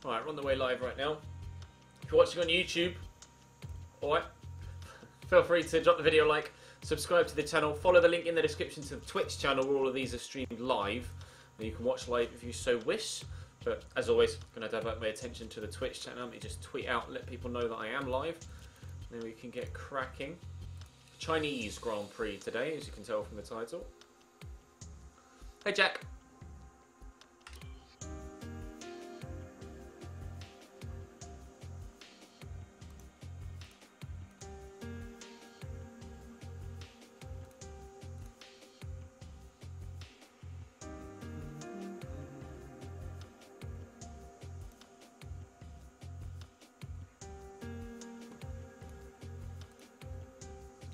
Alright, we're on the way live right now. If you're watching on YouTube, alright, feel free to drop the video a like, subscribe to the channel, follow the link in the description to the Twitch channel where all of these are streamed live. And you can watch live if you so wish. But as always, I'm going to divert my attention to the Twitch channel. Let me just tweet out and let people know that I am live. And then we can get cracking. Chinese Grand Prix today, as you can tell from the title. Hey Jack.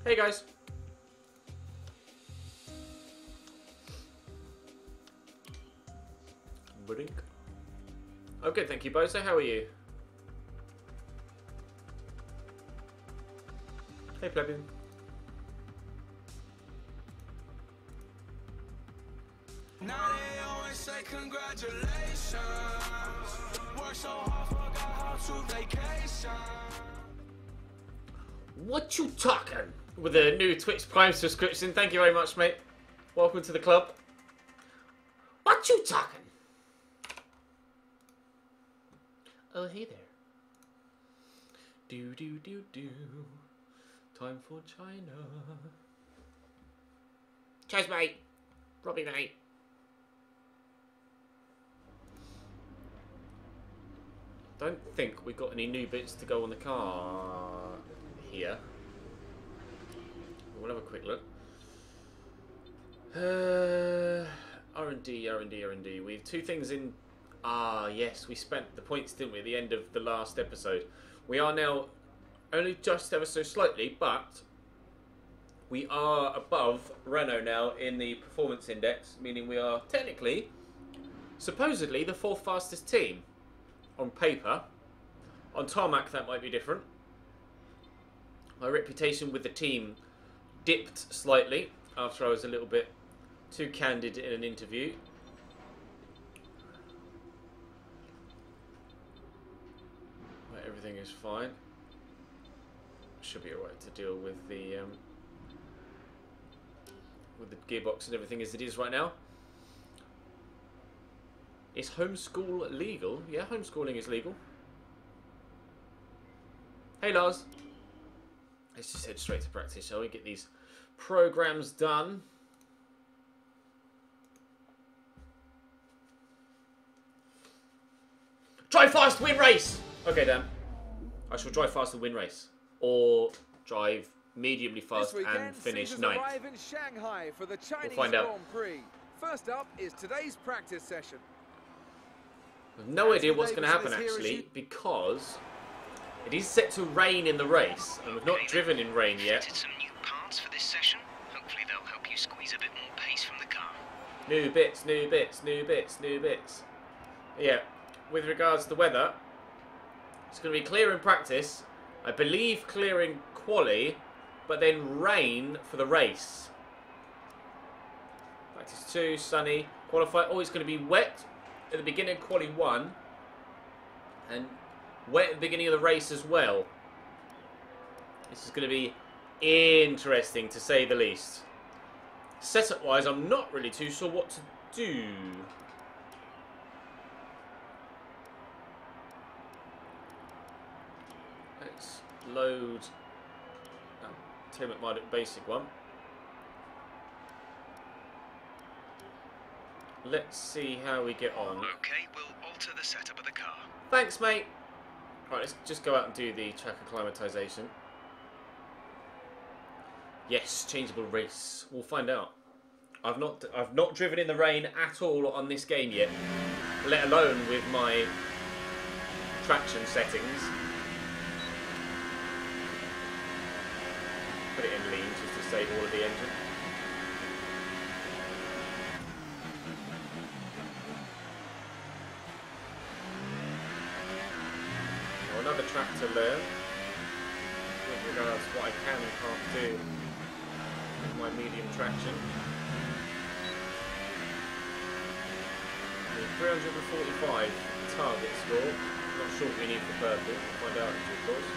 Hey guys. Brink. Oh good, thank you Bozo, how are you? Hey plebeian. Now they always say congratulations. Work so hard, forgot how to vacation. What you talking? With a new Twitch Prime subscription. Thank you very much, mate. Welcome to the club. What you talking? Oh, hey there. Do, do, do, do. Time for China. Cheers, mate. Robbie, mate. Don't think we got any new bits to go on the car here. We'll have a quick look. R&D. We have two things in. Ah, yes, we spent the points, didn't we, at the end of the last episode. We are now only just ever so slightly, but we are above Renault now in the performance index, meaning we are technically, supposedly, the fourth fastest team on paper. On tarmac, that might be different. My reputation with the team dipped slightly after I was a little bit too candid in an interview. But everything is fine. Should be alright to deal with the gearbox and everything as it is right now. Is homeschool legal? Yeah, homeschooling is legal. Hey Lars. Let's just head straight to practice, shall we? Get these programs done. Drive fast, win race! Okay, Dan. I shall drive fast and win race. Or drive mediumly fast and finish ninth. Arrive in Shanghai for the Chinese We'll find out. Grand Prix. First up is today's practice session. I have no idea what's going to happen, actually, because it is set to rain in the race, and we've not driven in rain yet. Fitted some new parts for this session. Hopefully they'll help you squeeze a bit more pace from the car. New bits, new bits, new bits, new bits. Yeah, with regards to the weather, it's going to be clear in practice. I believe clear in quali, but then rain for the race. Practice 2, sunny. Qualify. Oh, it's going to be wet at the beginning of quali 1, and wet at the beginning of the race as well. This is going to be interesting, to say the least. Setup-wise, I'm not really too sure what to do. Let's load Tim at my basic one. Let's see how we get on. Okay, we'll alter the setup of the car. Thanks, mate. Right, let's just go out and do the track acclimatization. Yes, changeable race. We'll find out. I've not driven in the rain at all on this game yet, let alone with my traction settings. Put it in lean just to save all of the engine. Another track to learn with regards to what I can and can't do with my medium traction. 345 target score. Not sure what we need for purple. We'll find out in due course.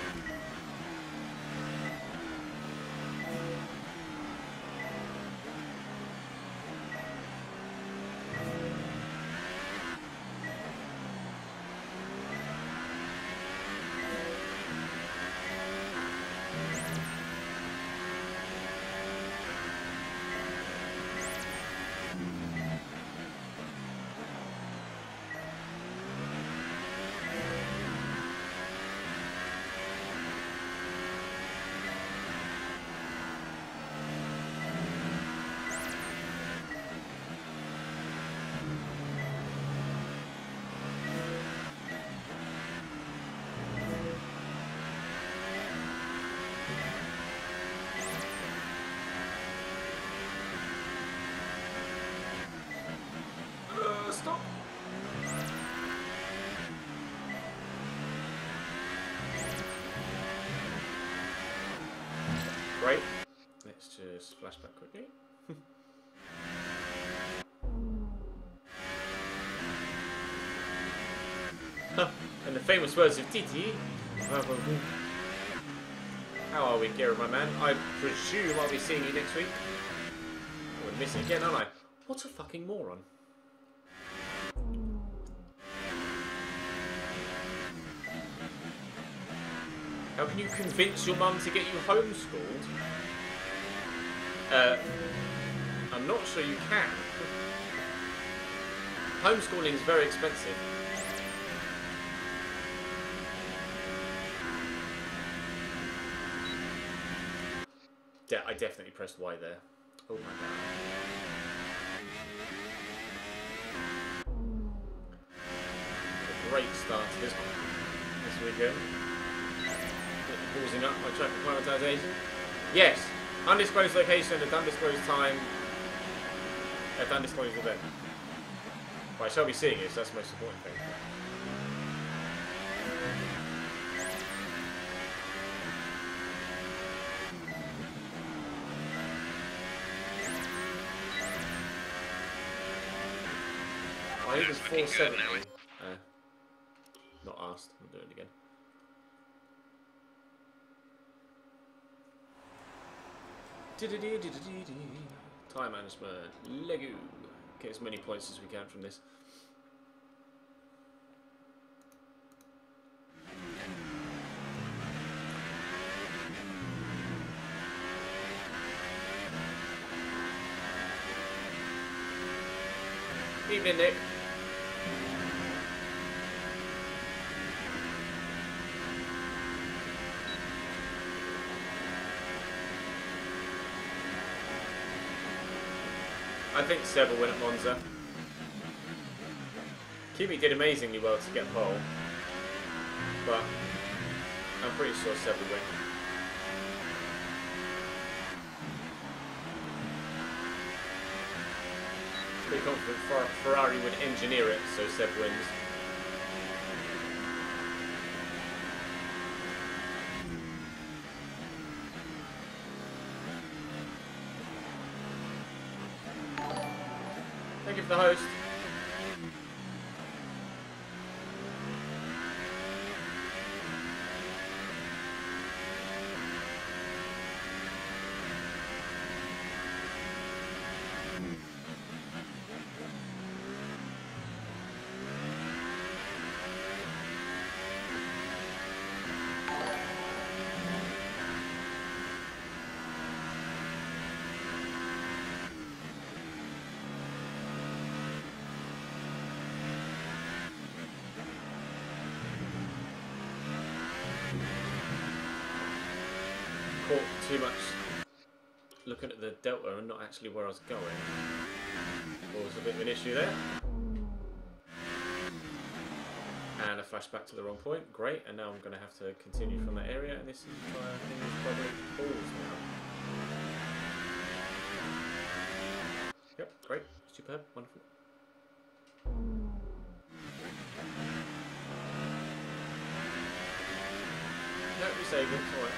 Stop. Great. Let's just flash back quickly. And the famous words of Titi. How are we, Gary, my man? I presume I'll be seeing you next week. I would miss it again, aren't I? What a fucking moron. How can you convince your mum to get you homeschooled? I'm not sure you can. Homeschooling is very expensive. I definitely pressed Y there. Oh my god. A great start to this weekend. Pausing up my track acclimatization. Yes, undisclosed location at undisclosed time at undisclosed event. Well, I shall be seeing it, so that's the most important thing. I think it's 470. Not asked. I'll do it again. Time management. Lego. Get as many points as we can from this. Evening, Nick. I think Seb will win at Monza. Kimi did amazingly well to get pole, but I'm pretty sure Seb will win. Pretty confident Ferrari would engineer it so Seb wins. Thank you for the host. Caught too much looking at the delta and not actually where I was going. Was a bit of an issue there. And a flashback to the wrong point. Great. And now I'm going to have to continue from that area. And this entire thing is probably paused now. Yep. Great. Superb. Wonderful. No, we saved it. It's alright.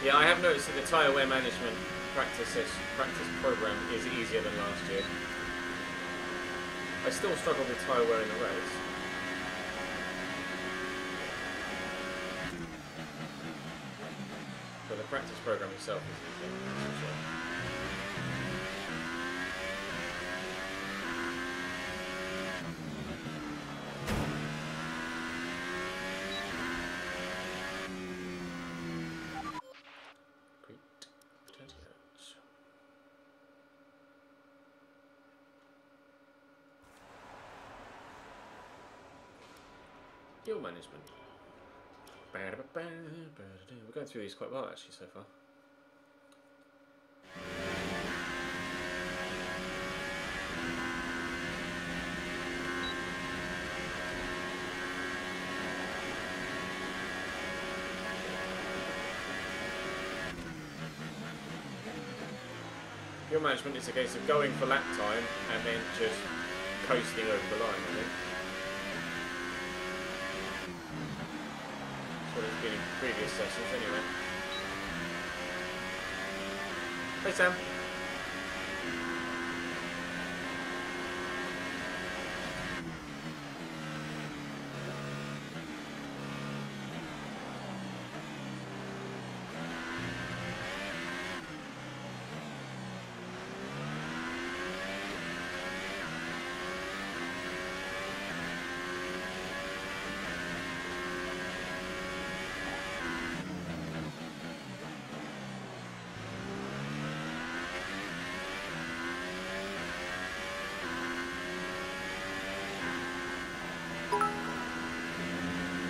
Yeah, I have noticed that the tyre wear management practice program is easier than last year. I still struggle with tyre wear in the race. But the practice program itself is easier, that's for sure. Fuel management. We're going through these quite well actually so far. Fuel management is a case of going for lap time and then just coasting over the line, I think. What it's been in previous sessions anyway. Hey Sam.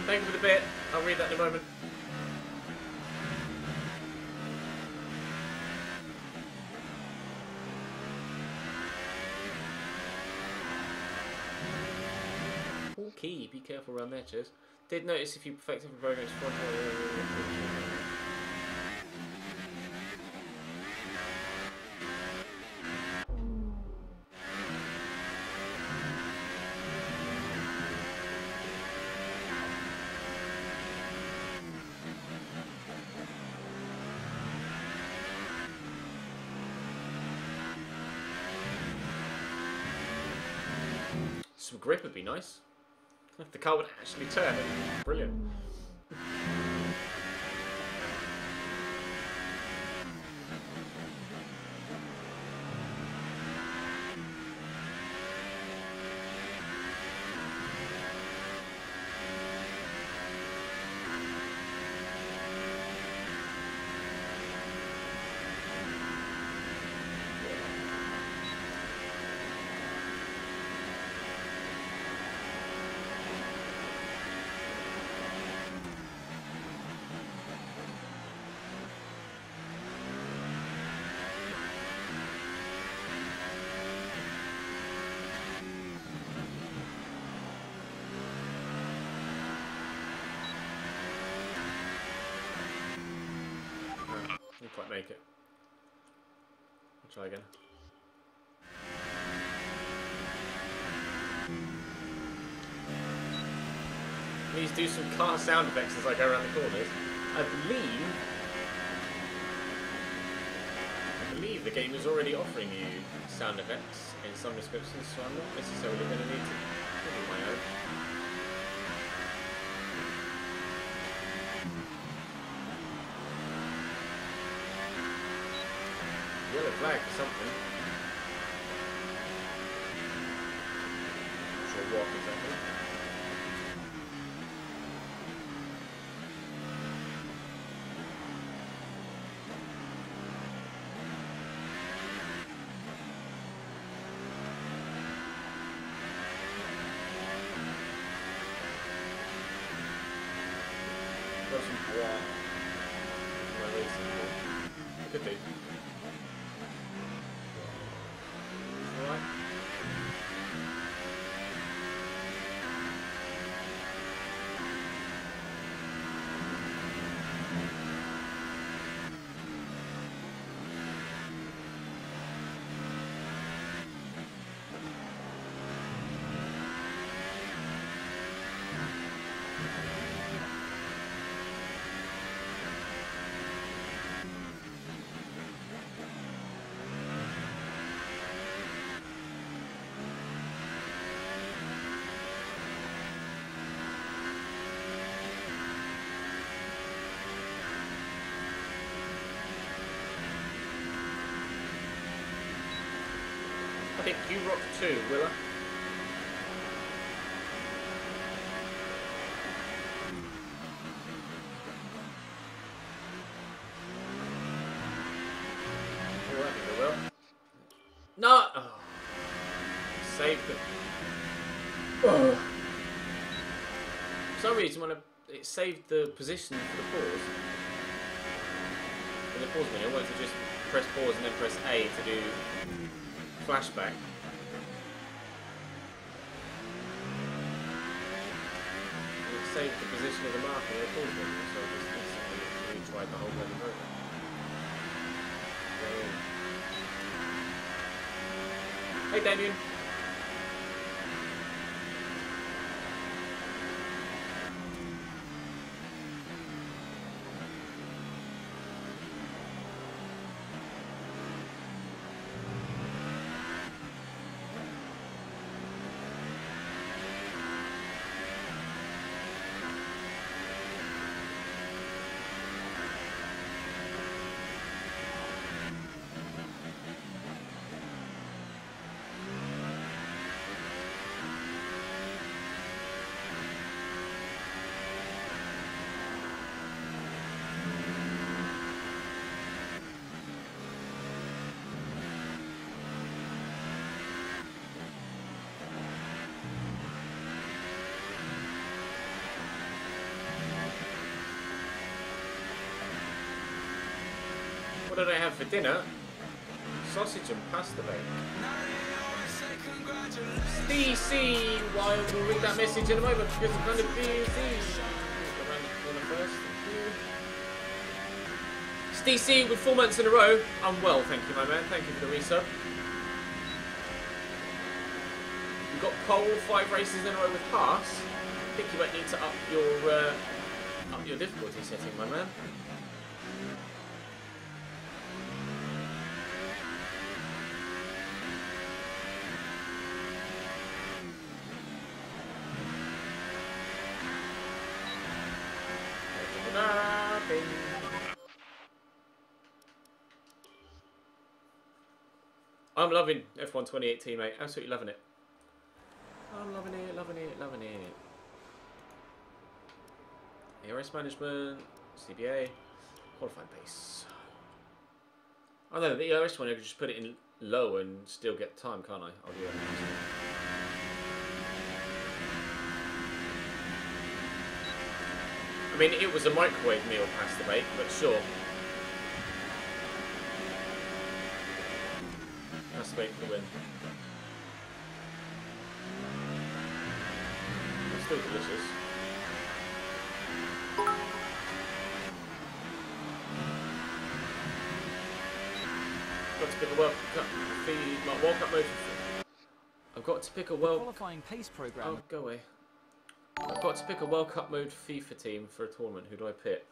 Thank you for the bit. I'll read that in a moment. Okay, be careful around there, cheers. Did notice if you perfected the programs for some grip would be nice. If the car would actually turn. Brilliant. Didn't quite make it. I'll try again. Please do some car sound effects as I go around the corners. I believe the game is already offering you sound effects in some descriptions, so I'm not necessarily going to need to do my own. Yellow flag for something. Not sure what exactly. Got some block. My racing. Could be. Alright. You rock too, Willa. Oh, that didn't go well. No! Oh. Saved them. Oh. For some reason, when it saved the position for the pause. In the pause menu, I wanted to just press pause and then press A to do flashback. And it saved the position of the marker in the pause menu, so I just instantly retried the whole bloody program. Hey Damien. What did I have for dinner? Sausage and pasta bake. DC, why we'll read that message in a moment because I'm kind of busy. Around the corner first. It's DC with 4 months in a row. I'm well, thank you, my man. Thank you for the resub. You've got pole 5 races in a row with pass. I think you might need to up your difficulty setting, my man. I'm loving F1 2018, mate. Absolutely loving it. I'm loving it, loving it, loving it. ARS management, CBA, qualifying pace. Oh no, the ARS one I could just put it in low and still get time, can't I? I'll do that. I mean, it was a microwave meal past the bake, but sure. Past the bake for the win. It's still delicious. Got to pick a World Cup mode. I've got to pick a qualifying pace program. Oh, go away. I've got to pick a World Cup mode FIFA team for a tournament. Who do I pick?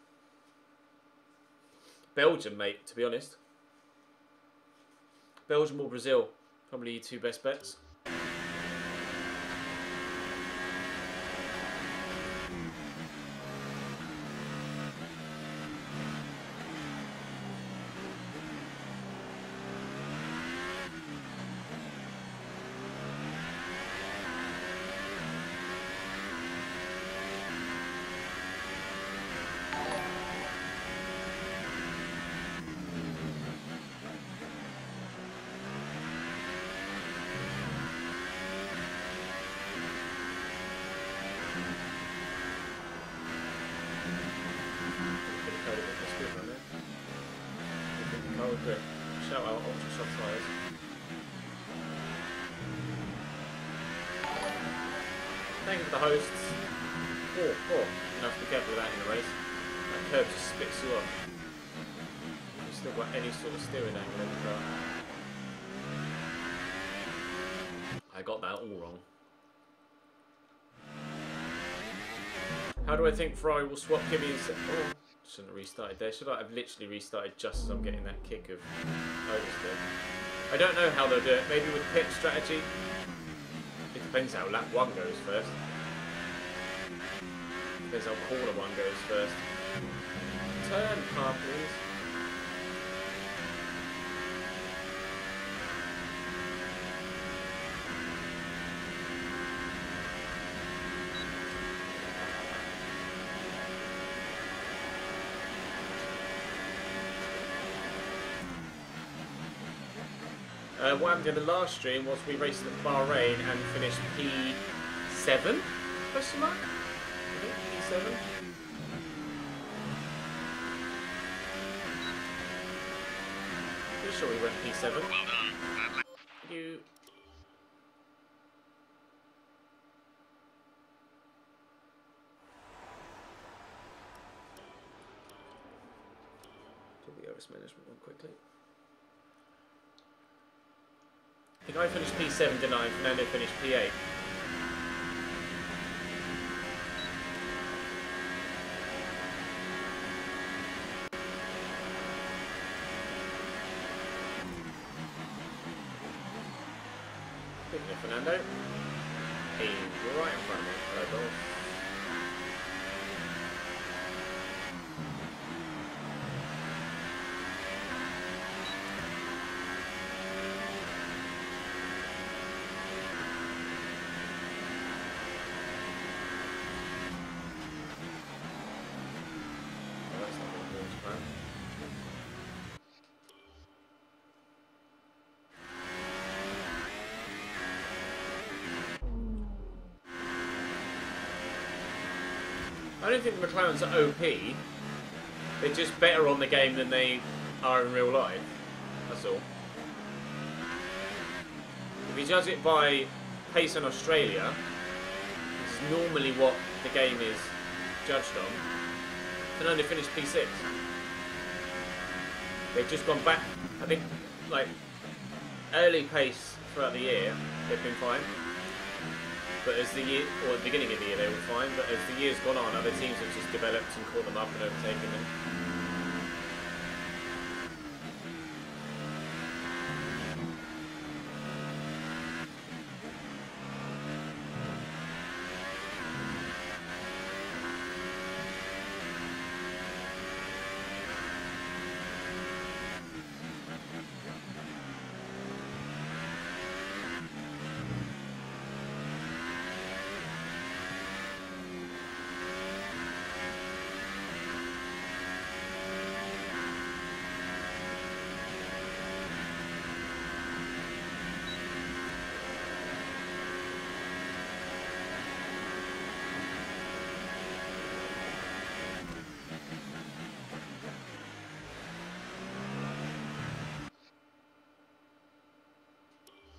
Belgium, mate, to be honest. Belgium or Brazil. Probably your 2 best bets. Shout out Ultra Soft Tyres. Thank you for the hosts. Oh, you have to be careful with that in the race. That curb just spits you off. You've still got any sort of steering angle in the car. I got that all wrong. How do I think Ferrari will swap Kimi and... Oh, shouldn't have restarted there. Should I have literally restarted just as I'm getting that kick of oversteer? I don't know how they'll do it. Maybe with pit strategy. It depends how lap 1 goes first. Depends how corner 1 goes first. Turn, car, please. What happened in the last stream was we raced at Bahrain and finished P7? Question mark? I think P7. Pretty sure we went P7. Well done. You. Do the Oris management one quickly. I think I finished P7, didn't I? And Fernando finished P8. Good enough, Fernando. He's right in front of me. Hello, Bill. Oh, that's not what Bill's plan. I don't think the McLarens are OP. They're just better on the game than they are in real life. That's all. If you judge it by pace in Australia, which is normally what the game is judged on, can only finish P6. They've just gone back. I think, like, early pace throughout the year, they've been fine. But as the year, or at the beginning of the year, they were fine. But as the year's gone on, other teams have just developed and caught them up and overtaken them.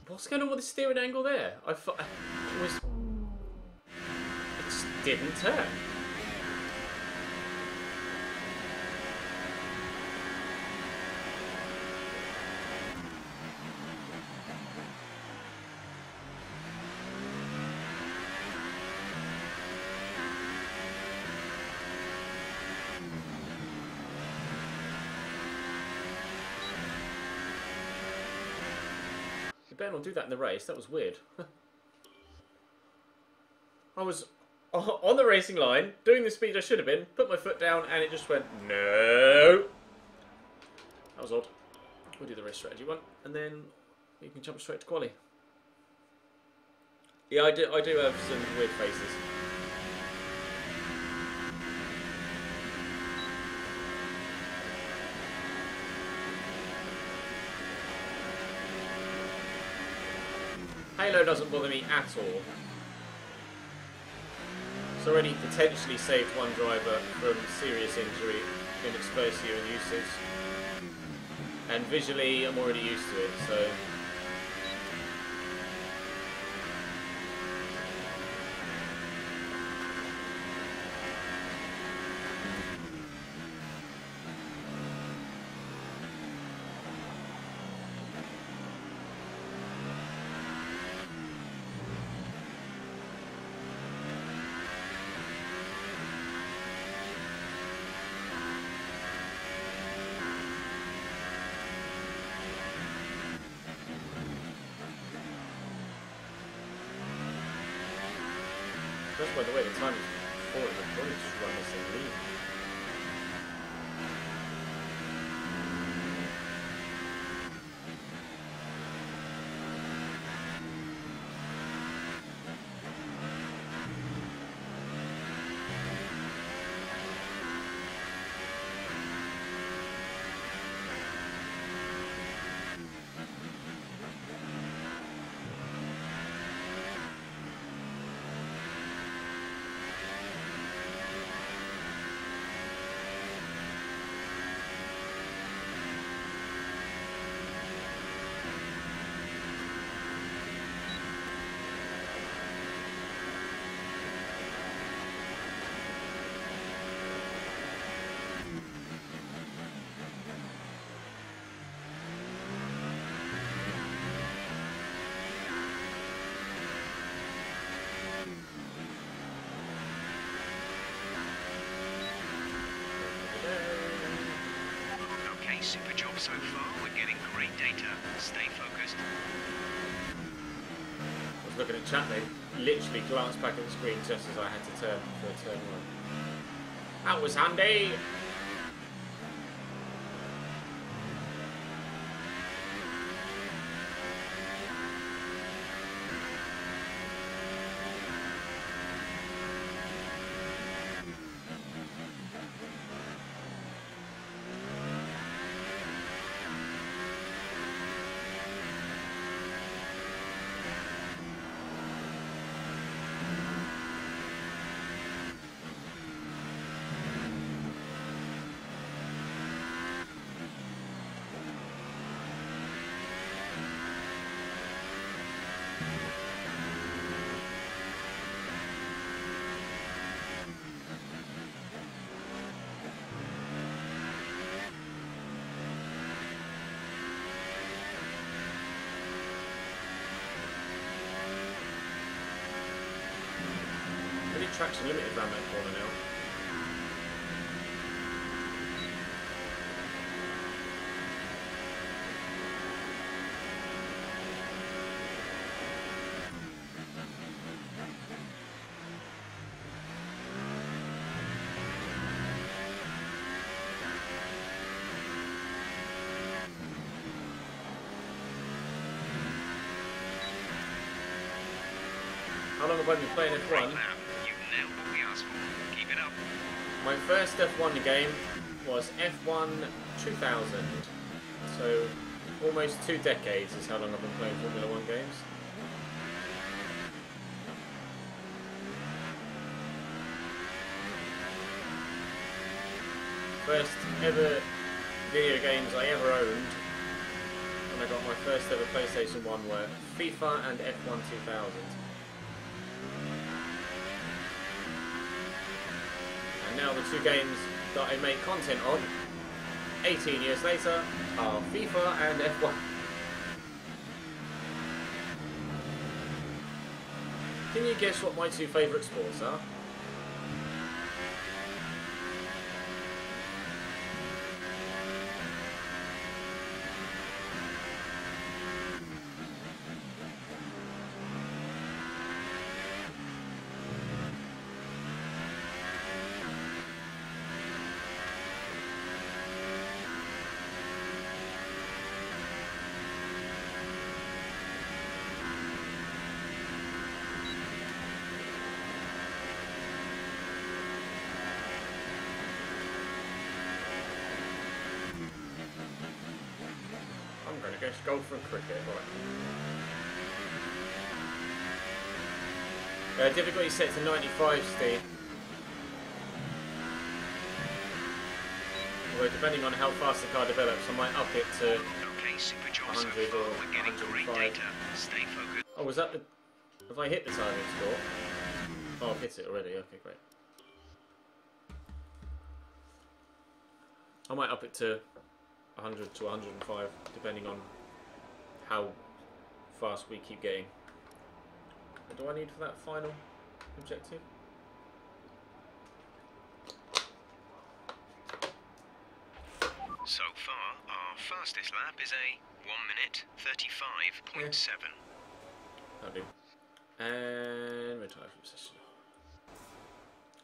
What's going on with the steering angle there? I thought it was. It just didn't turn. Ben will do that in the race. That was weird. I was on the racing line, doing the speed I should have been, put my foot down, and it just went, no. That was odd. We'll do the race strategy one, and then you can jump straight to quali. Yeah, I do have some weird faces. Halo doesn't bother me at all. It's already potentially saved one driver from serious injury in its first year in usage. And visually, I'm already used to it, so... Just by the way, the time is forward, but probably just run this and leave. super job so far. We're getting great data. Stay focused. I was looking at chat, they literally glanced back at the screen just as I had to turn for a turn one. That was handy! Traction limited around that corner now. How long have I been playing F1? My first F1 game was F1 2000, so almost 2 decades is how long I've been playing Formula 1 games. First ever video games I ever owned when I got my first ever PlayStation 1 were FIFA and F1 2000. Now the 2 games that I make content on, 18 years later, are FIFA and F1. Can you guess what my 2 favourite sports are? Against golf and cricket, right. Difficulty set to 95, Steve. Although depending on how fast the car develops, I might up it to 100 or 105. Oh, was that the... Have I hit the target score? Oh, I've hit it already, okay, great. I might up it to 100 to 105, depending on how fast we keep getting. What do I need for that final objective? So far, our fastest lap is a 1 minute 35.7. That'll do. And retire from session.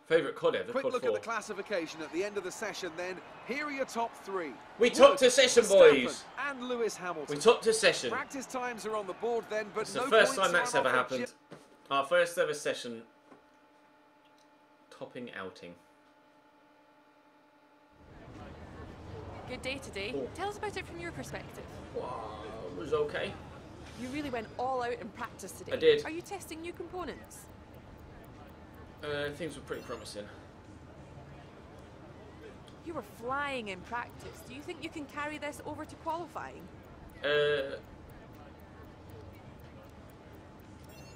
Favourite COD ever? Quick COD look 4. at the classification at the end of the session then. Here are your top 3. We topped a session, boys! And Lewis Hamilton. We topped a session. Practice times are on the board then, but It's no the first points time that's are ever offered. happened. Our first ever session. Topping outing. Good day today. Oh. Tell us about it from your perspective. Wow, it was okay. You really went all out in practice today. I did. Are you testing new components? Things were pretty promising. You were flying in practice. Do you think you can carry this over to qualifying?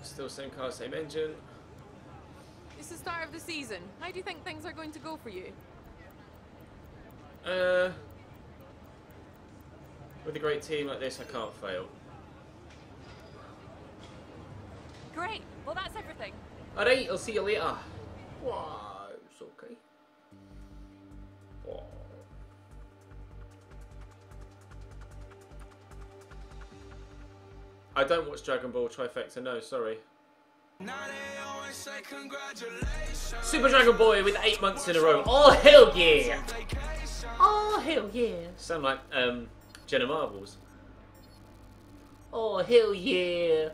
Still same car, same engine. It's the start of the season. How do you think things are going to go for you? With a great team like this, I can't fail. Great. Well, that's everything. Alright, I'll see you later. Wow, it's okay. Wow. I don't watch Dragon Ball Trifecta, no, sorry. Now they always say congratulations. Super Dragon Boy with 8 months in a row. Oh, hell yeah! Oh, hell yeah. Sound like Jenna Marbles. Oh, hell yeah.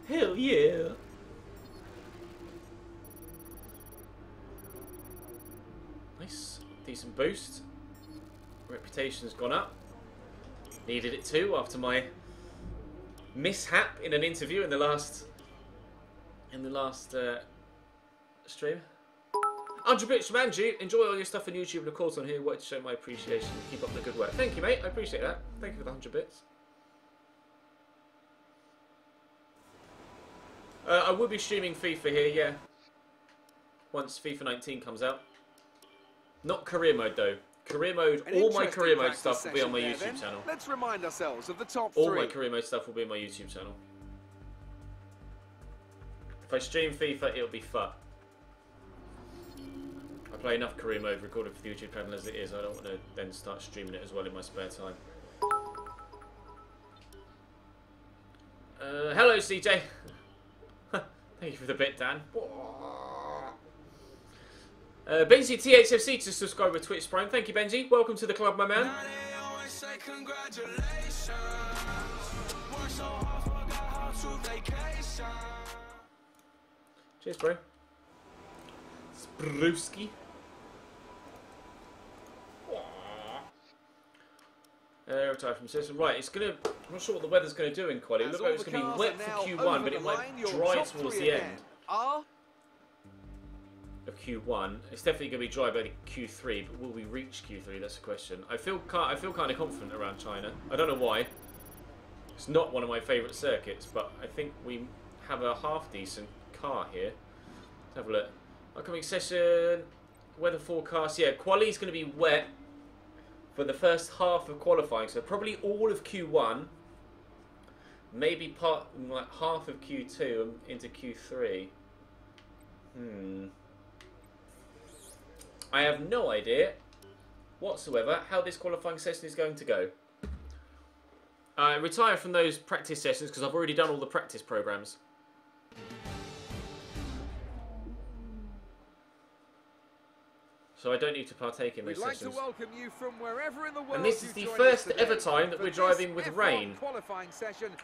Hell yeah. Nice. Decent boost. Reputation's gone up. Needed it too after my mishap in an interview in the last stream. 100 bits from Angie. Enjoy all your stuff on YouTube and of course on here. Wanted to show my appreciation. Keep up the good work. Thank you, mate. I appreciate that. Thank you for the 100 bits. I will be streaming FIFA here, yeah. Once FIFA 19 comes out. Not career mode though. Career mode, all my career mode stuff will be on my YouTube channel. Let's remind ourselves of the top All three. my career mode stuff will be on my YouTube channel. If I stream FIFA, it'll be fun. I play enough career mode recorded for the YouTube channel as it is. I don't want to then start streaming it as well in my spare time. Hello, CJ. Thank you for the bit, Dan. Benji THFC to subscribe with Twitch Prime. Thank you, Benji. Welcome to the club, my man. Now they always say congratulations. Work so hard, forgot how to vacation. Cheers, bro. Spruski. Retire from system. Right, it's gonna. I'm not sure what the weather's gonna do in quality. It looks like it's gonna be wet for Q1, but it might dry towards the end of Q1. It's definitely gonna be dry by Q3, but will we reach Q3? That's the question. I feel kind of confident around China. I don't know why. It's not one of my favourite circuits, but I think we have a half decent car here. Let's have a look. Upcoming session, weather forecast. Yeah, quali's gonna be wet for the first half of qualifying, so probably all of Q1, maybe like half of Q2 and into Q3. I have no idea whatsoever how this qualifying session is going to go. I retire from those practice sessions because I've already done all the practice programs. So I don't need to partake in those sessions. We'd like to welcome you from wherever in the world. And this is the first ever time that we're driving with rain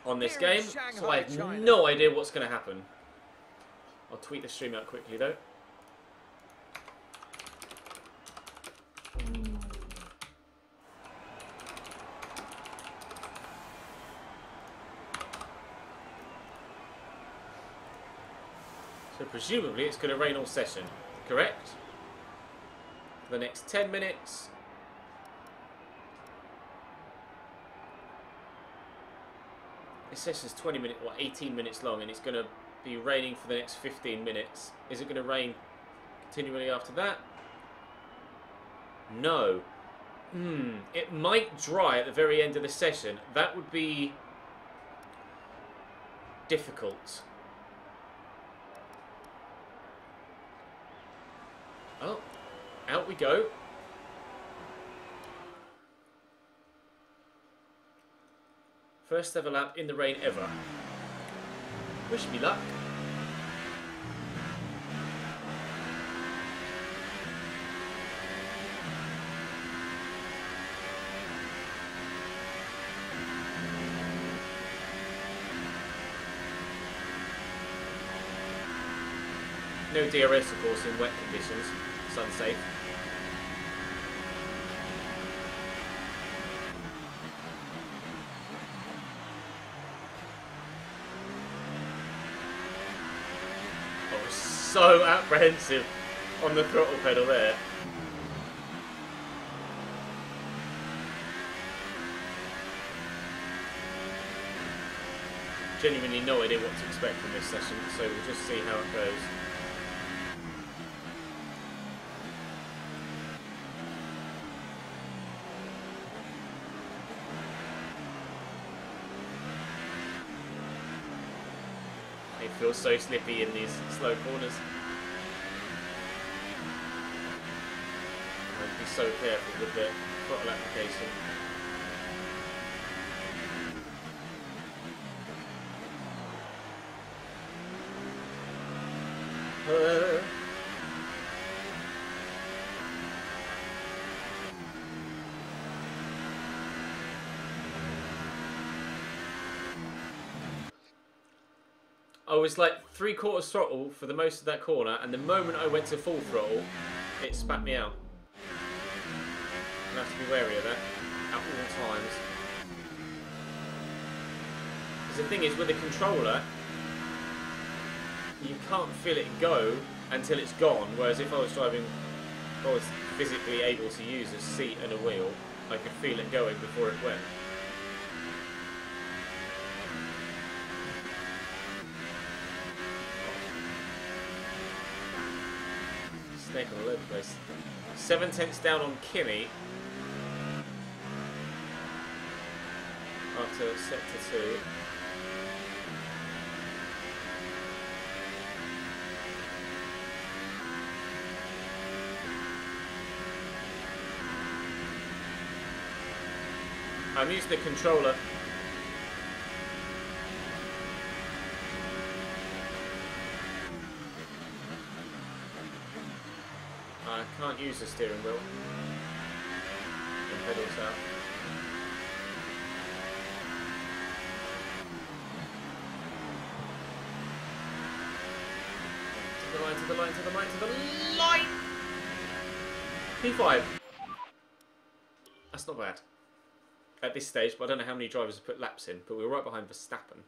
on this game, so I have no idea what's going to happen. I'll tweet the stream out quickly though. So presumably it's going to rain all session, correct? For the next 10 minutes. This session's 20 minutes, or 18 minutes long, and it's going to be raining for the next 15 minutes. Is it going to rain continually after that? No. It might dry at the very end of the session. That would be difficult. Oh. Out we go. First ever lap in the rain ever. Wish me luck. No DRS, of course, in wet conditions. It's unsafe. I was so apprehensive on the throttle pedal there. Genuinely no idea what to expect from this session, so we'll just see how it goes. It feels so slippy in these slow corners. I'd be so careful with the throttle application. I was like 3/4 throttle for the most of that corner, and the moment I went to full throttle, it spat me out. I have to be wary of that at all times. Because the thing is, with the controller, you can't feel it go until it's gone. Whereas if I was driving, if I was physically able to use a seat and a wheel, I could feel it going before it went. Snake on all over the place. 7/10 down on Kimmy. After sector 2. I'm using the controller. I can't use the steering wheel. The pedals out. To the line, to the line, to the line, to the line! P5. That's not bad. At this stage, but I don't know how many drivers have put laps in, but we were right behind Verstappen.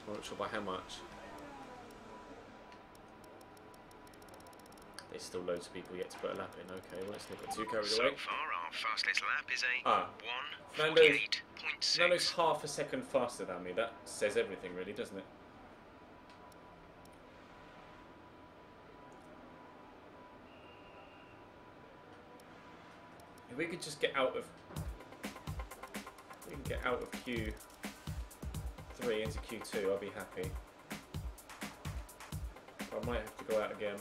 I'm not sure by how much. There's still loads of people yet to put a lap in. Okay, well, let's not get too carried away. So far, our fastest lap is a 1:48.6. Nando's half a second faster than me. That says everything, really, doesn't it? If we could just get out of... We can get out of Q3 into Q2, I'll be happy. I might have to go out again.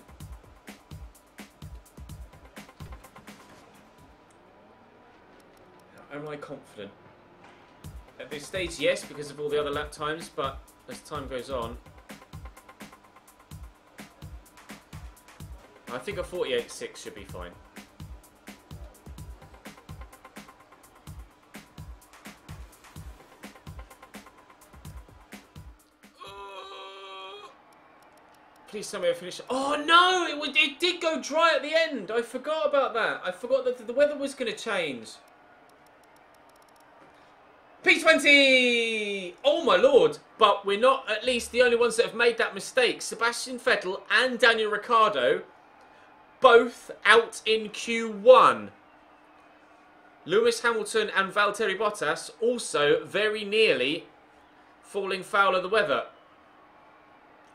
Am I confident? At this stage, yes, because of all the other lap times, but as time goes on, I think a 48.6 should be fine. Please tell me I finished. Oh no! It did go dry at the end. I forgot about that. I forgot that the weather was going to change. P20! Oh my lord! But we're not at least the only ones that have made that mistake. Sebastian Vettel and Daniel Ricciardo both out in Q1. Lewis Hamilton and Valtteri Bottas also very nearly falling foul of the weather.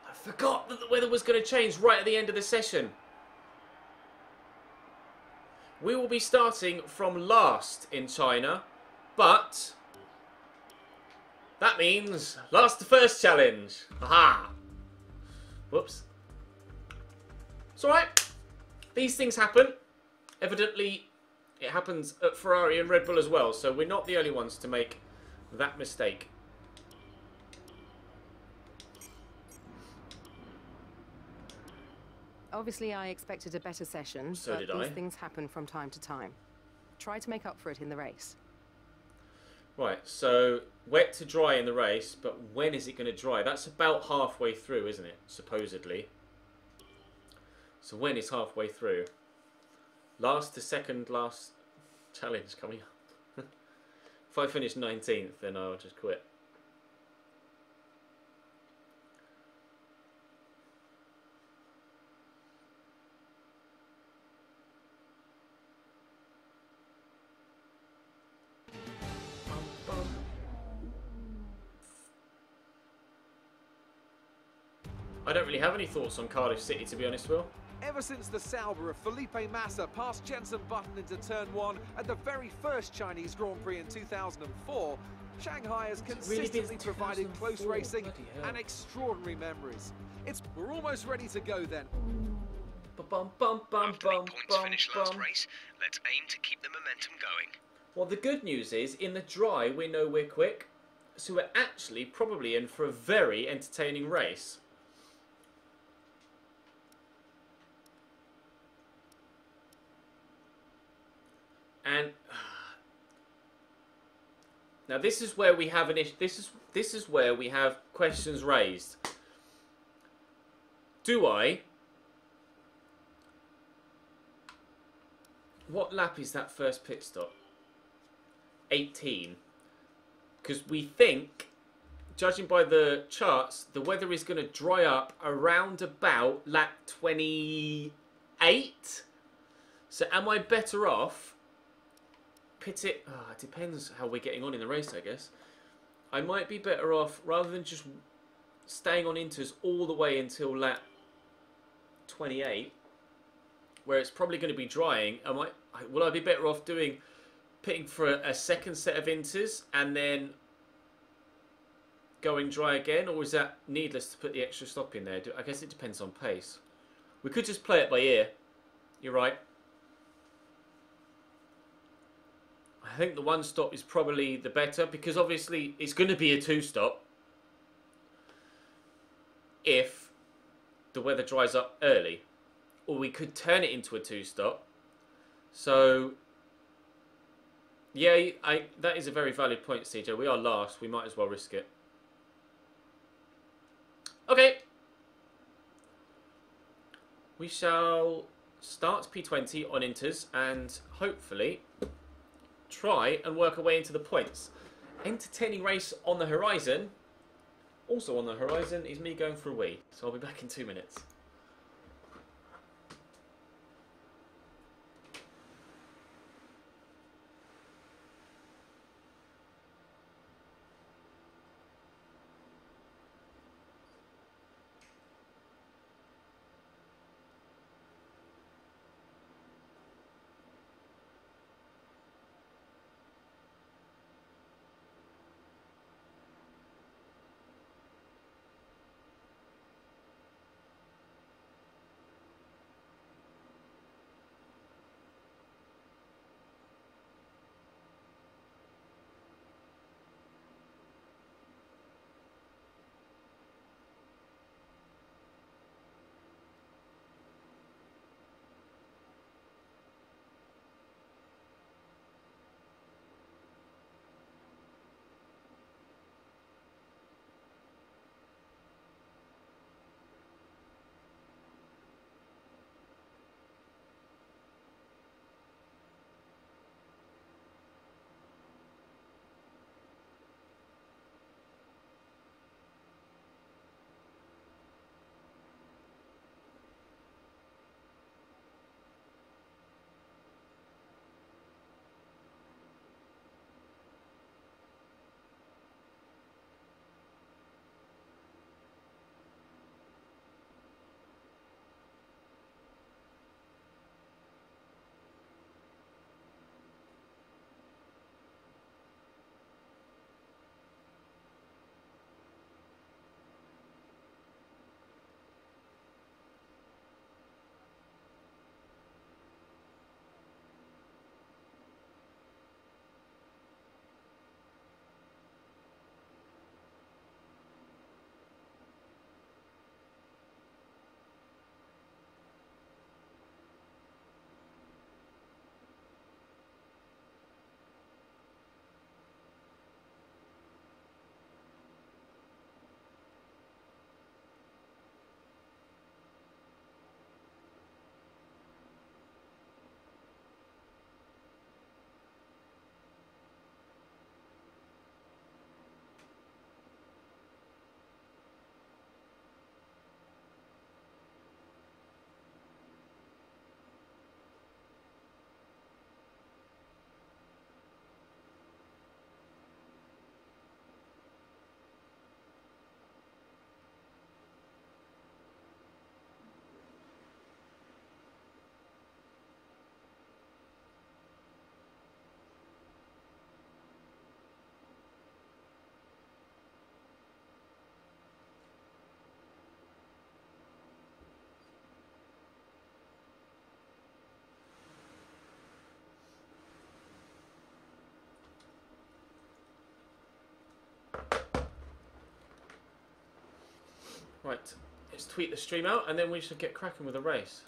I forgot that the weather was going to change right at the end of the session. We will be starting from last in China, but that means last to first challenge. Aha! Whoops. It's alright. These things happen. Evidently, it happens at Ferrari and Red Bull as well, so we're not the only ones to make that mistake. Obviously, I expected a better session, So but did I. these things happen from time to time. Try to make up for it in the race. Right, so wet to dry in the race, but when is it going to dry? That's about halfway through, isn't it? Supposedly. So when is halfway through? Last to second last challenge coming up. If I finish 19th, then I'll just quit. I don't really have any thoughts on Cardiff City, to be honest, Will. Ever since the Sauber of Felipe Massa passed Jenson Button into turn 1 at the very first Chinese Grand Prix in 2004, Shanghai has consistently provided close racing and extraordinary memories. We're almost ready to go then. After the points finished last race, let's aim to keep the momentum going. Well, the good news is, in the dry, we know we're quick, so we're actually probably in for a very entertaining race. And now this is where we have an issue. This is where we have questions raised. Do I? What lap is that first pit stop? 18. Because we think, judging by the charts, the weather is going to dry up around about lap 28. So am I better off pit it? Oh, it depends how we're getting on in the race, I guess. I might be better off, rather than just staying on inters all the way until lap 28, where it's probably going to be drying. Will I be better off pitting for a second set of inters and then going dry again, or is that needless to put the extra stop in there? I guess it depends on pace. We could just play it by ear. You're right. I think the one stop is probably the better, because obviously it's going to be a two stop if the weather dries up early. Or we could turn it into a two stop. So yeah, that is a very valid point, CJ. We are last. We might as well risk it. Okay. We shall start P20 on inters and hopefully try and work our way into the points. Entertaining race on the horizon. Also on the horizon is me going for a wee. So I'll be back in 2 minutes. Right, let's tweet the stream out and then we should get cracking with the race.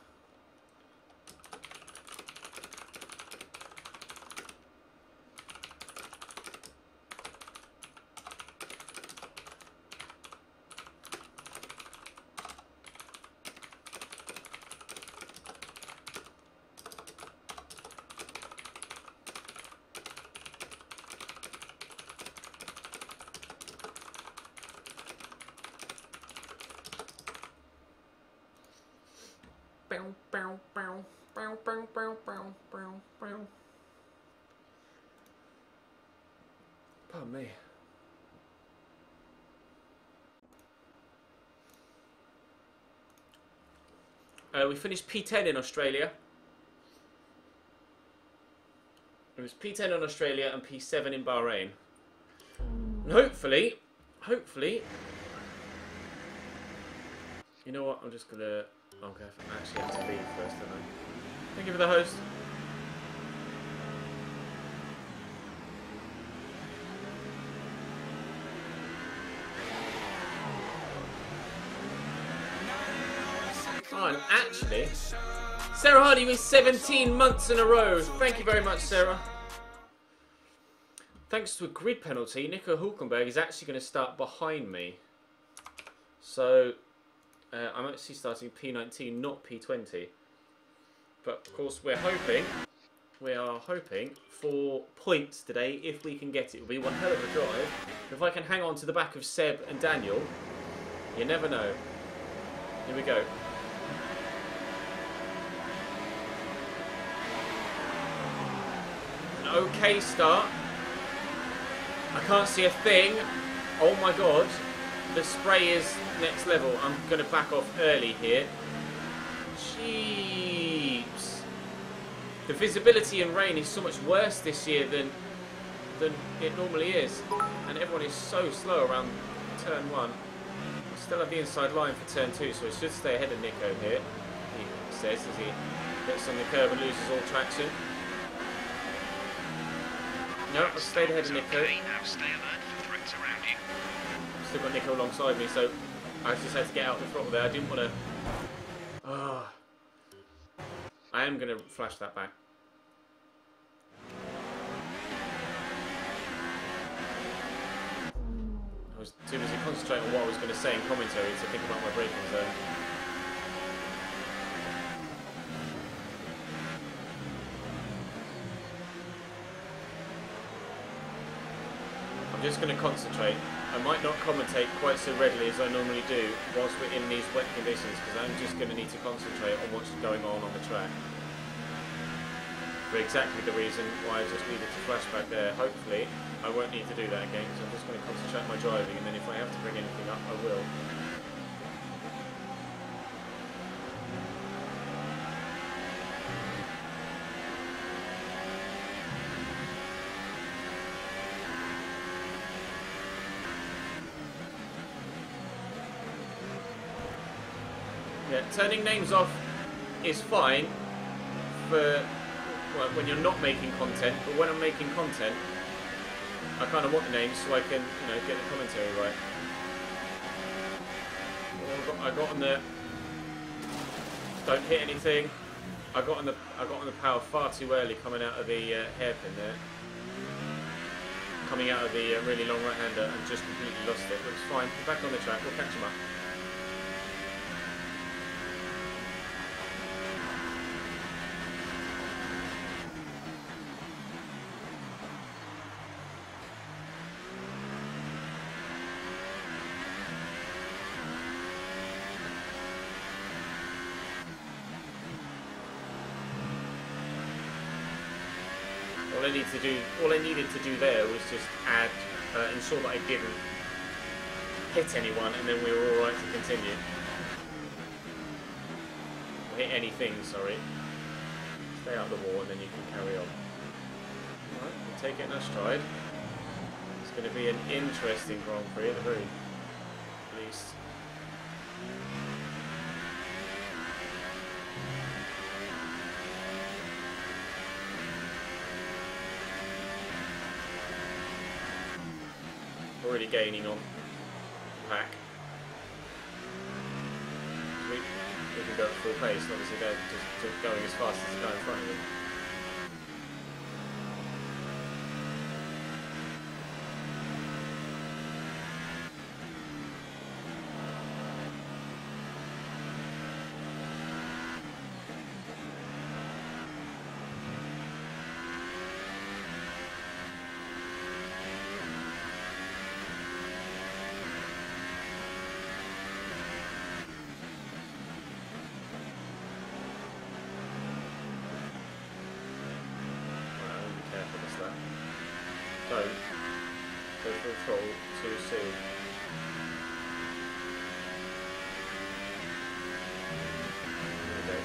Pardon me. We finished P10 in Australia. It was P10 in Australia and P7 in Bahrain. And hopefully, you know what? I'm just gonna. Okay, I actually have to leave first, don't I? Thank you for the host. Oh, and actually, Sarah Hardy with 17 months in a row. Thank you very much, Sarah. Thanks to a grid penalty, Nico Hulkenberg is actually going to start behind me. So, I'm actually starting P19, not P20. But, of course, we are hoping for points today if we can get it. It'll be one hell of a drive. If I can hang on to the back of Seb and Daniel, you never know. Here we go. An okay start. I can't see a thing. Oh my god. The spray is next level. I'm going to back off early here. Jeeps. The visibility in rain is so much worse this year than it normally is. And everyone is so slow around turn 1. I still have the inside line for turn 2, so I should stay ahead of Nico here. He says as he gets on the curb and loses all traction. No, I've stayed ahead of Nico. Okay, now stay alert for threats around you. Still got Nico alongside me, so I just had to get out the throttle there. I didn't want to. Oh. I am going to flash that back. I was too busy concentrating on what I was going to say in commentary to think about my braking zone. I'm just going to concentrate. I might not commentate quite so readily as I normally do whilst we're in these wet conditions, because I'm just going to need to concentrate on what's going on the track. For exactly the reason why I just needed to flash back there. Hopefully I won't need to do that again, because I'm just going to concentrate on my driving, and then if I have to bring anything up, I will. Yeah, turning names off is fine for when you're not making content, but when I'm making content, I kind of want the names so I can, you know, get the commentary right. I got on the don't hit anything. I got on the power far too early coming out of the hairpin there. Coming out of the really long right-hander and just completely lost it. But it's fine. We're back on the track. We'll catch him up. All I needed to do there was just add, ensure that I didn't hit anyone, and then we were all right to continue. Or hit anything, sorry. Stay out of the wall, and then you can carry on. Alright, we'll take it in our stride. It's going to be an interesting Grand Prix at the very least. Already gaining on pack. We can go at full pace, obviously they're just going as fast as the guy in front of them. control too soon. There we go.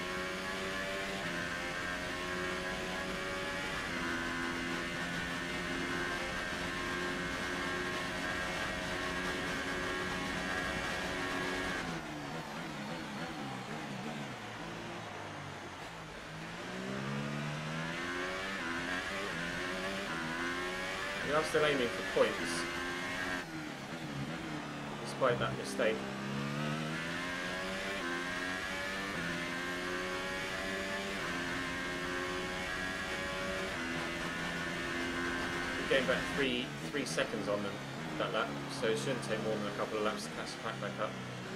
We are still aiming for points, despite that mistake. We gained back three seconds on them that lap, so it shouldn't take more than a couple of laps to catch the pack back up.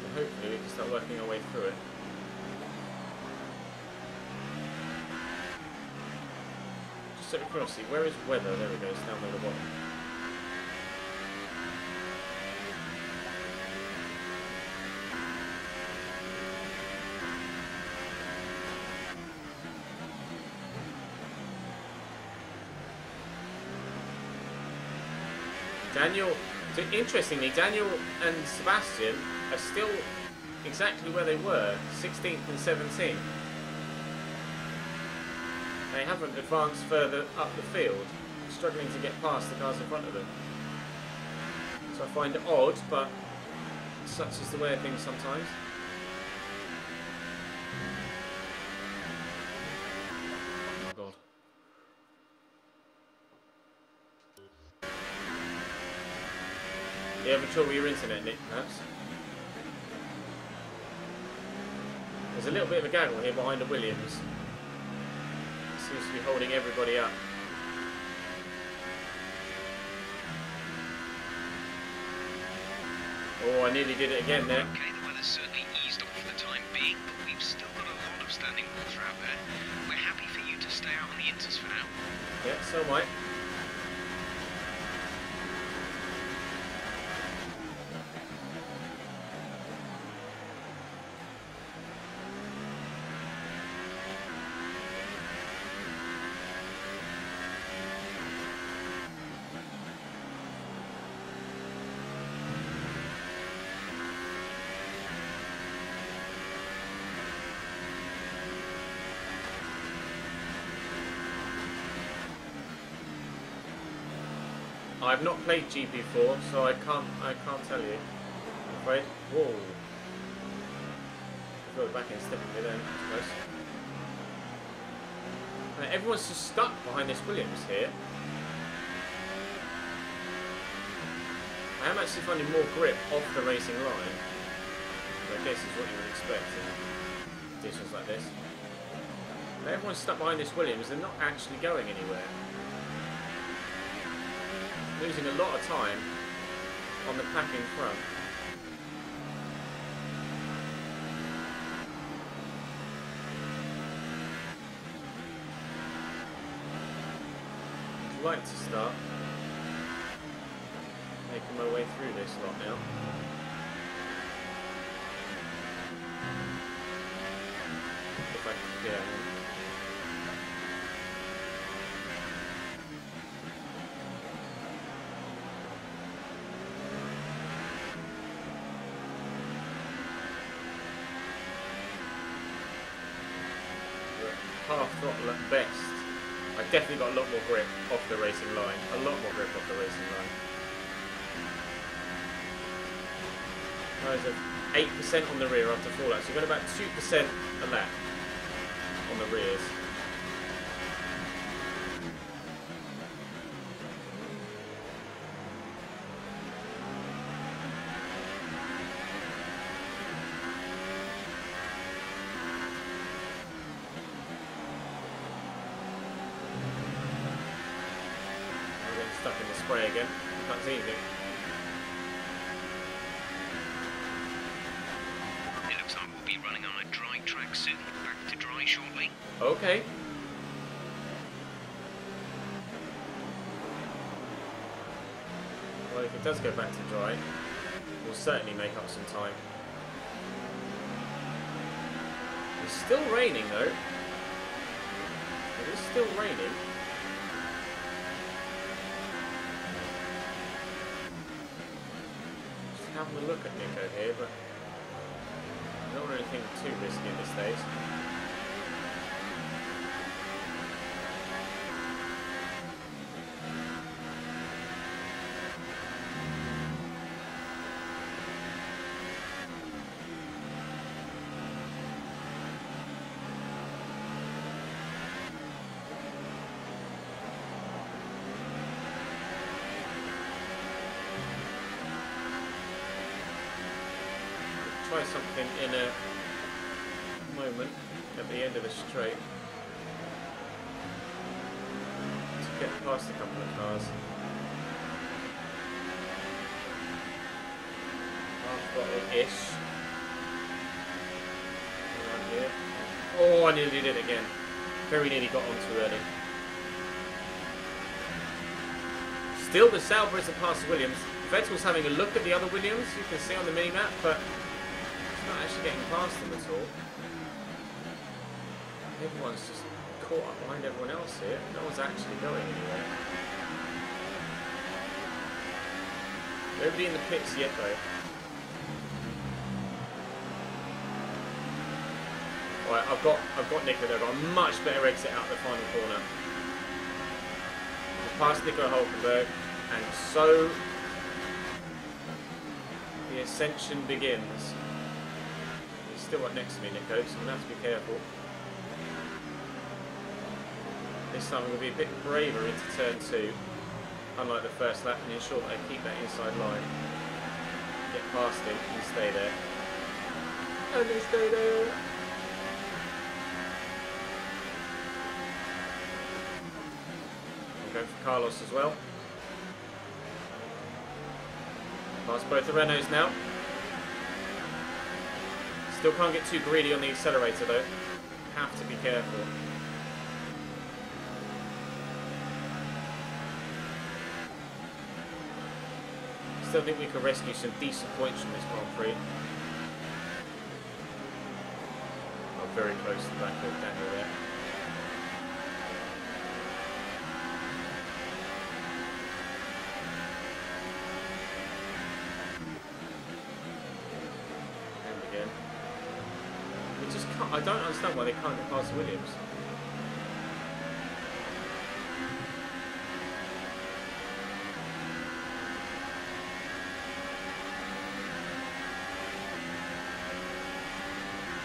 And hopefully we can start working our way through it. Just out of curiosity, where is weather? There we go, it's down near the bottom. Interestingly, Daniel and Sebastian are still exactly where they were, 16th and 17th. They haven't advanced further up the field, struggling to get past the cars in front of them. So I find it odd, but such is the way of things sometimes. Oh my god. You having trouble with your internet, Nick, perhaps? There's a little bit of a gaggle here behind the Williams. Seems to be holding everybody up. Oh, I nearly did it again there. Okay, the weather's certainly eased off for the time being, but we've still got a lot of standing water out there. We're happy for you to stay out on the inters for now. Yeah, so am I. I've not played GP4, so I can't tell you. I'm afraid. Whoa. I got back in step a bit then, I suppose. Everyone's just stuck behind this Williams here. I am actually finding more grip off the racing line. Which I guess is what you would expect in conditions like this. Everyone's stuck behind this Williams, they're not actually going anywhere. Losing a lot of time on the pack in front. I'd like to start making my way through this lot now. If I can get on. Half throttle at best. I've definitely got a lot more grip off the racing line. A lot more grip off the racing line. There's 8% on the rear after 4 laps. You've got about 2% a lap on the rears. Stuck in the spray again. Can't see anything. It looks like we'll be running on a dry track soon. Back to dry shortly. Okay. Well, if it does go back to dry, we'll certainly make up some time. It's still raining though. It is still raining. having a look at Nico here, but I don't want anything too risky at this stage. Try something in a moment at the end of the straight to get past a couple of cars. Half throttle-ish. Around here. Oh, I nearly did it again. Very nearly got on too early. Still, the Sauber isn't past the Williams. Vettel's having a look at the other Williams, you can see on the mini-map, but not actually getting past them at all. Everyone's just caught up behind everyone else here. No one's actually going anywhere. Nobody in the pits yet though. Right, I've got Nico there. I've got a much better exit out the final corner. I've passed Nico Hulkenberg, and so the ascension begins. Still right next to me, Nico, so I'm going to have to be careful. This time I'm going to be a bit braver into turn 2, unlike the first lap, and ensure that I keep that inside line. Get past him and stay there. And then stay there! I'm going for Carlos as well. Past both the Renaults now. Still can't get too greedy on the accelerator though. Have to be careful. Still think we can rescue some decent points from this Grand Prix. Oh, very close to the back of Daniel there. I don't understand why they can't get past Williams.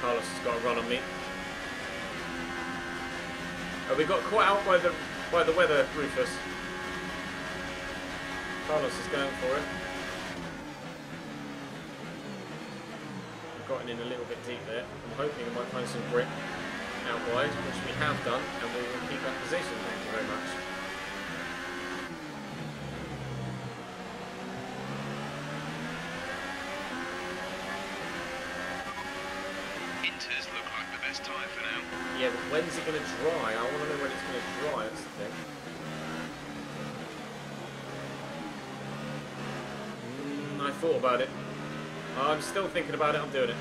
Carlos has got a run on me. Oh, we got caught out by the weather, Rufus. Carlos is going for it. Gotten in a little bit deep there. I'm hoping I might find some grip out wide, which we have done, and we will keep that position. Thank you very much. Inters look like the best tyre for now. Yeah, but when's it going to dry? I want to know when it's going to dry, that's the thing. I thought about it. I'm still thinking about it, I'm doing it.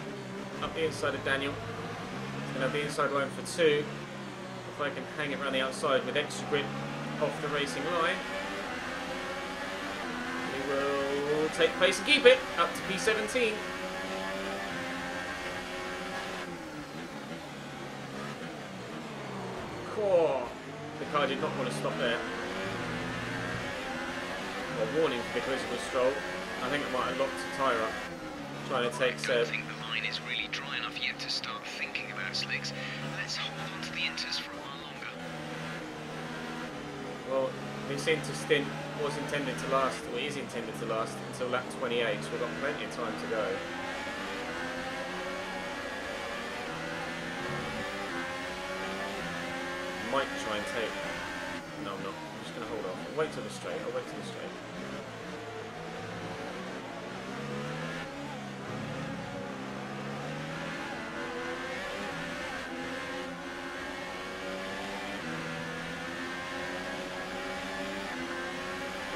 Up the inside of Daniel. He's going to have the inside line for 2. If I can hang it around the outside with extra grip off the racing line. He will take place and keep it up to P17. Oh, the car did not want to stop there. Well, warning for the collision stroll. I think it might have locked the tyre up. Trying to take I don't think the line is really dry enough yet to start thinking about slicks. Let's hold on to the inters for a while longer. Well, this inter stint was intended to last, or is intended to last, until lap 28, so we've got plenty of time to go. Might try and take... No, I'm not. I'm just going to hold off. I'll wait till the straight. I'll wait till the straight.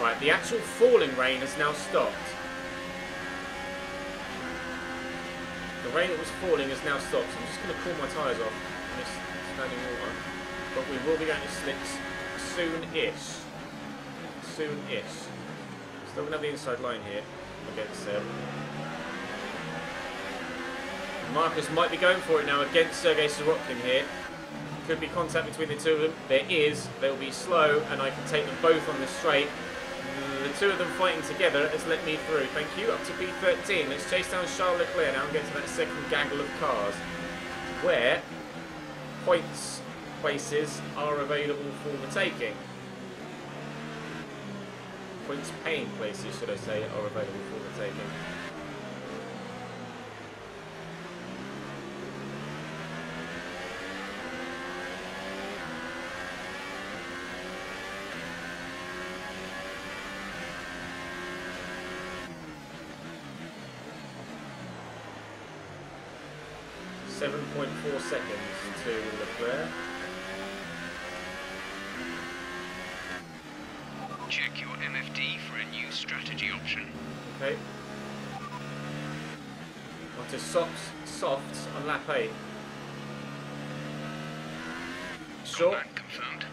Right, the actual falling rain has now stopped. The rain that was falling has now stopped, so I'm just going to cool my tyres off in this standing water. But we will be going to slicks soon-ish. Soon-ish. Still going to have the inside line here. against Seb. Marcus might be going for it now against Sergei Sorokin here. Could be contact between the two of them. There is. They'll be slow, and I can take them both on the straight. The two of them fighting together has let me through. Thank you. Up to P13. Let's chase down Charles Leclerc now and get to that second gaggle of cars, where points places are available for the taking. Points paying places, should I say, are available for the taking. .4 seconds to Leclerc. Check your MFD for a new strategy option. Okay. Onto softs on lap 8. Sure. Combat confirmed.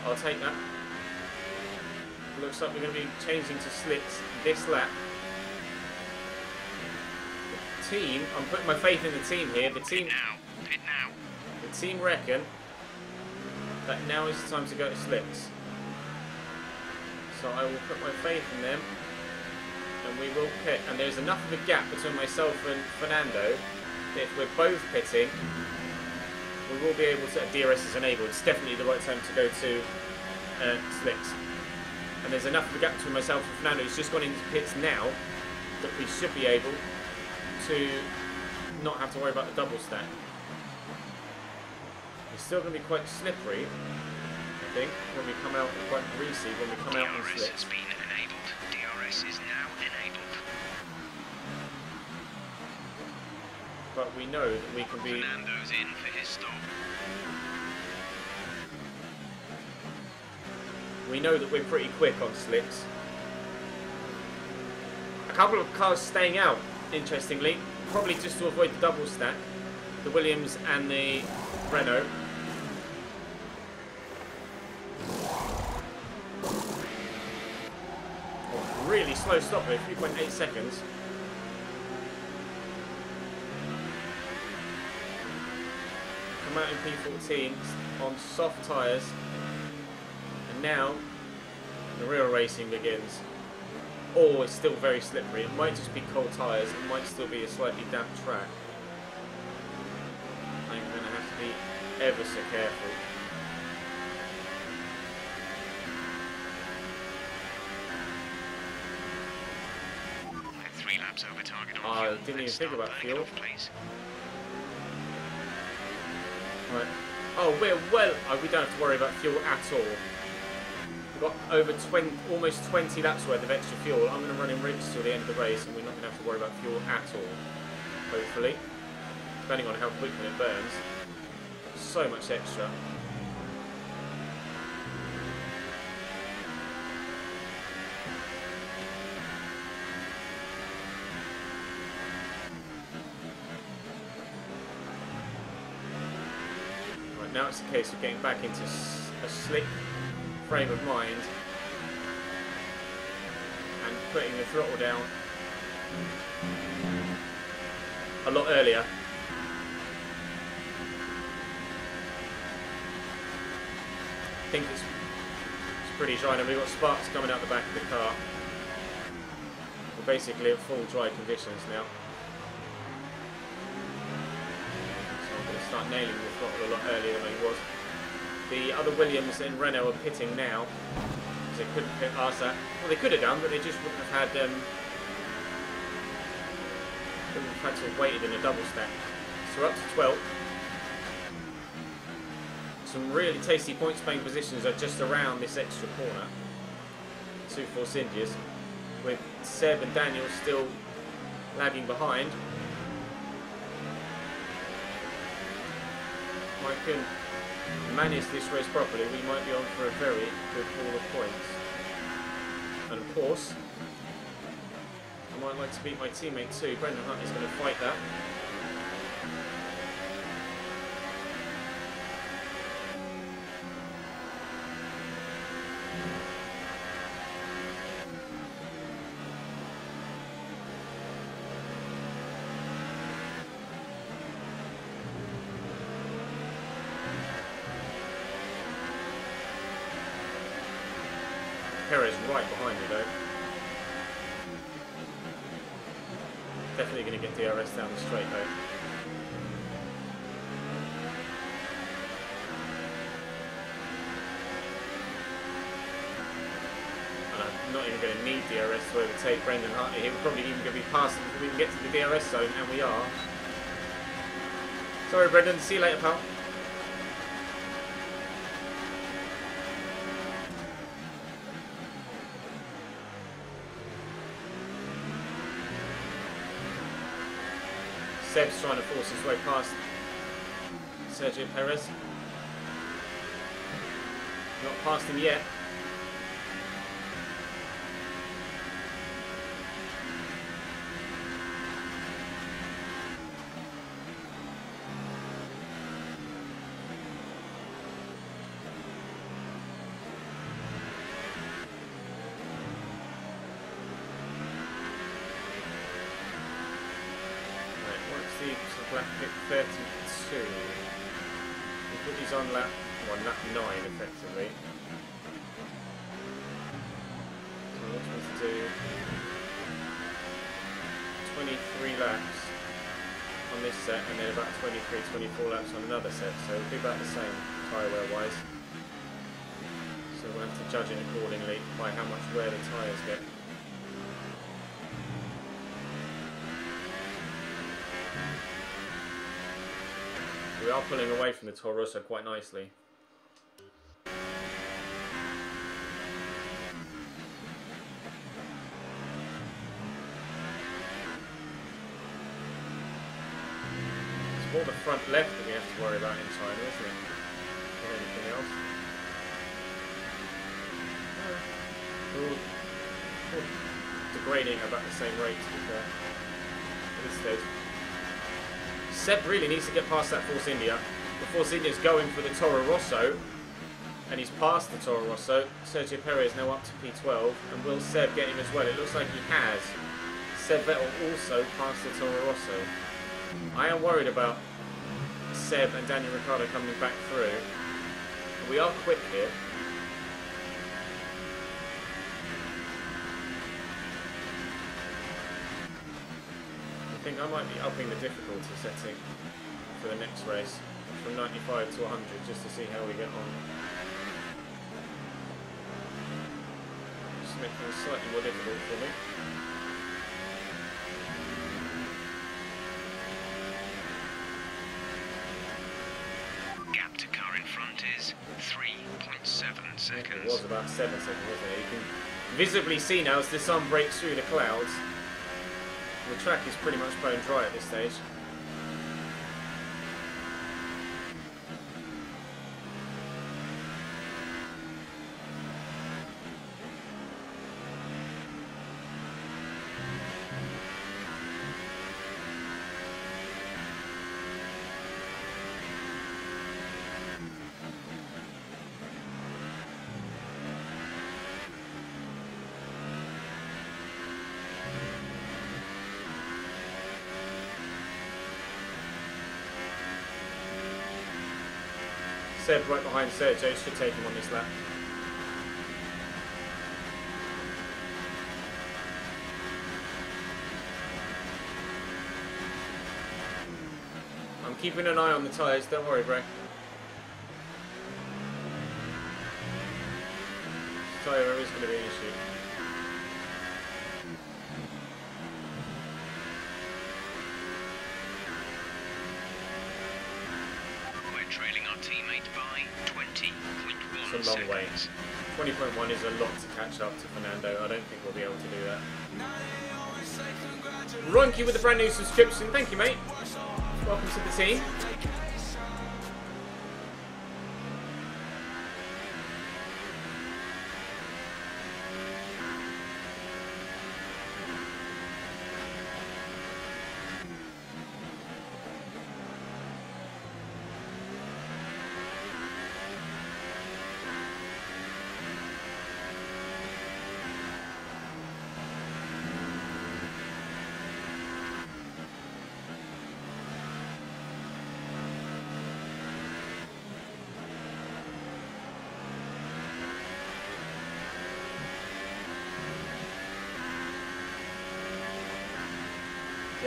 I'll take that. Looks like we're going to be changing to slicks this lap. Team, I'm putting my faith in the team here. The team Pit now. The team reckon that now is the time to go to slicks. So I will put my faith in them, and we will pit. And there's enough of a gap between myself and Fernando that if we're both pitting, we will be able to. DRS is enabled. It's definitely the right time to go to slicks. And there's enough of a gap between myself and Fernando who's just gone into pits now that we should be able to not have to worry about the double stack. It's still going to be quite slippery, I think, when we come out, quite greasy when we come out in DRS slicks. has been enabled. DRS is now enabled. But we know that we can be... Fernando's in for his stop. We know that we're pretty quick on slicks. A couple of cars staying out, interestingly, probably just to avoid the double stack. The Williams and the Renault. Oh, really slow stop there, 3.8 seconds. Come out in P14 on soft tyres. And now the real racing begins. Oh, it's still very slippery. It might just be cold tyres. It might still be a slightly damp track. I'm going to have to be ever so careful. We're 3 laps over target on I fuel. didn't even Let's think start about burning fuel. off, please. Right. Oh, we're well... Oh, we don't have to worry about fuel at all. We've got over 20, almost 20 laps worth of extra fuel. I'm going to run in rich till the end of the race, and we're not going to have to worry about fuel at all. Hopefully. Depending on how quickly it burns. So much extra. Right, now it's a case of getting back into a slick frame of mind and putting the throttle down a lot earlier. I think it's pretty dry now. We've got sparks coming out the back of the car. We're basically at full dry conditions now. So I'm going to start nailing the throttle a lot earlier than I was. The other Williams and Renault are pitting now. Because they couldn't pit us at. Well, they could have done, but they just wouldn't have had wouldn't have had to have waited in a double stack. So we're up to 12th. Some really tasty points paying positions are just around this extra corner. 2 Force Indias, with Seb and Daniel still lagging behind. If I can manage this race properly, we might be on for a very good haul of points. And of course, I might like to beat my teammate too. Brendan Hunt is going to fight that. Perez right behind me though. Definitely going to get DRS down the straight though. And I'm not even going to need DRS to overtake Brendan Hartley. He would probably even going to be past him if we can get to the DRS zone, and we are. Sorry Brendan, see you later pal. Seb's trying to force his way past Sergio Perez. Not past him yet. Lap 32. We'll put these on lap 9 effectively. So what we to do 23 laps on this set and then about 23, 24 laps on another set. So it'll be about the same tyre wear wise. So we'll have to judge it accordingly by how much wear the tyres get. We are pulling away from the Toro Rosso quite nicely. It's more the front left that we have to worry about in China, isn't it? Not anything else. We're all degrading about the same rate at this stage. Seb really needs to get past that Force India. The Force India's going for the Toro Rosso, and he's past the Toro Rosso. Sergio Perez now up to P12, and will Seb get him as well? It looks like he has. Seb Vettel also past the Toro Rosso. I am worried about Seb and Daniel Ricciardo coming back through. We are quick here. I think I might be upping the difficulty setting for the next race from 95 to 100 just to see how we get on. Just making it slightly more difficult for me. Gap to car in front is 3.7 seconds. It was about 7 seconds, wasn't it? You can visibly see now as the sun breaks through the clouds. The track is pretty much bone dry at this stage. Seb right behind Sergio, should take him on this lap. I'm keeping an eye on the tyres, don't worry bro. Tyre is going to be an issue. Trailing our teammate by 20.1 It's a long way. seconds. 20.1 is a lot to catch up to Fernando. I don't think we'll be able to do that. Ronky with the brand new subscription. Thank you, mate. Welcome to the team.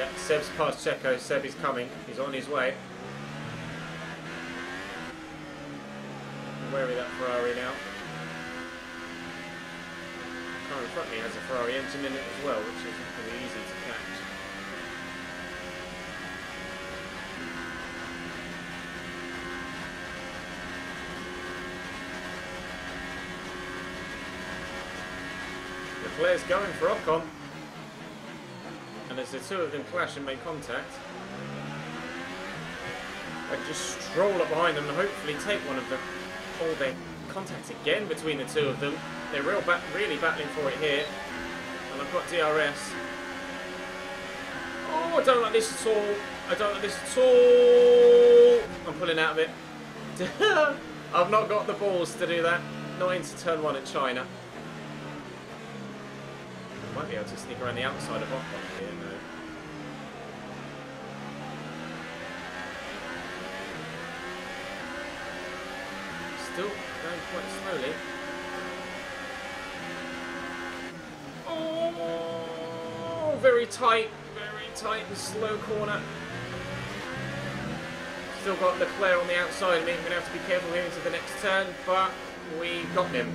Yeah, Seb's past Checo. Seb is coming. He's on his way. Wary that Ferrari now. Car in front of me has a Ferrari engine in it as well, which is really easy to catch. Leclerc's going for Ocon. And as the two of them clash and make contact, I just stroll up behind them and hopefully take one of them. Oh, they contact again between the two of them. They're really battling for it here. And I've got DRS. Oh, I don't like this at all. I don't like this at all. I'm pulling out of it. I've not got the balls to do that. Not into turn 1 at China. Might be able to sneak around the outside of Ocon here, no. Still going quite slowly. Oh, very tight and slow corner. Still got Leclerc on the outside of me. I'm going to have to be careful here into the next turn, but we got him.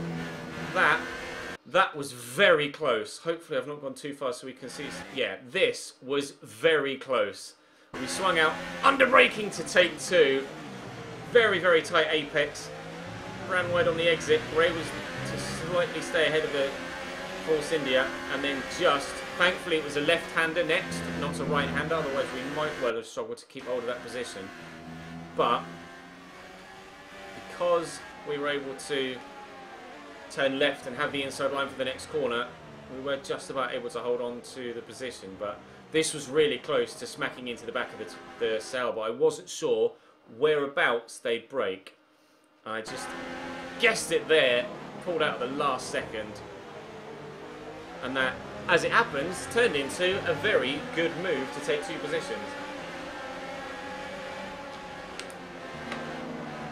That was very close. Hopefully I've not gone too far so we can see. Yeah, this was very close. We swung out, under braking to take 2. Very tight apex. Ran wide on the exit. We're able to slightly stay ahead of the Force India. And then just, thankfully it was a left-hander next, not a right-hander. Otherwise we might well have struggled to keep hold of that position. But because we were able to turn left and have the inside line for the next corner, we were just about able to hold on to the position. But this was really close to smacking into the back of the Sauber. I wasn't sure whereabouts they'd break. I just guessed it there, pulled out at the last second, and that, as it happens, turned into a very good move to take 2 positions.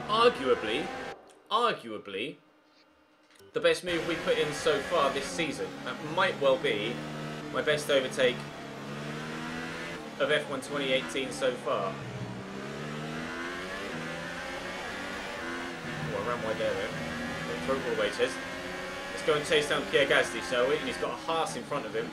Arguably, the best move we put in so far this season. That might well be my best overtake of F1 2018 so far. Oh, I ran wide there though. Throw all waiters. Let's go and chase down Pierre Gasly, shall we? And he's got a Haas in front of him.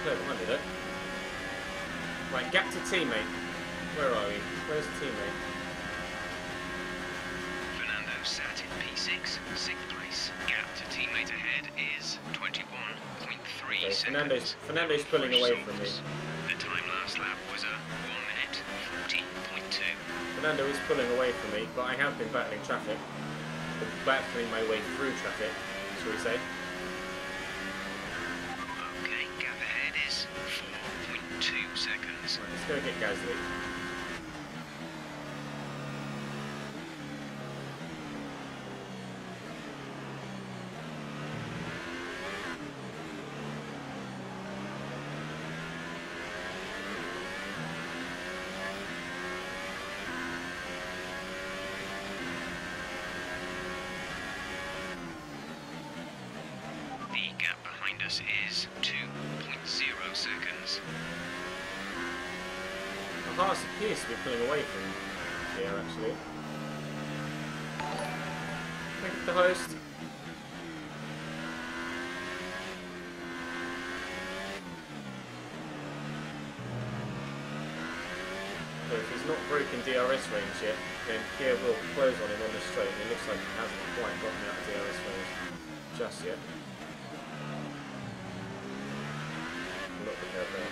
Behind me though. Right, gap to teammate. Where are we? Where's the teammate? Fernando sat in P6, 6th place. Gap to teammate ahead is 21.3 Okay, seconds. Fernando's pulling away from me. The time last lap was a 1 minute 40.2. Fernando is pulling away from me, but I have been battling traffic. Or battling my way through traffic, shall we say. Okay, gap ahead is 4.2 seconds. Right, let's go get Gasly. The gap behind us is 2.0 seconds. The Haas appears to be pulling away from here, actually. Thank you, the host. So if he's not broken DRS range yet, then Pierre will close on him on the straight, and it looks like he hasn't quite gotten out of DRS range just yet. Look at that there.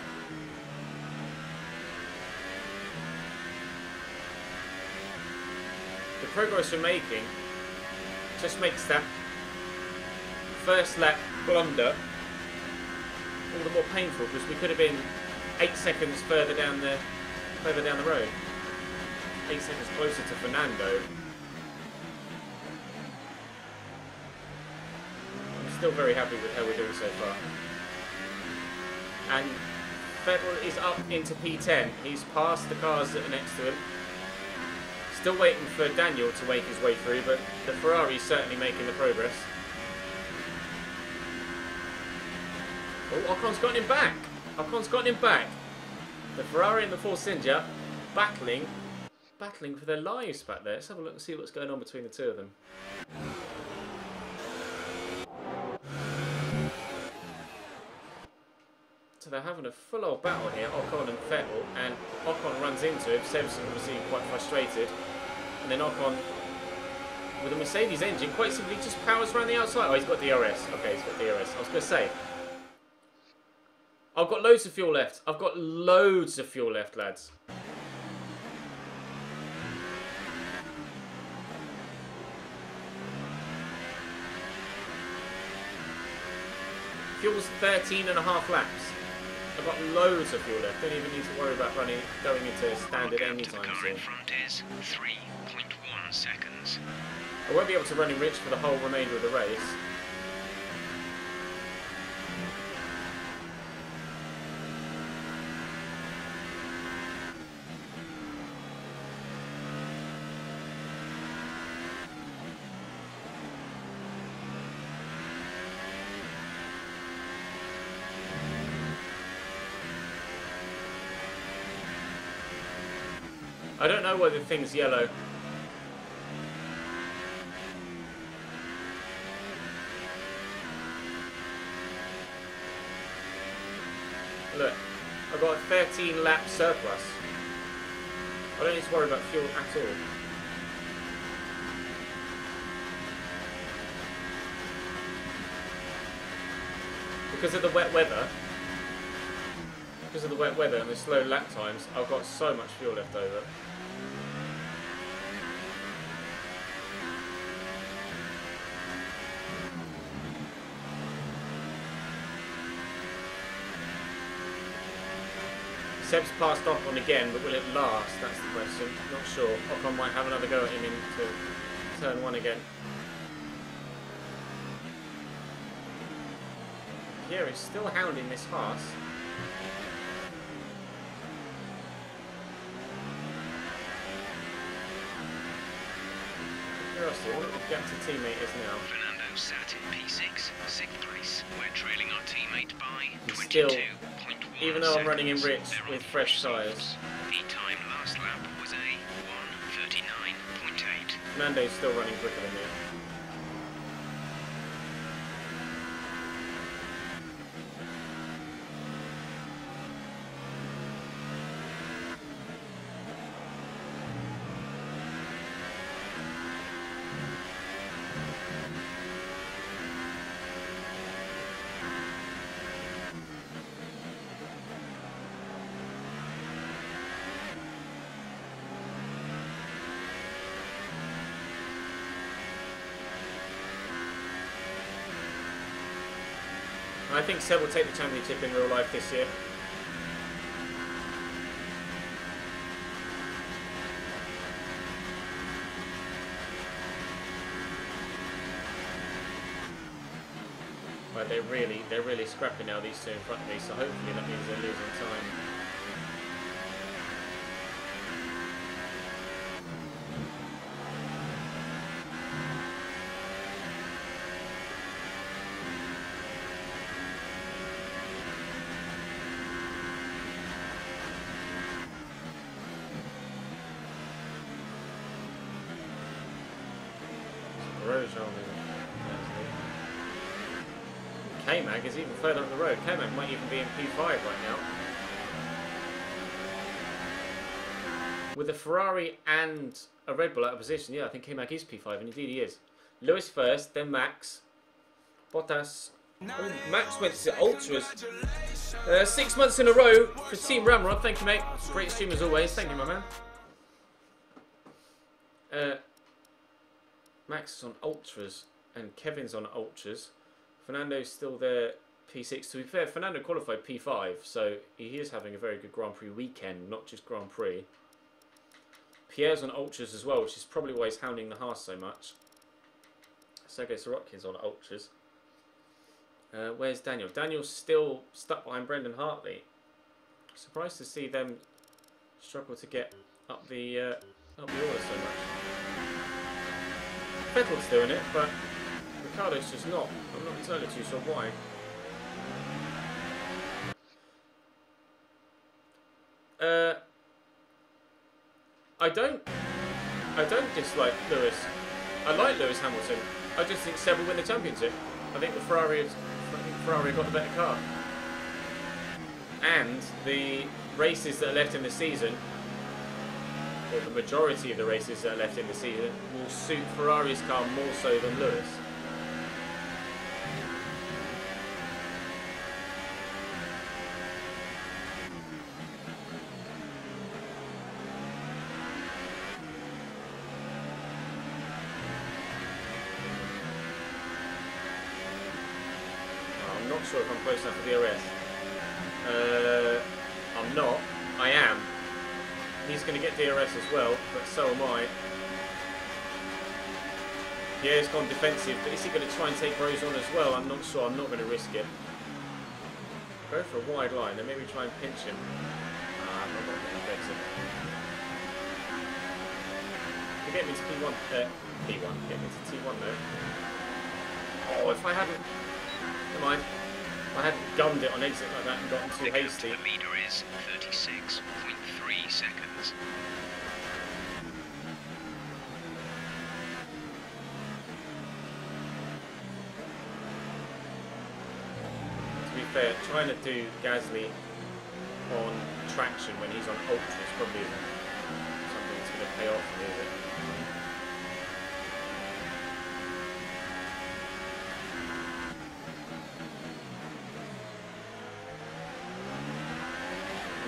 The progress we're making just makes that first lap blunder all the more painful, because we could have been 8 seconds further down the road. 8 seconds closer to Fernando. I'm still very happy with how we're doing so far. And Vettel is up into P10. He's passed the cars that are next to him. Still waiting for Daniel to make his way through, but the Ferrari's certainly making the progress. Oh, Ocon's gotten him back. Ocon's gotten him back. The Ferrari and the Force India battling for their lives back there. Let's have a look and see what's going on between the two of them. So they're having a full old battle here, Ocon and Vettel, and Ocon runs into him. Seb's obviously quite frustrated. And then Ocon, with a Mercedes engine, quite simply just powers around the outside. Oh, he's got DRS. Okay, he's got DRS. I was going to say, I've got loads of fuel left. I've got loads of fuel left, lads. Fuel's 13.5 laps. I've got loads of fuel left. Don't even need to worry about going into standard anytime soon. Front is 3.1 seconds. I won't be able to run in rich for the whole remainder of the race. I don't know why the thing's yellow. Look, I've got a 13 lap surplus. I don't need to worry about fuel at all. Because of the wet weather, and the slow lap times, I've got so much fuel left over. Seb's passed Ocon again, but will it last? That's the question. Not sure. Ocon might have another go at him into turn 1 again. Pierre is still hounding this Haas. Interesting. What the gap to teammate is now. Fernando sat in P6, 6th place. We're trailing our teammate by 22.1 Still, even though I'm running in rich with fresh tyres. The time last lap was a 1:39.8. Fernando's still running quicker than me. I think Seb will take the championship in real life this year. Right, they're really scrappy now, these two in front of me, so hopefully that means they're losing time. K-Mag is even further up the road. K-Mag might even be in P5 right now. With a Ferrari and a Red Bull out of position, yeah, I think K-Mag is P5, and indeed he is. Lewis first, then Max. Bottas. Oh, Max went to Ultras. 6 months in a row for Team Ramrod. Thank you, mate. Great stream as always. Thank you, my man. Max is on Ultras, and Kevin's on Ultras. Fernando's still there, P6. To be fair, Fernando qualified P5, so he is having a very good Grand Prix weekend, not just Grand Prix. Pierre's on Ultras as well, which is probably why he's hounding the Haas so much. Sergei Sorokin's on Ultras. Where's Daniel? Daniel's still stuck behind Brendan Hartley. Surprised to see them struggle to get up the order so much. Vettel's doing it, but Ricciardo's just not. I'm not entirely too sure why. I don't dislike Lewis. I like Lewis Hamilton. I just think Seb will win the championship. I think Ferrari got the better car. And the races that are left in the season, or the majority of the races that are left in the season, will suit Ferrari's car more so than Lewis. I'm not sure if I'm close enough for DRS. I'm not. I am. He's going to get DRS as well, but so am I. Yeah, he's gone defensive, but is he going to try and take Rose on as well? I'm not sure. I'm not going to risk it. Go for a wide line and maybe try and pinch him. I'm not going to get defensive. Get me to P1. P1. Get me to T1 though. Oh, if I hadn't... Never mind. If I hadn't gummed it on exit like that and gotten too hasty. The meter is 36.3 seconds. To be fair, trying to do Gasly on traction when he's on ultras probably isn't something that's going to pay off for me, is it?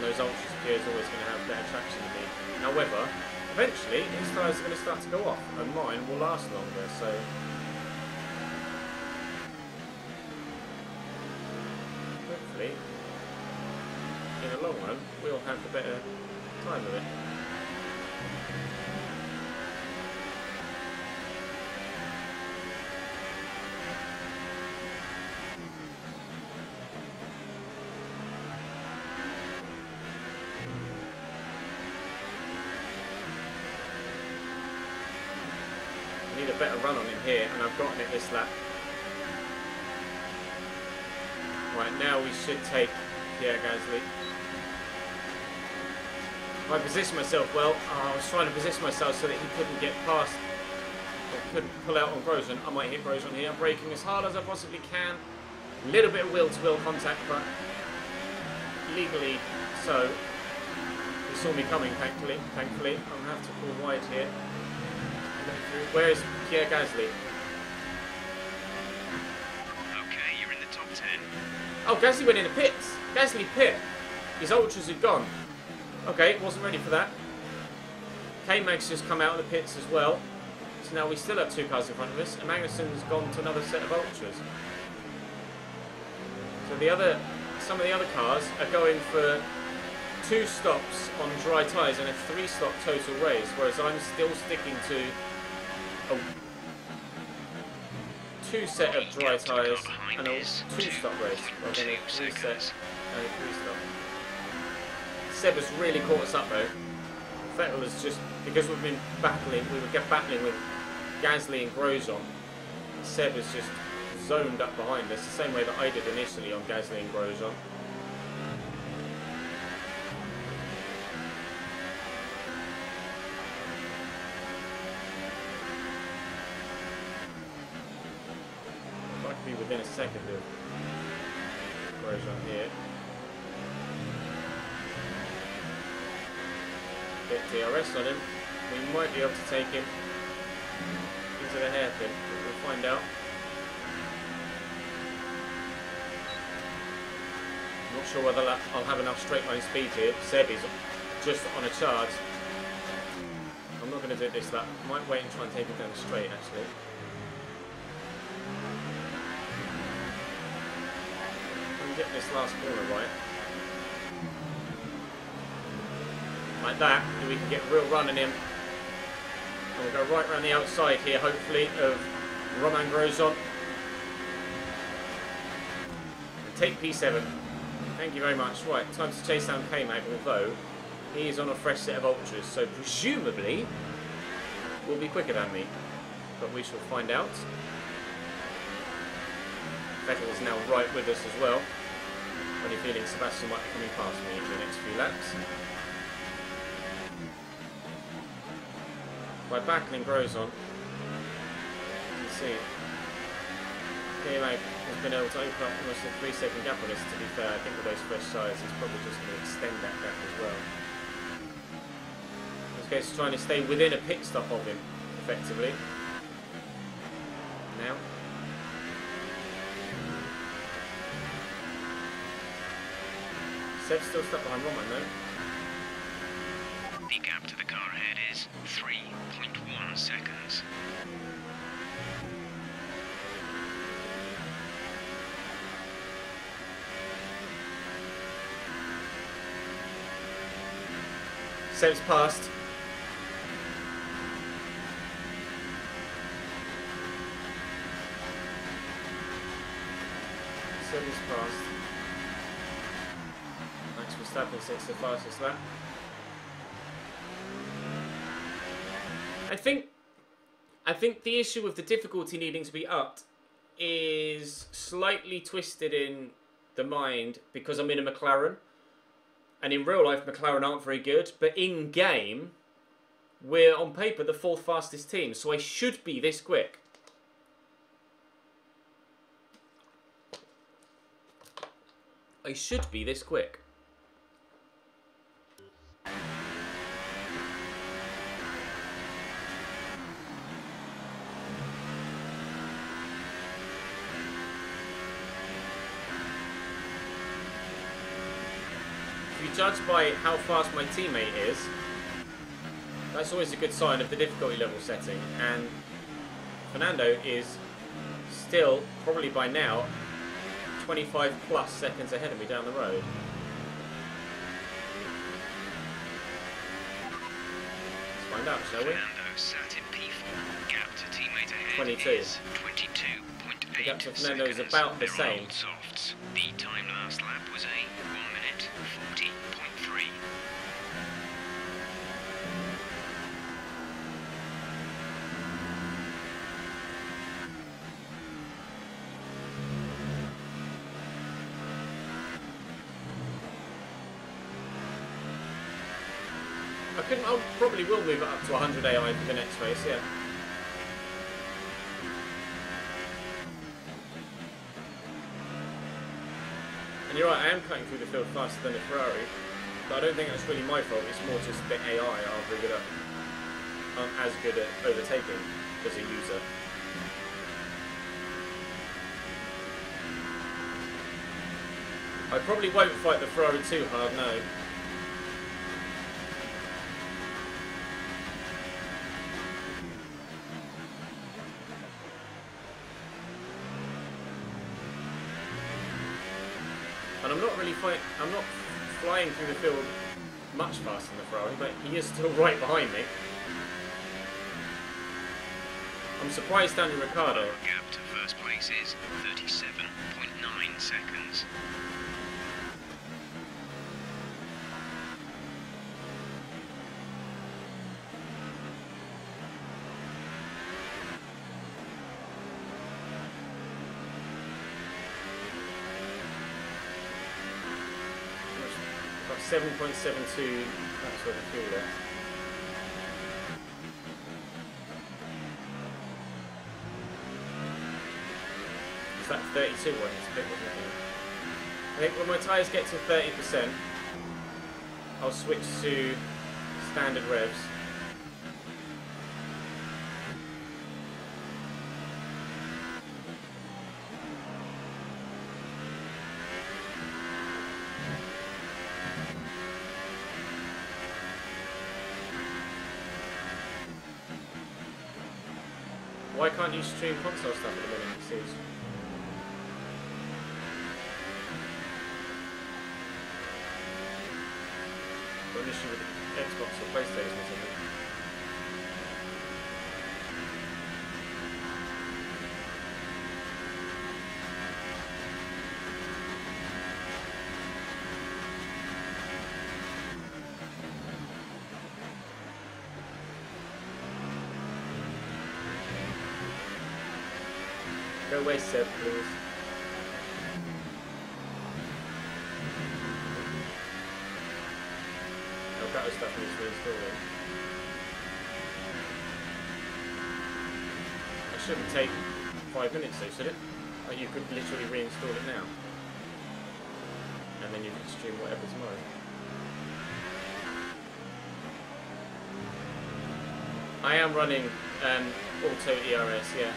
Those ultras Pierre's always going to have better traction than me. However, eventually his tyres are going to start to go off and mine will last longer, so hopefully in the long run we'll have the better time of it. Need a better run on him here, and I've gotten it this lap. Right, now we should take Pierre Gasly. I positioned myself well. I was trying to position myself so that he couldn't get past, or couldn't pull out on Grosjean. I might hit Grosjean here. I'm braking as hard as I possibly can. A little bit of wheel-to-wheel contact, but legally so. He saw me coming, thankfully. I'm going to have to pull wide here. Where is Pierre Gasly? Okay, you're in the top 10. Oh, Gasly went in the pits. Gasly pit. His ultras had gone. Okay, wasn't ready for that. K-Mag's just come out of the pits as well. So now we still have two cars in front of us, and Magnussen's gone to another set of ultras. So some of the other cars are going for 2 stops on dry tyres and a 3-stop total race, whereas I'm still sticking to a 2 set of dry tyres and a 2-stop race, rather than a 3 set and a 3-stop. Seb has really caught us up though. Vettel has just, because we've been battling, we were battling with Gasly and Grosjean, Seb has just zoned up behind us, the same way that I did initially on Gasly and Grosjean. Be within a second of Grosjean here. Get DRS on him. We might be able to take him into the hairpin, but we'll find out. I'm not sure whether I'll have enough straight line speed here. Seb is just on a charge. I'm not going to do it this lap. I might wait and try and take him down the straight actually. Get this last corner right. Like that, and we can get a real run in him. And we'll go right around the outside here, hopefully, of Romain Grosjean. And take P7. Thank you very much. Right, time to chase down K-Mag, although he is on a fresh set of ultras, so presumably will be quicker than me. But we shall find out. Vettel is now right with us as well. Only feeling Sebastian might be coming past me in the next few laps. My backling grows on. You can see K-Mag has been able to open up almost a 3-second gap on us, to be fair. I think with those fresh tyres he's probably just going to extend that gap as well. In this case, trying to stay within a pit stop of him, effectively. Now. Seb's still stuck behind Roman though. The gap to the car ahead is 3.1 seconds. Seb's passed. Seb is passed. Max Verstappen sets the fastest lap. I think the issue with the difficulty needing to be upped is slightly twisted in the mind because I'm in a McLaren. And in real life, McLaren aren't very good. But in game, we're on paper the 4th fastest team. So I should be this quick. I should be this quick. Judged by how fast my teammate is, that's always a good sign of the difficulty level setting. And Fernando is still, probably by now, 25 plus seconds ahead of me down the road. Let's find out, shall we? Fernando sat in P4. Gap to teammate ahead 22. is 22.8 The gap to Fernando is about the same. Softs. The time last lap was a 1 minute 40.3. I probably will move it up to 100 AI for the next race, yeah. And you're right, I am cutting through the field faster than the Ferrari, but I don't think that's really my fault. It's more just the AI aren't very good at, as good at overtaking as a user. I probably won't fight the Ferrari too hard, no. And I'm not flying through the field much faster than the Ferrari, but he is still right behind me. I'm surprised Daniel Ricciardo. Our gap to first place is 37.9 seconds. Got 7.72, that's where the fuel is. It's like 32 when it's a bit, wasn't it? I think when my tyres get to 30%, I'll switch to standard revs. Why can't you stream console stuff at the minute, it seems? Got an issue with Xbox or PlayStation or something. Go away, Seb, please. Elgato stuff needs reinstalling. It shouldn't take 5 minutes though, should it? Like you could literally reinstall it now. And then you can stream whatever tomorrow. I am running auto ERS, yeah.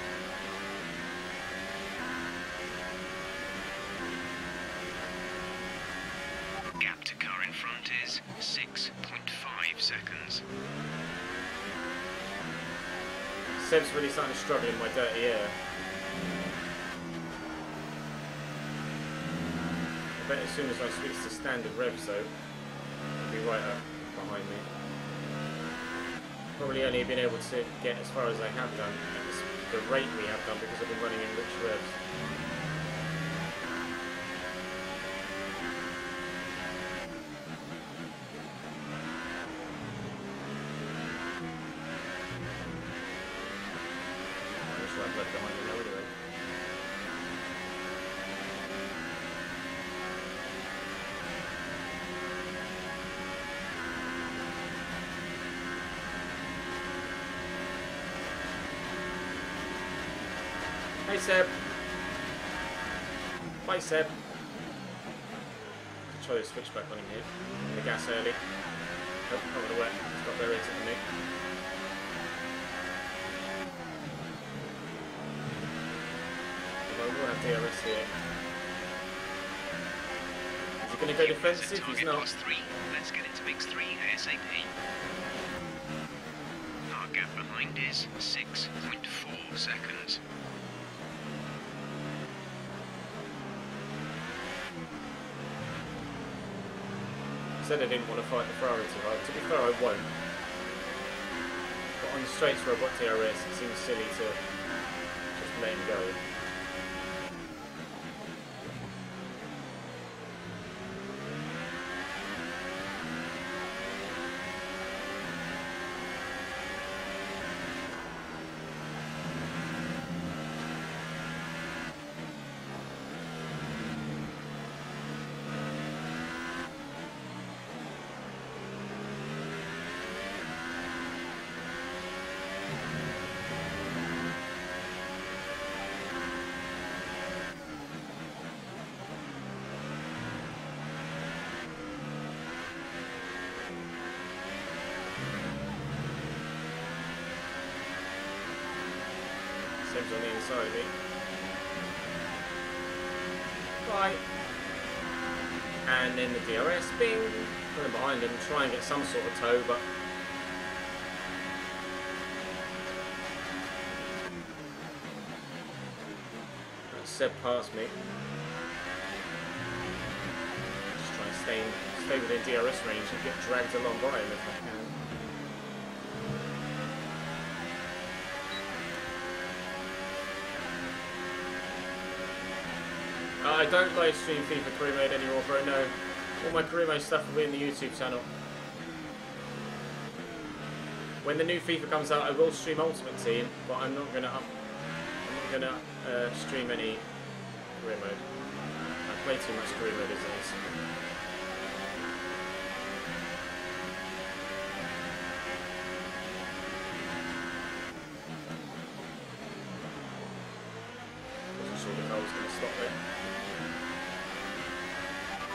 Gap to car in front is 6.5 seconds. Seb's really starting to struggle in my dirty air. I bet as soon as I switch to standard rev, so it'll be right up behind me. Probably only been able to get as far as I have done at the rate we have done because I've been running in rich revs. I've left behind me now anyway. Hey Seb. Bye Seb. Try to switch back on him here. The gas early. Nope, not gonna work. It's got very into me. We'll have DRS here. Is he going to go defensive? He's not. +3. Let's get into mix 3 ASAP. Our gap behind is 6.4 seconds. Said I didn't want to fight the Ferrari too hard. To be fair, I won't. But on the straights where I've got DRS, it seems silly to just let him go. Seb's on the inside of me. Right. And then the DRS, bing. Running behind him, try and get some sort of tow, but Seb passed me. Just try and stay within DRS range and get dragged along by him if I can. I don't live stream FIFA career mode anymore, bro. No, all my career mode stuff will be in the YouTube channel. When the new FIFA comes out, I will stream Ultimate Team, but I'm not gonna stream any career mode. I play too much career mode as it is. Wasn't sure the car was gonna stop there.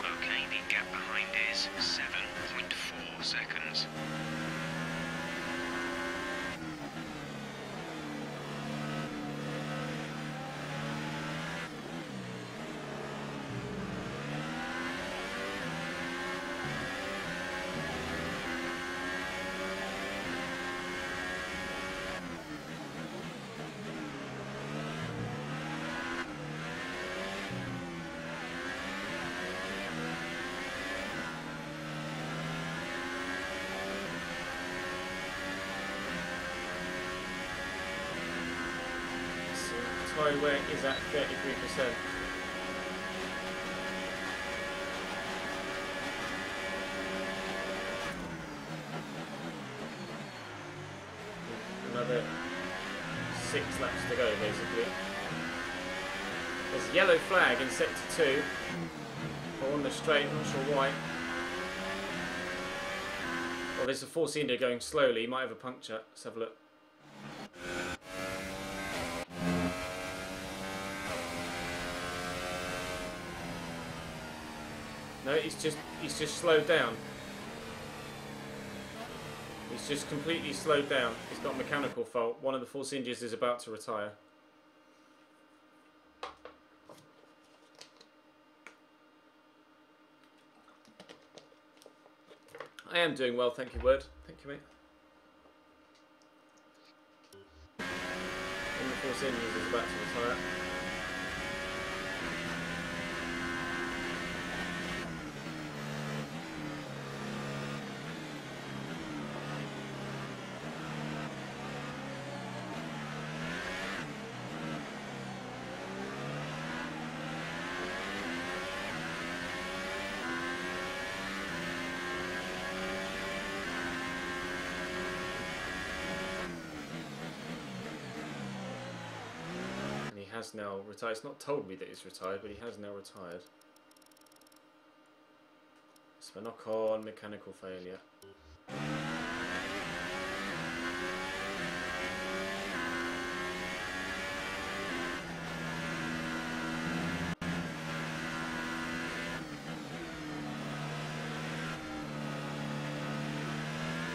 Okay, the gap behind is 7.4 seconds. Tyre wear is at 33%. Another 6 laps to go, basically. There's a yellow flag in sector 2. Or on the straight, I'm not sure why. Well, there's a Force India going slowly. He might have a puncture. Let's have a look. No, he's just slowed down. He's just completely slowed down. He's got a mechanical fault. One of the Force Indians is about to retire. I am doing well, thank you, Word. Thank you, mate. One of the Force Indians is about to retire. Has now retired. It's not told me that he's retired, but he has now retired. So knock on, mechanical failure.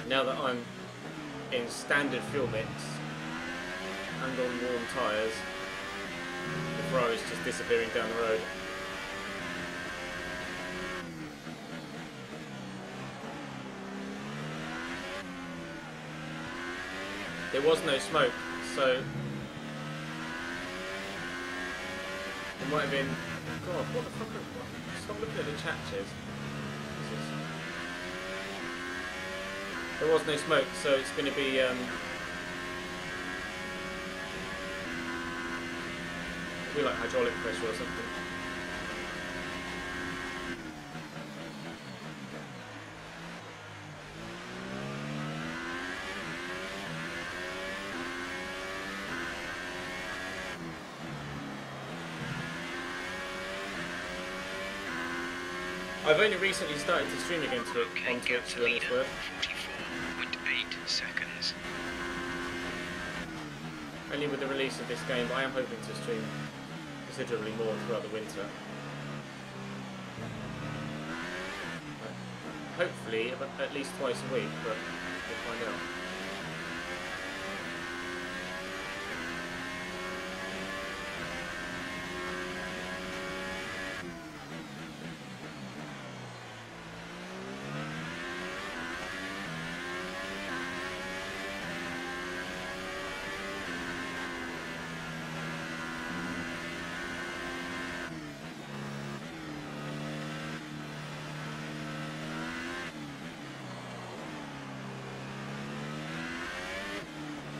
Now that I'm in standard fuel mix and on warm tyres, the Ferrari is just disappearing down the road. There was no smoke, so it might have been. God, what the fuck? Stop looking at the chat, Chiz. There was no smoke, so it's going to be. Be like hydraulic pressure or something. I've only recently started to stream again to on Twitch, to be honest, Word. 44.8 seconds. Only with the release of this game, but I am hoping to stream considerably more throughout the winter. Hopefully at least twice a week, but we'll find out.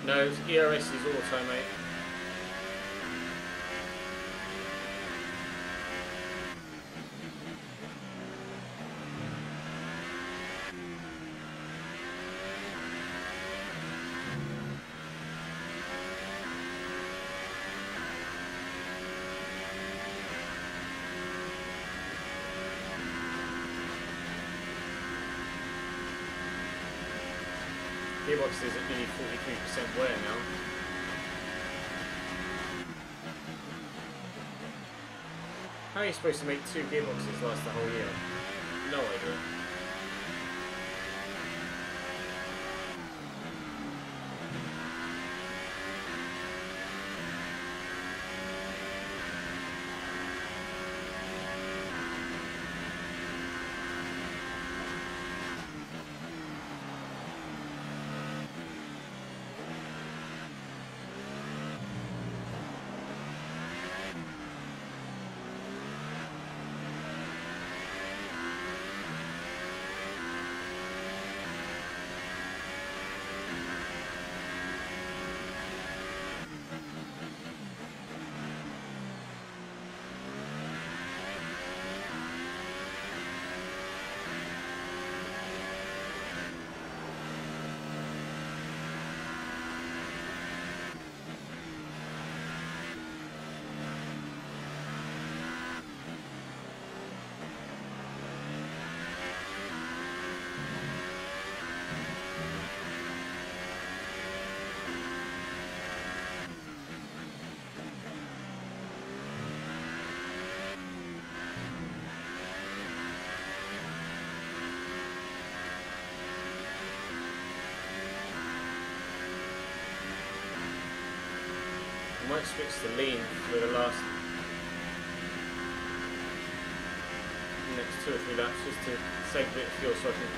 No, ERS is auto, mate. Gearbox is at nearly 43% wear now. How are you supposed to make 2 gearboxes last the whole year? No idea. might switch to lean for the last next 2 or 3 laps just to save a bit of fuel so I can not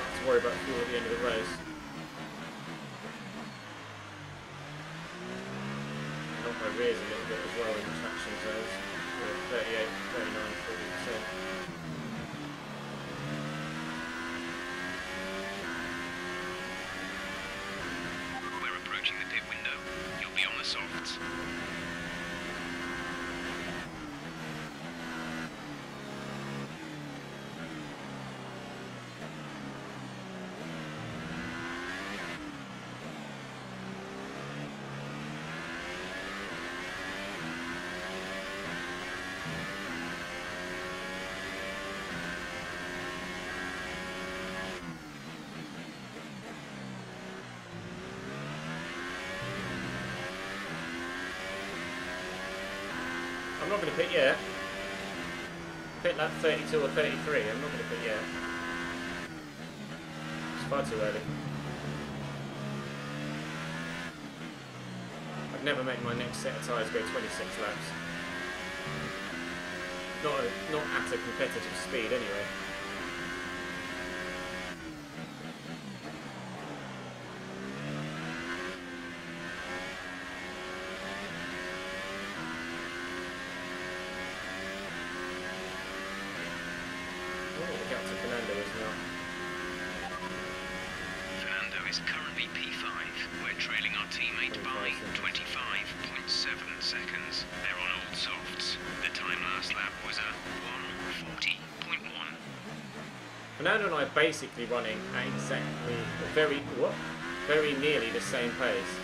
have to worry about fuel at the end of the race. Knock my rears a little bit as well in the traction zones. 38, 39, 40%. We're approaching the pit window. You'll be on the softs. I'm not going to pit yet. Pit lap 32 or 33, I'm not going to pit yet. It's far too early. I'd never make my next set of tyres go 26 laps. Not at a competitive speed anyway. Fernando is currently P5. We're trailing our teammate by 25.7 seconds. They're on old softs. The time last lap was a 1:40.1. Fernando and I are basically running at exactly, very nearly the same pace.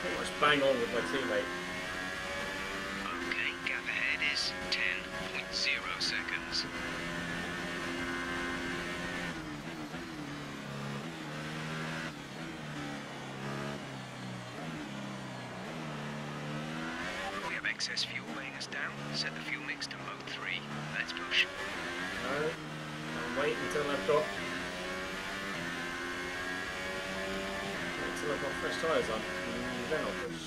Pretty much bang on with my teammate. Okay, gap ahead is 10.0 seconds. We have excess fuel weighing us down. Set the fuel mix to mode 3. Let's push. No, I'll wait until I've got fresh tyres on, and then I'll push.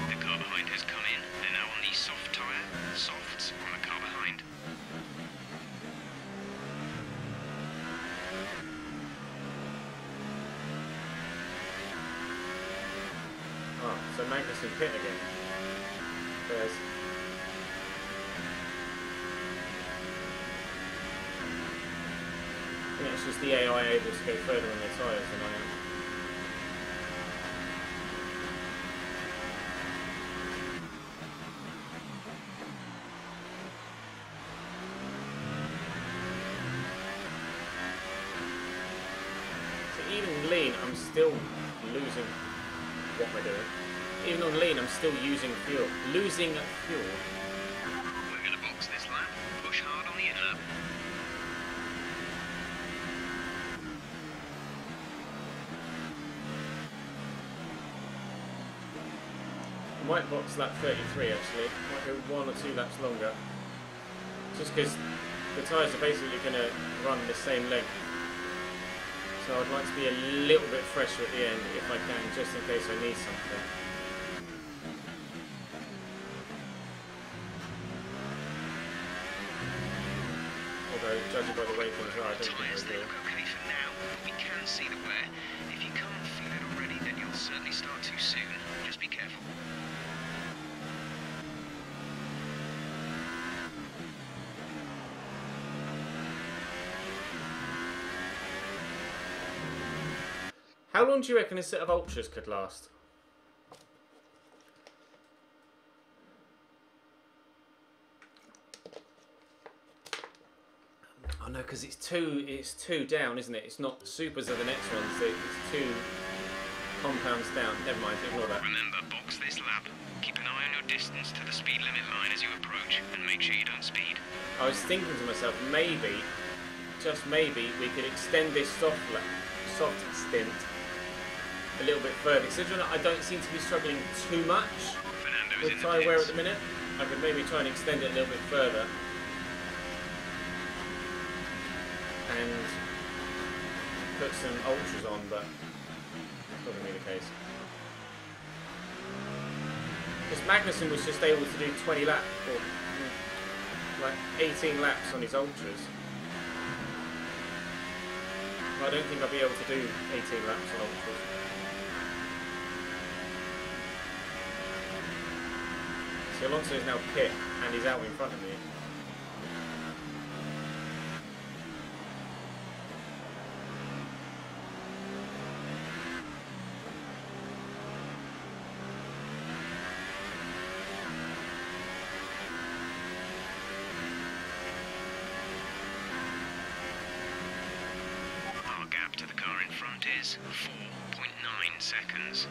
The car behind has come in. They're now on the soft tyre. Softs on the car behind. Oh, so Magnussen pit again. There's... I think it's just the AI able to go further on their tyres than I am. Even lean, I'm still losing what am I doing? Even on lean, I'm still using fuel. Losing fuel. We're going to box this lap. Push hard on the in-lap. I might box lap 33 actually. Might go 1 or 2 laps longer. Just because the tyres are basically going to run the same length. So I'd like to be a little bit fresher at the end if I can, just in case I need something. Although, judging by the way things are, I don't think Tyres, I they will. look okay for now, but we can see the wear. If you can't feel it already, then you'll certainly start too soon. Just be careful. How long do you reckon a set of ultras could last? Oh no, because it's two down, isn't it? It's not supers are the next ones. So it's two compounds down. Never mind, ignore that. Remember, box this lap. Keep an eye on your distance to the speed limit line as you approach, and make sure you don't speed. I was thinking to myself, maybe, just maybe, we could extend this soft stint a little bit further. Considering I don't seem to be struggling too much with tyre wear at the minute, I could maybe try and extend it a little bit further. And put some ultras on, but that's not going to be the case. Because Magnussen was just able to do 20 laps, or like 18 laps on his ultras. I don't think I'll be able to do 18 laps on ultras. So Alonso is now pit, and he's out in front of me. Our gap to the car in front is 4.9 seconds.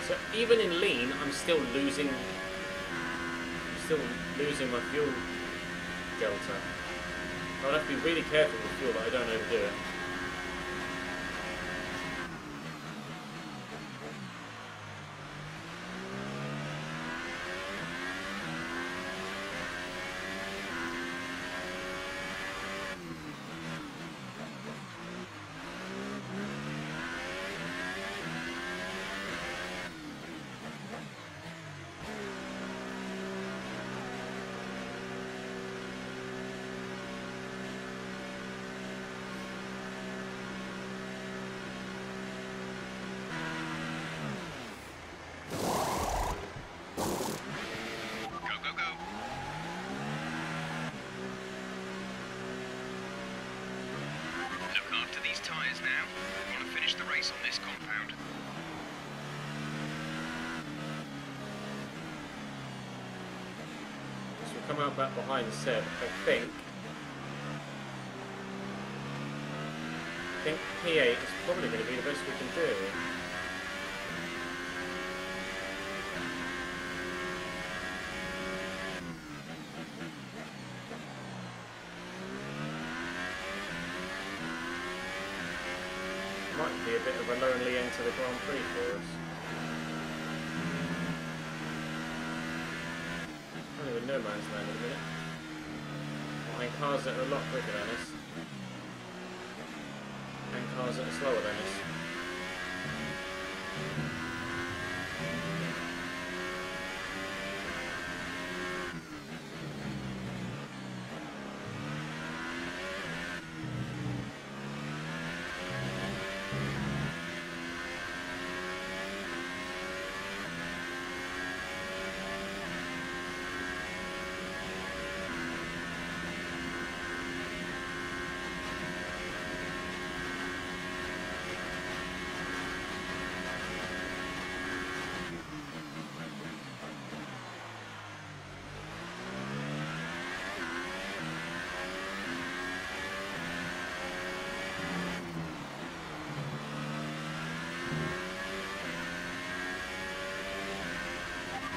So even in lean, I'm still losing my fuel delta. I'll have to be really careful with fuel that I don't overdo it. Now, we want to finish the race on this compound. So we'll come out back behind Seb, I think. I think P8 is probably going to be the best we can do. Might be a bit of a lonely end to the Grand Prix for us. Only with no man's land in a minute. Behind cars that are a lot quicker than us. And cars that are slower than us.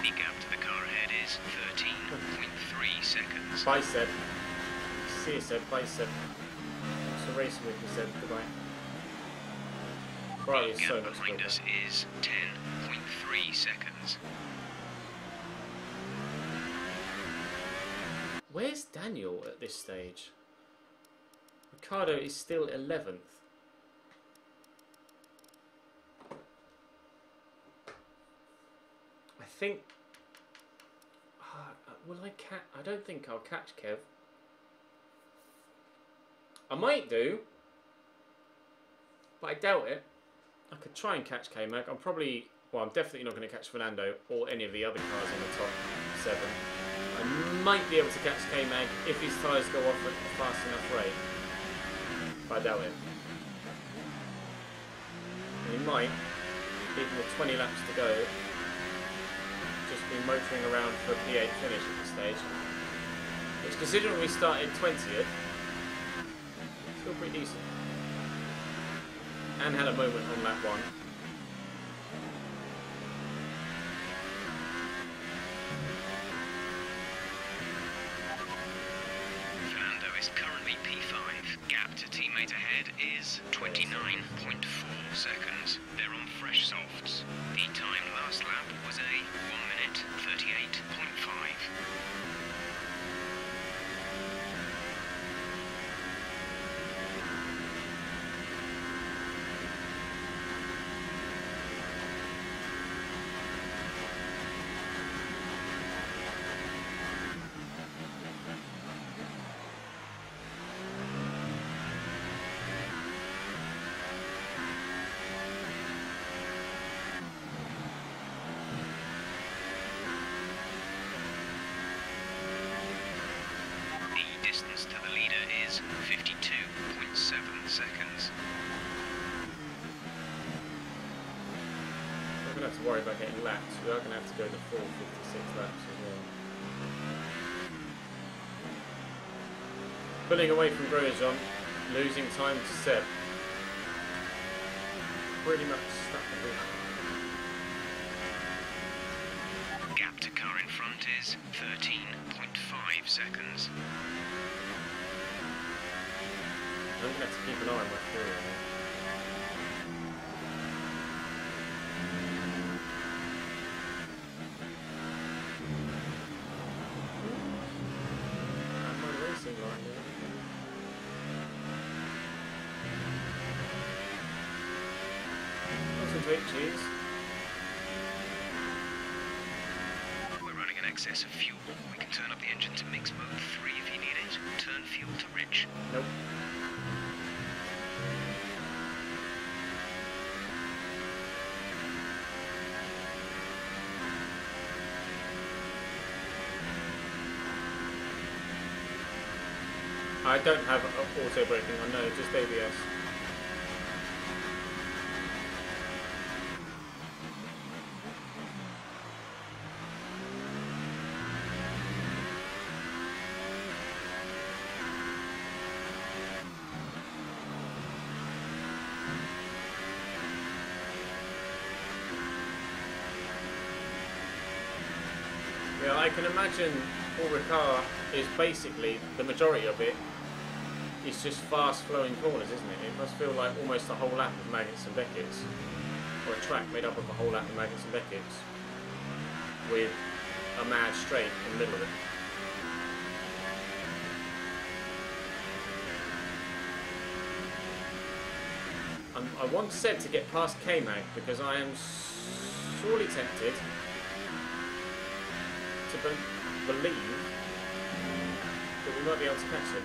The gap to the car ahead is 13.3 seconds. Bye, Seb. See you, Seb. Bye, Seb. Thanks for racing with me, Seb. Goodbye. Right, The it's so gap much behind quicker. us is 10.3 seconds. Where's Daniel at this stage? Ricardo is still 11th. I think Will I catch? I don't think I'll catch Kev. I might do, but I doubt it. I could try and catch K-Mag. I'm probably, well, I'm definitely not going to catch Fernando or any of the other cars in the top 7. I might be able to catch K-Mag if his tyres go off at a fast enough rate, but I doubt it. And he might, even with 20 laps to go, just be motoring around for a P8 finish at this stage. Which, considering we started 20th, still pretty decent. And had a moment on lap 1. Fernando is currently P5. Gap to teammate ahead is 29.4 seconds. They're on fresh softs. The time last lap was a 1 minute 38.5. Distance to the leader is 52.7 seconds. We're going to have to worry about getting laps. We are going to have to go the full 56 laps as well. Pulling away from Grosjean, losing time to Seb. Pretty much stuck in the Gap to car in front is 13.5 seconds. I'm going to have to keep an eye on my fuel. And my racing line there. Concentrate, cheese. We're running in excess of fuel. We can turn up the engine to mix mode 3 if you need it. Turn fuel to rich. Nope. I don't have auto braking on, no, just ABS. Yeah, I can imagine Paul Ricard is basically, the majority of it is just fast flowing corners, isn't it? It must feel like almost a whole lap of Maggots and Beckett's. Or a track made up of a whole lap of Maggots and Beckett's. With a mad straight in the middle of it. I want Seb to get past K-Mag because I am sorely tempted to believe that we might be able to catch him.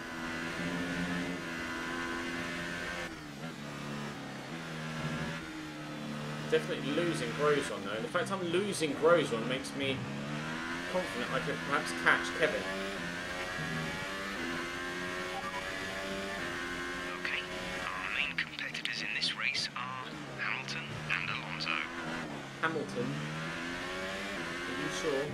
Definitely losing Grosjean though. The fact I'm losing Grosjean makes me confident I could perhaps catch Kevin. Okay, our main competitors in this race are Hamilton and Alonso. Hamilton? Are you sure?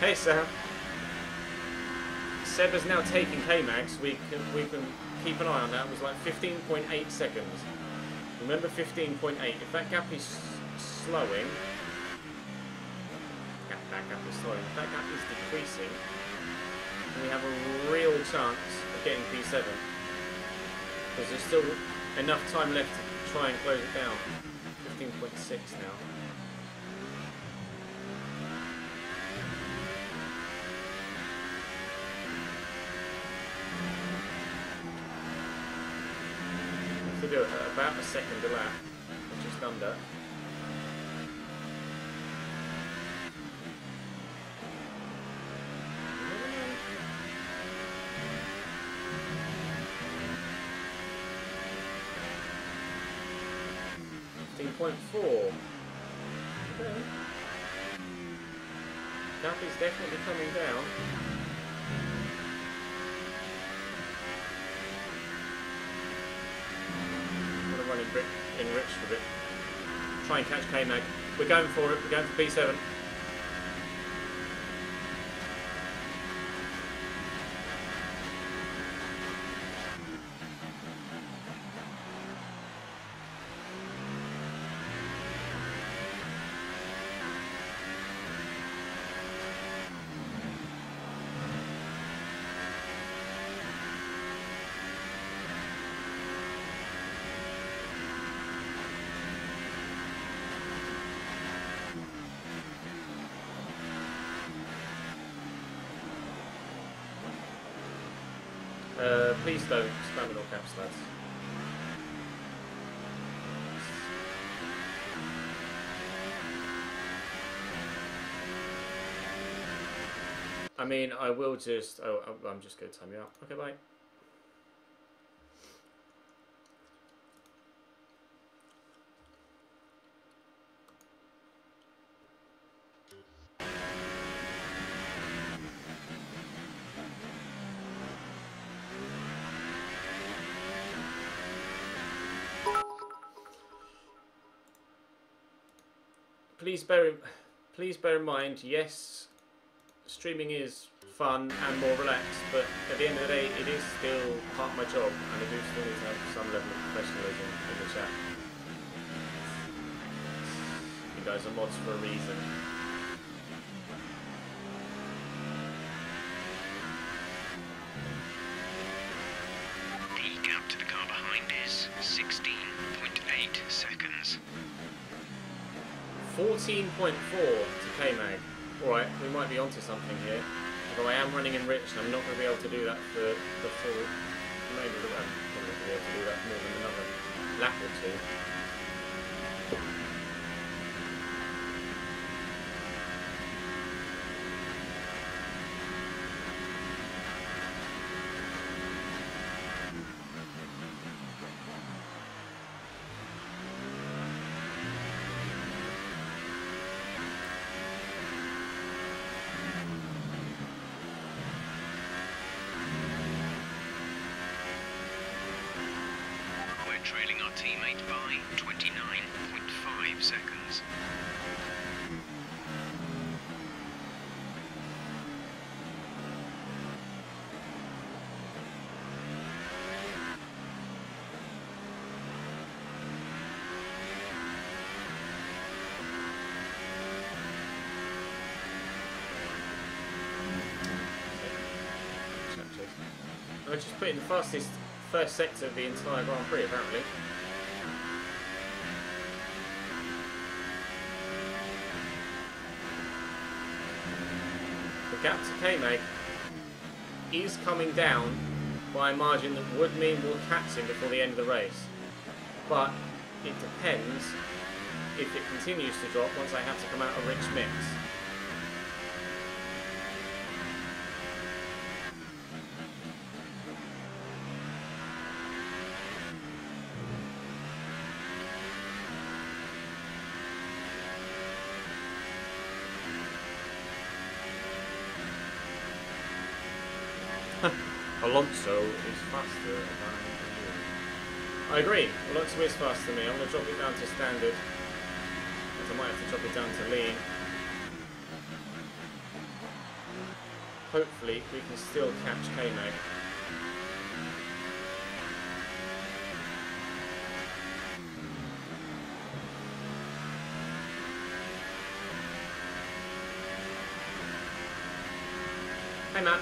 Hey Sam. Seb has now taken K-Mag, so we can keep an eye on that. It was like 15.8 seconds Remember 15.8. If that gap is slowing, that gap is slowing. If that gap is decreasing, then we have a real chance of getting P7. Because there's still enough time left to try and close it down. 15.6 now. To do it at about a second a lap, or just under. .4. Okay. Gap is definitely coming down. I'm gonna run in rich for a bit. Try and catch K-Mag. We're going for it. We're going for P7. Please don't spam in all caps, lads. I mean, I will just... Oh, I'm just going to time you out. Okay, bye. Please bear in mind, yes, streaming is fun and more relaxed, but at the end of the day, it is still part of my job, and I do still need to have some level of professionalism in the chat. You guys are mods for a reason. The gap to the car behind is 16.8 seconds. 14.4 to K-Mag. Alright, we might be onto something here. Although I am running in rich, and I'm not going to be able to do that for the full remainder of the run. I'm not going to be able to do that more than another lap or two. Trailing our teammate by 29.5 seconds. I just put in the fastest first sector of the entire Grand Prix, apparently. The gap to K-Mag is coming down by a margin that would mean we'll catch him before the end of the race. But it depends if it continues to drop once I have to come out a rich mix. Alonso is faster than you. I agree, Alonso is faster than me. I'm going to drop it down to standard, as I might have to drop it down to lean. Hopefully we can still catch K-Mag. Hey, Matt.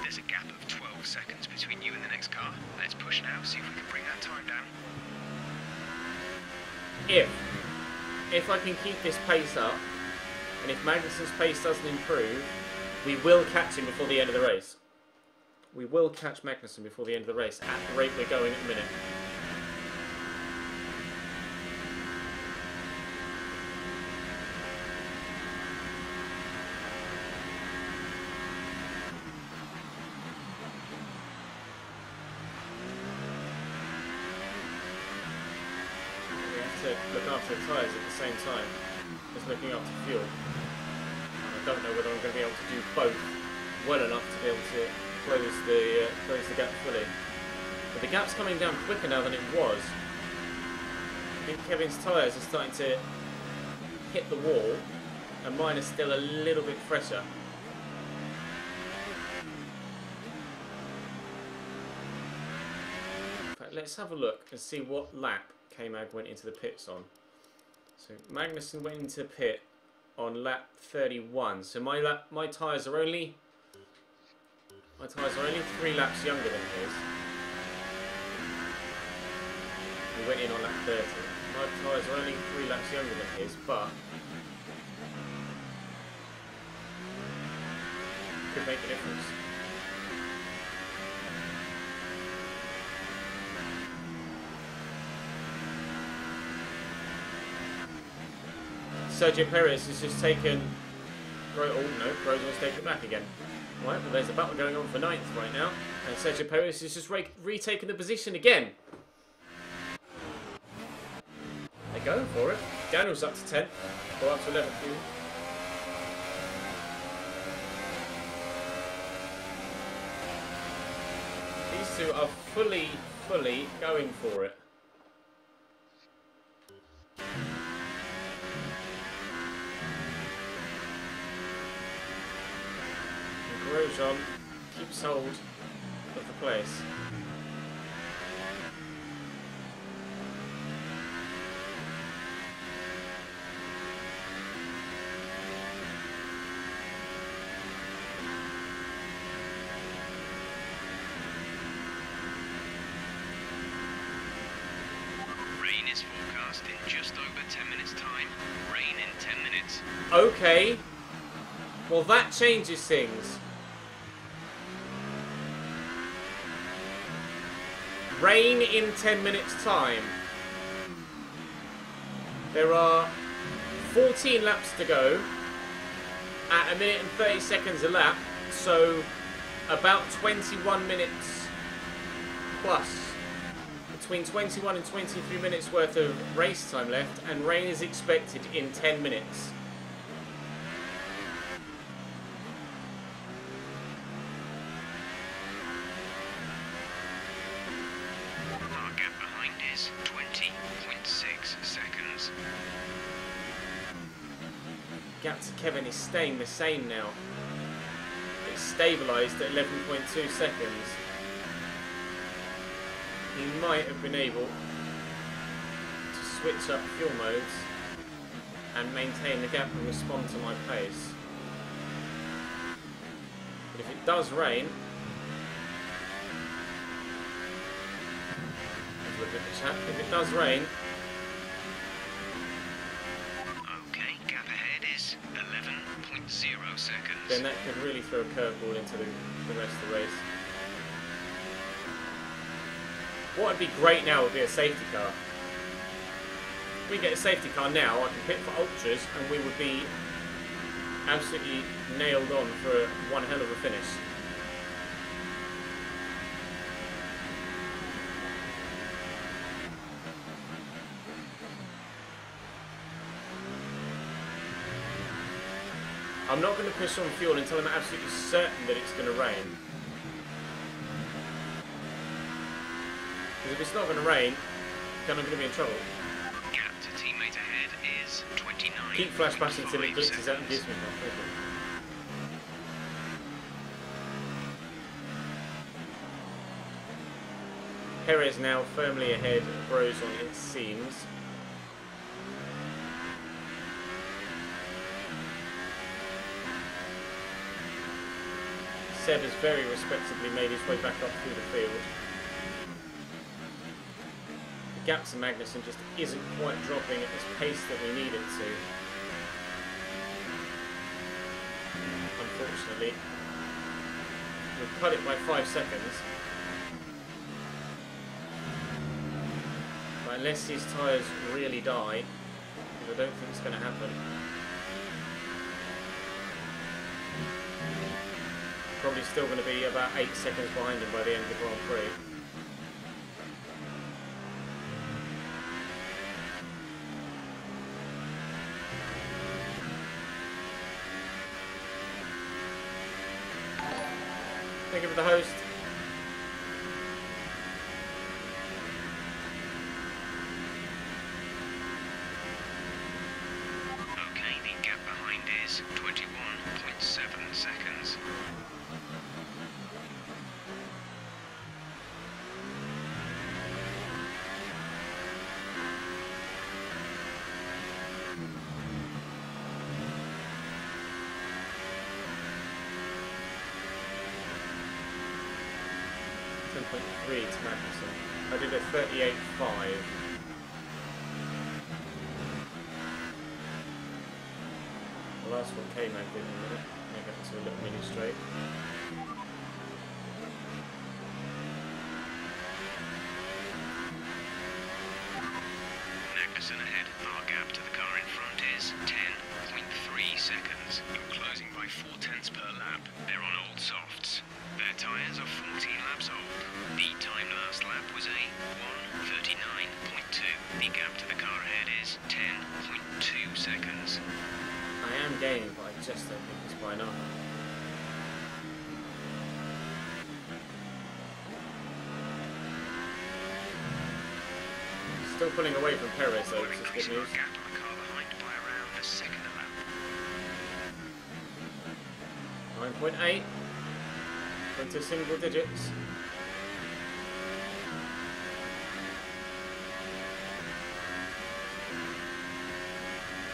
There's a gap of 12 seconds between you and the next car. Let's push now, see if we can bring that time down. If I can keep this pace up, and if Magnussen's pace doesn't improve, we will catch him before the end of the race. We will catch Magnussen before the end of the race, at the rate we're going at the minute. To look after the tyres at the same time as looking after fuel. I don't know whether I'm going to be able to do both well enough to be able to close the gap fully. But the gap's coming down quicker now than it was. I think Kevin's tyres are starting to hit the wall, and mine are still a little bit fresher. In fact, let's have a look and see what lap K-Mag went into the pits on. So Magnussen went into the pit on lap 31. So my tyres are only 3 laps younger than his. He went in on lap 30. My tyres are only 3 laps younger than his, but could make a difference. Sergio Perez has just taken... Oh no, Grosjean's taken it back again. Right, well there's a battle going on for 9th right now. And Sergio Perez has just retaken the position again. They're going for it. Daniel's up to 10th. Or up to 11th. These two are fully going for it. Grosjean keeps hold of the place. Rain is forecast in just over 10 minutes time. Rain in 10 minutes. Okay. Well, that changes things. Rain in 10 minutes time. There are 14 laps to go at 1 minute and 30 seconds a lap, so about 21 minutes plus. Between 21 and 23 minutes worth of race time left, and rain is expected in 10 minutes. Our gap behind is 20.6 seconds. Gap to Kevin is staying the same now. It's stabilised at 11.2 seconds. He might have been able to switch up fuel modes and maintain the gap and respond to my pace. But if it does rain, let's look at the chat. If it does rain, Okay, gap ahead is 11.0 seconds. then that could really throw a curveball into the rest of the race. What would be great now would be a safety car. we get a safety car now, I can pit for ultras, and we would be absolutely nailed on for one hell of a finish. I'm not going to push on fuel until I'm absolutely certain that it's going to rain. Because if it's not going to rain, then I'm going to be in trouble. Gap to teammate ahead is 29. Keep flashbacking until it glitches out and gives me my problem. Perez now firmly ahead of Brozon, it seems. Seb has very respectably made his way back up through the field. The gap to Magnussen just isn't quite dropping at this pace that we need it to. Unfortunately. We've cut it by 5 seconds. But unless his tyres really die, I don't think it's going to happen. Probably still going to be about 8 seconds behind him by the end of the Grand Prix. Thank you for the host. Okay, the gap behind is 21.7 seconds. To Magnussen. I did a 38.5. The last one K-Mag did in a minute. Make it to a little mini straight. Magnussen ahead. Our gap to the car in front is 10.3 seconds. You're closing by 0.4 per lap. They're on old softs. Their tyres are 14 laps old. The time last lap was a 1:39.2. The gap to the car ahead is 10.2 seconds. I am gaining, but I just don't think it's by enough. Still pulling away from Perez though, which is good news. Gap on the car behind by around a second a lap. 9.8. Into single digits.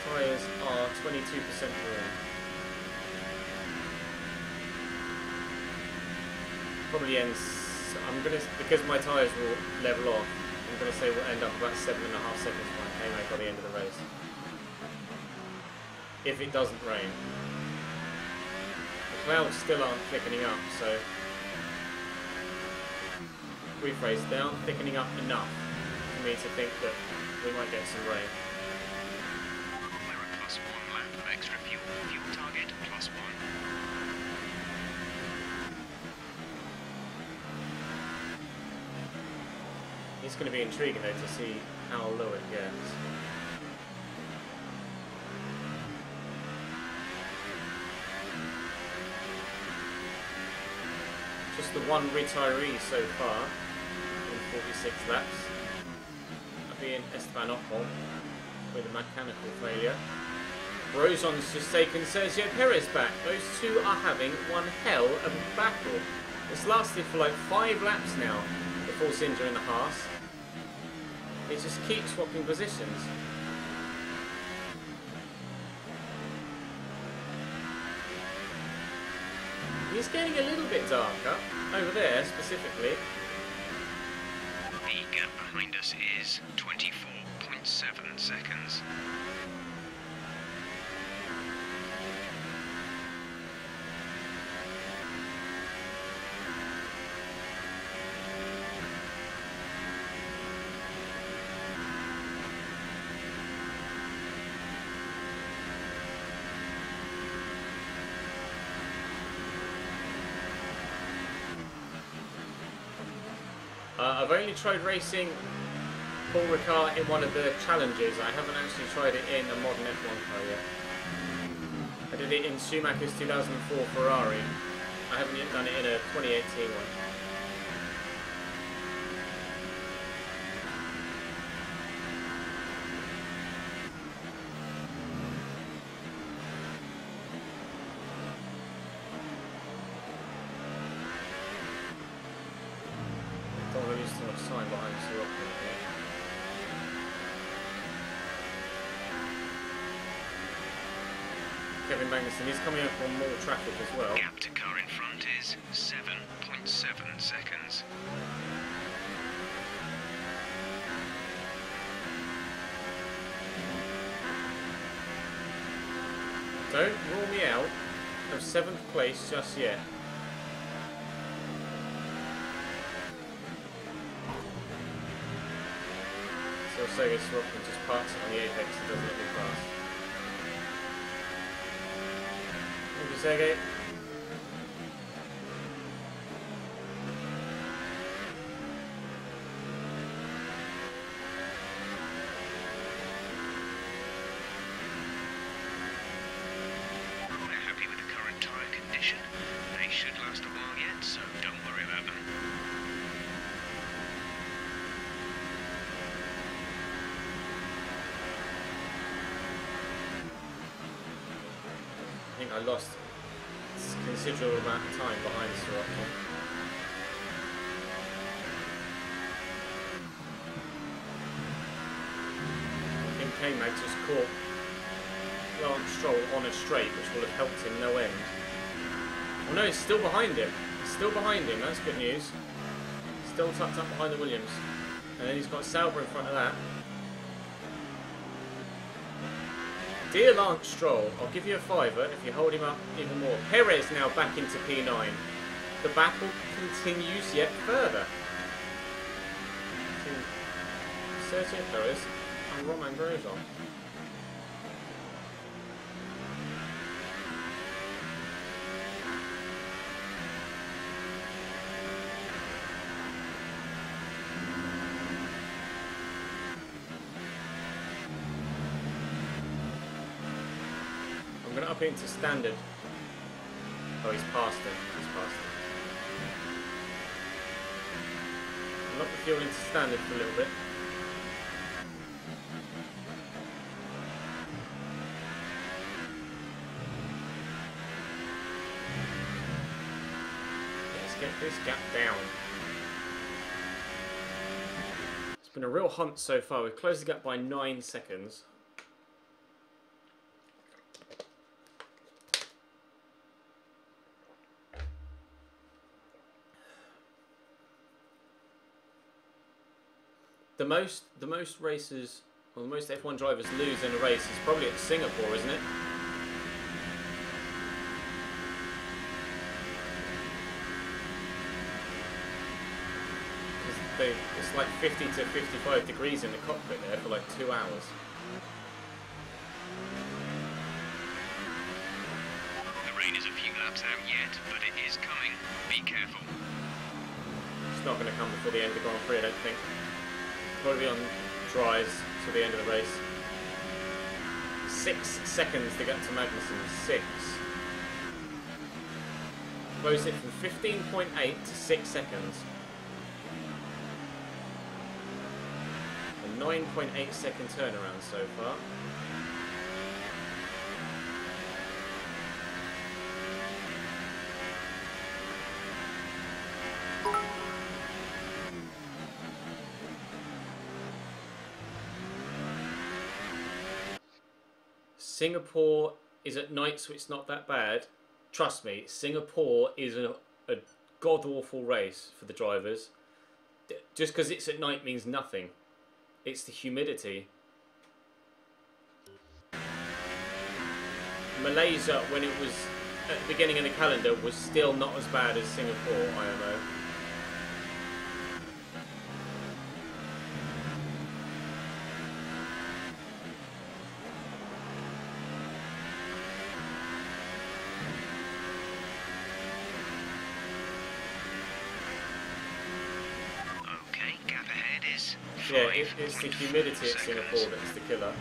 Tyres are 22% worn. Probably ends. I'm gonna, because my tyres will level off. I'm gonna say we'll end up about 7.5 seconds behind K-Mag by the end of the race. If it doesn't rain. The clouds still aren't thickening up, so rephrase, they aren't thickening up enough for me to think that we might get some rain. We're a +1 lap of extra fuel. Fuel target +1. It's going to be intriguing though to see how low it gets. Just the one retiree so far in 46 laps. That being Esteban Ocon with a mechanical failure. Brozon's just taken Sergio Perez back. Those two are having one hell of a battle. It's lasted for like 5 laps now, the Force India in the Haas. They just keep swapping positions. It's getting a little bit darker, over there specifically. The gap behind us is 24.7 seconds. I've only tried racing Paul Ricard in one of the challenges. I haven't actually tried it in a modern F1 car yet. I did it in Schumacher's 2004 Ferrari. I haven't yet done it in a 2018 one. Don't want to lose too much time behind the rock. Kevin Magnussen, he's coming up on more traffic as well. Gap to car in front is 7.7 seconds. Don't rule me out of 7th place just yet. So Sergey Sorokin just parks it on the apex and doesn't let me pass. Thank you, Sergey. They're happy with the current tyre condition. They should last a while yet, so don't worry about them. I think I lost a considerable amount of time behind Sorokin. I think K-Mag just caught Lance Stroll on a straight, which will have helped him no end. Oh no, he's still behind him. He's still behind him, that's good news. Still tucked up behind the Williams. And then he's got Sauber in front of that. Dear Lance Stroll, I'll give you a fiver if you hold him up even more. Perez now back into P9. The battle continues yet further. Sergio Perez and Romain Grosjean. I'm going to up it into standard. Oh, he's past him. He's past him. I'll knock the fuel into standard for a little bit. Let's get this gap down. It's been a real hunt so far. We've closed the gap by 9 seconds. The most races, or the most F1 drivers lose in a race is probably at Singapore, isn't it? Because it's like 50 to 55 degrees in the cockpit there for like 2 hours. The rain is a few laps out yet, but it is coming. Be careful. It's not going to come before the end of the Grand Prix, I don't think. Probably on dries to the end of the race. 6 seconds to get to Magnussen. 6. Closed it from 15.8 to 6 seconds. A 9.8 second turnaround so far. Singapore is at night, so it's not that bad. Trust me, Singapore is a god-awful race for the drivers. Just because it's at night means nothing. It's the humidity. Malaysia, when it was at the beginning of the calendar, was still not as bad as Singapore, IMO. Yeah, it's the humidity at Singapore that's the killer.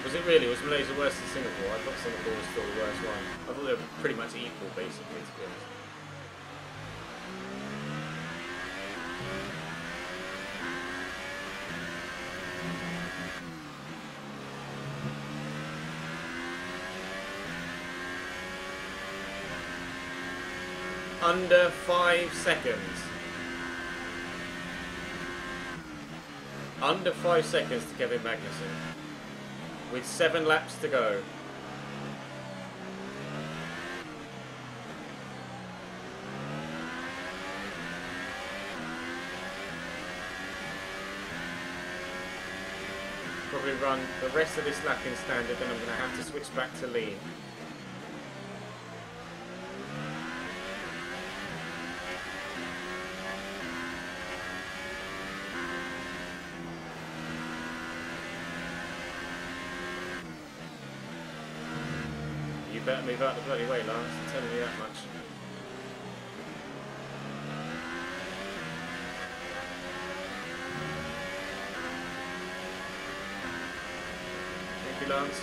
Was it really? Was Malaysia worse than Singapore? I thought Singapore was still the worst one. I thought they were pretty much equal, basically, to be honest. Under 5 seconds. Under 5 seconds to Kevin Magnussen. With 7 laps to go. Probably run the rest of this lap in standard, then I'm going to have to switch back to lean. You better move out the bloody way, Lance. I'm telling you that much. Thank you, Lance.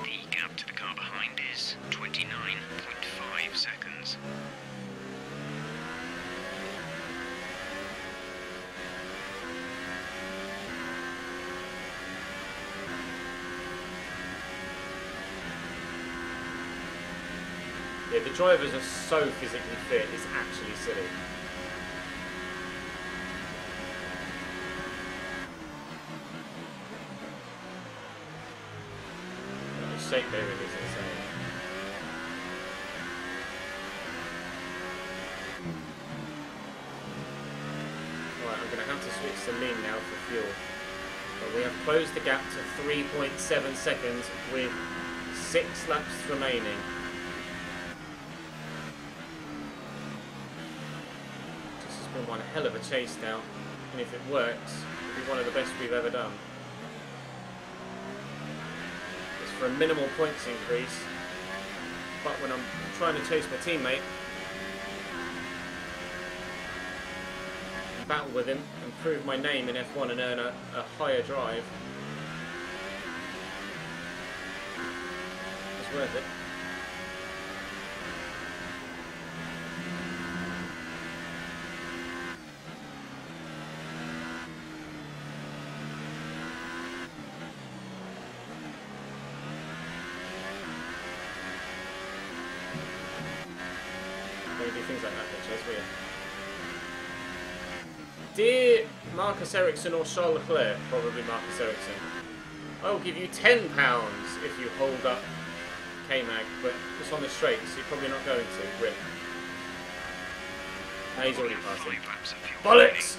The gap to the car behind is 29.5 seconds. Yeah, the drivers are so physically fit, it's actually silly. The shape bearing is insane. Alright, I'm going to have to switch to lean now for fuel. But we have closed the gap to 3.7 seconds with 6 laps remaining. One hell of a chase now, and if it works, it'll be one of the best we've ever done. It's for a minimal points increase, but when I'm trying to chase my teammate, battle with him, and prove my name in F1 and earn a higher drive, it's worth it. Do things like that, Chase, will you? Dear Marcus Ericsson or Charles Leclerc, probably Marcus Ericsson, I will give you £10 if you hold up K-Mag, but it's on the straight, so you're probably not going to. Rip. No, he's already passing. Bollocks!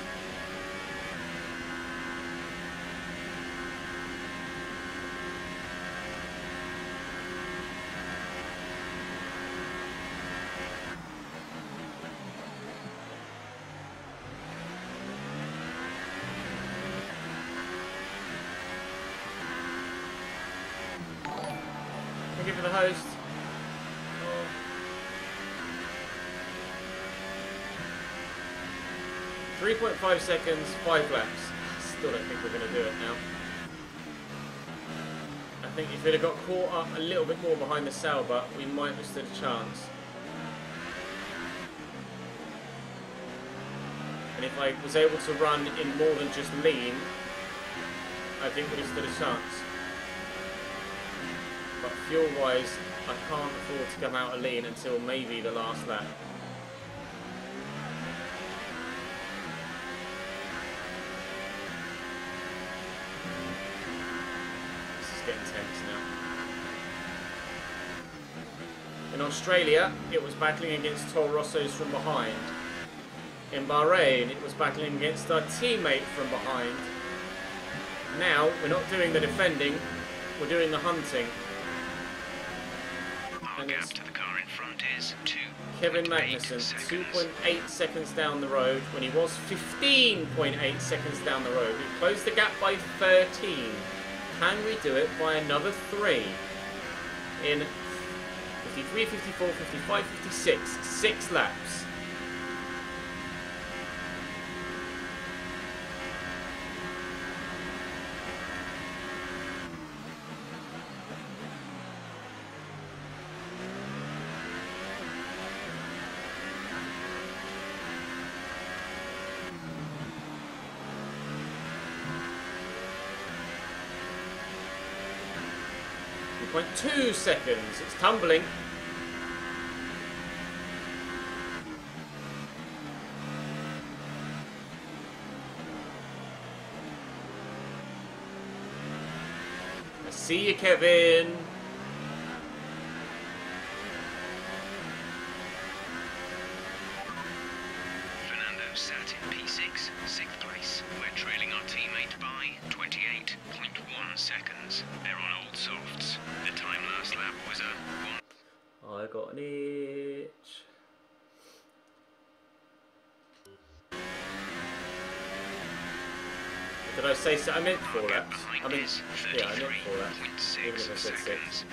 Thank you for the host. Oh. 3.5 seconds, 5 laps. Still don't think we're going to do it now. I think if we'd have got caught up a little bit more behind the Sauber, we might have stood a chance. And if I was able to run in more than just lean, I think we'd have stood a chance. But fuel-wise, I can't afford to come out of lean until maybe the last lap. This is getting tense now. In Australia, it was battling against Toro Rossos from behind. In Bahrain, it was battling against our teammate from behind. Now, we're not doing the defending, we're doing the hunting. Car And gap it's to the car in front is 2. Kevin Magnussen, 2.8 seconds down the road when he was 15.8 seconds down the road. We closed the gap by 13. Can we do it by another 3? In 53, 54, 55, 56. 6 laps. Went 2 seconds. It's tumbling. I see you, Kevin. Fernando sat in P6, 6th place. We're trailing our teammate by 28.1 seconds. They're on old softs. The time last lap was a 1. I got an itch. Did I say so? I meant 4 laps. I mean, yeah, I meant 4 laps. Even if I said 6.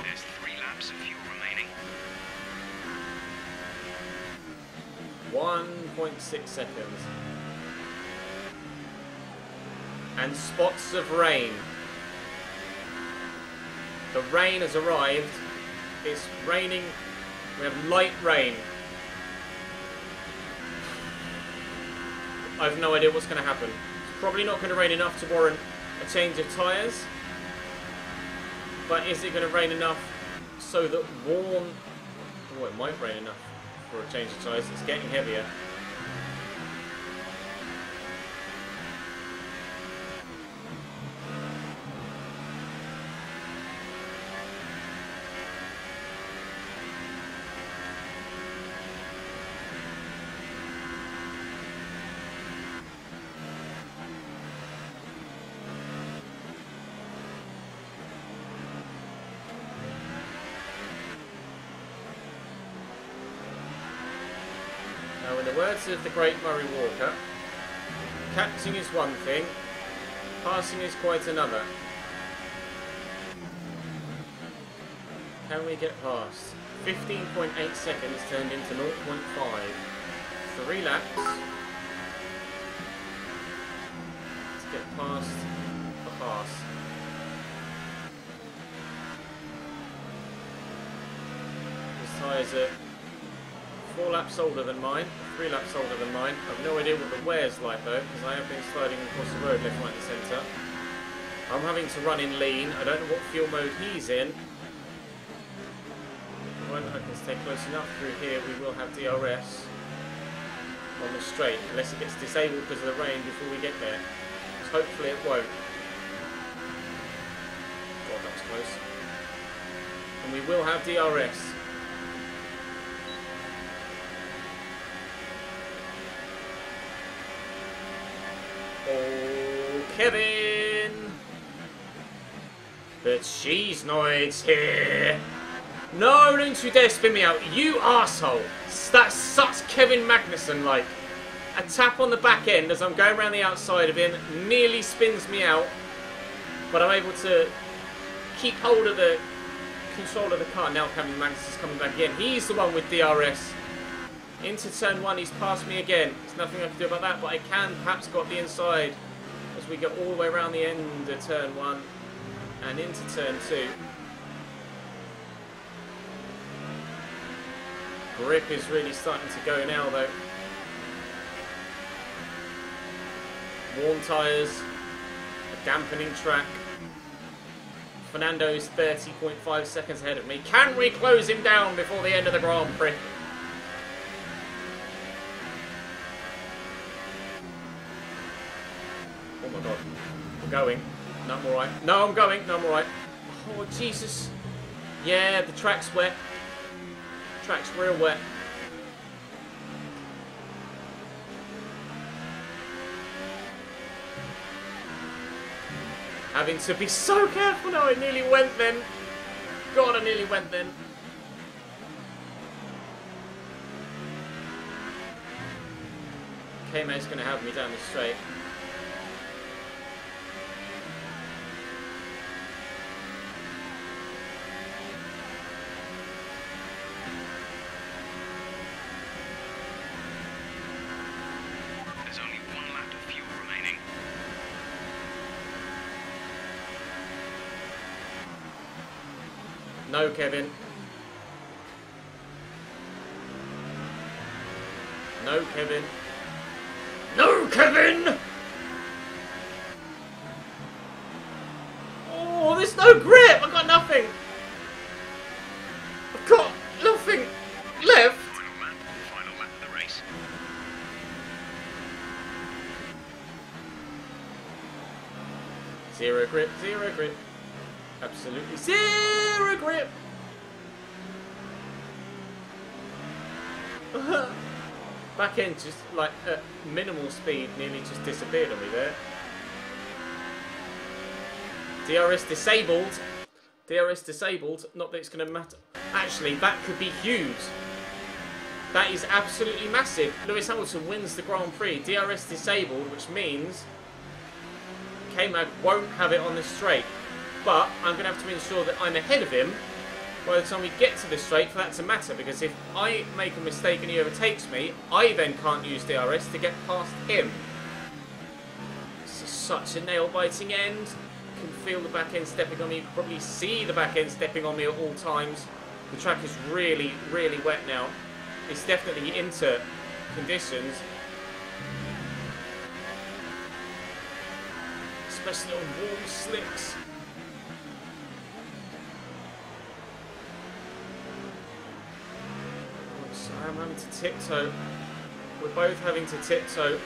There's 3 laps of fuel remaining. 1.6 seconds. And spots of rain. The rain has arrived. It's raining. We have light rain. I have no idea what's going to happen. It's probably not going to rain enough to warrant a change of tyres. But is it going to rain enough so that worn... Oh, it might rain enough for a change of tyres. It's getting heavier. Now, in the words of the great Murray Walker, catching is one thing, passing is quite another. Can we get past? 15.8 seconds turned into 0.5. 3 laps. Let's get past the pass. This tyres are 4 laps older than mine, 3 laps older than mine. I've no idea what the wear's like though, because I have been sliding across the road left, right and centre. I'm having to run in lean. I don't know what fuel mode he's in. When I can stay close enough through here, we will have DRS on the straight, unless it gets disabled because of the rain before we get there. So hopefully it won't. God, that was close. And we will have DRS. Oh, Kevin! The Chesnoid's here! No, don't you dare spin me out, you arsehole! That's such Kevin Magnussen like. A tap on the back end as I'm going around the outside of him nearly spins me out, but I'm able to keep hold of the control of the car. Now Kevin Magnussen's coming back again. He's the one with DRS. Into turn 1, he's passed me again. There's nothing I can do about that, but I can perhaps go up the inside as we go all the way around the end of turn 1 and into turn 2. Grip is really starting to go now though. Worn tyres, a dampening track. Fernando's 30.5 seconds ahead of me. Can we close him down before the end of the Grand Prix? Oh my god. We're going. No, I'm alright. No, I'm going. No, I'm alright. Oh, Jesus. Yeah, the track's wet. Track's real wet. Having to be so careful now. I nearly went then. God, I nearly went then. K-Mate's going to have me down the straight. There's only one lap of fuel remaining. No, Kevin. No, Kevin. No, Kevin! Oh, there's no grip! I've got nothing! I've got nothing left! Final lap of the race. Zero grip, zero grip. Absolutely zero grip! Back end just like at minimal speed nearly just disappeared on me there. DRS disabled. DRS disabled. Not that it's going to matter. Actually, that could be huge. That is absolutely massive. Lewis Hamilton wins the Grand Prix. DRS disabled, which means K-Mag won't have it on the straight. But I'm going to have to ensure that I'm ahead of him by the time we get to the straight for that to matter, because if I make a mistake and he overtakes me, I then can't use DRS to get past him. This is such a nail-biting end. You can feel the back end stepping on me. You can probably see the back end stepping on me at all times. The track is really, really wet now. It's definitely into conditions. Especially on warm slicks. I'm having to tiptoe. We're both having to tiptoe.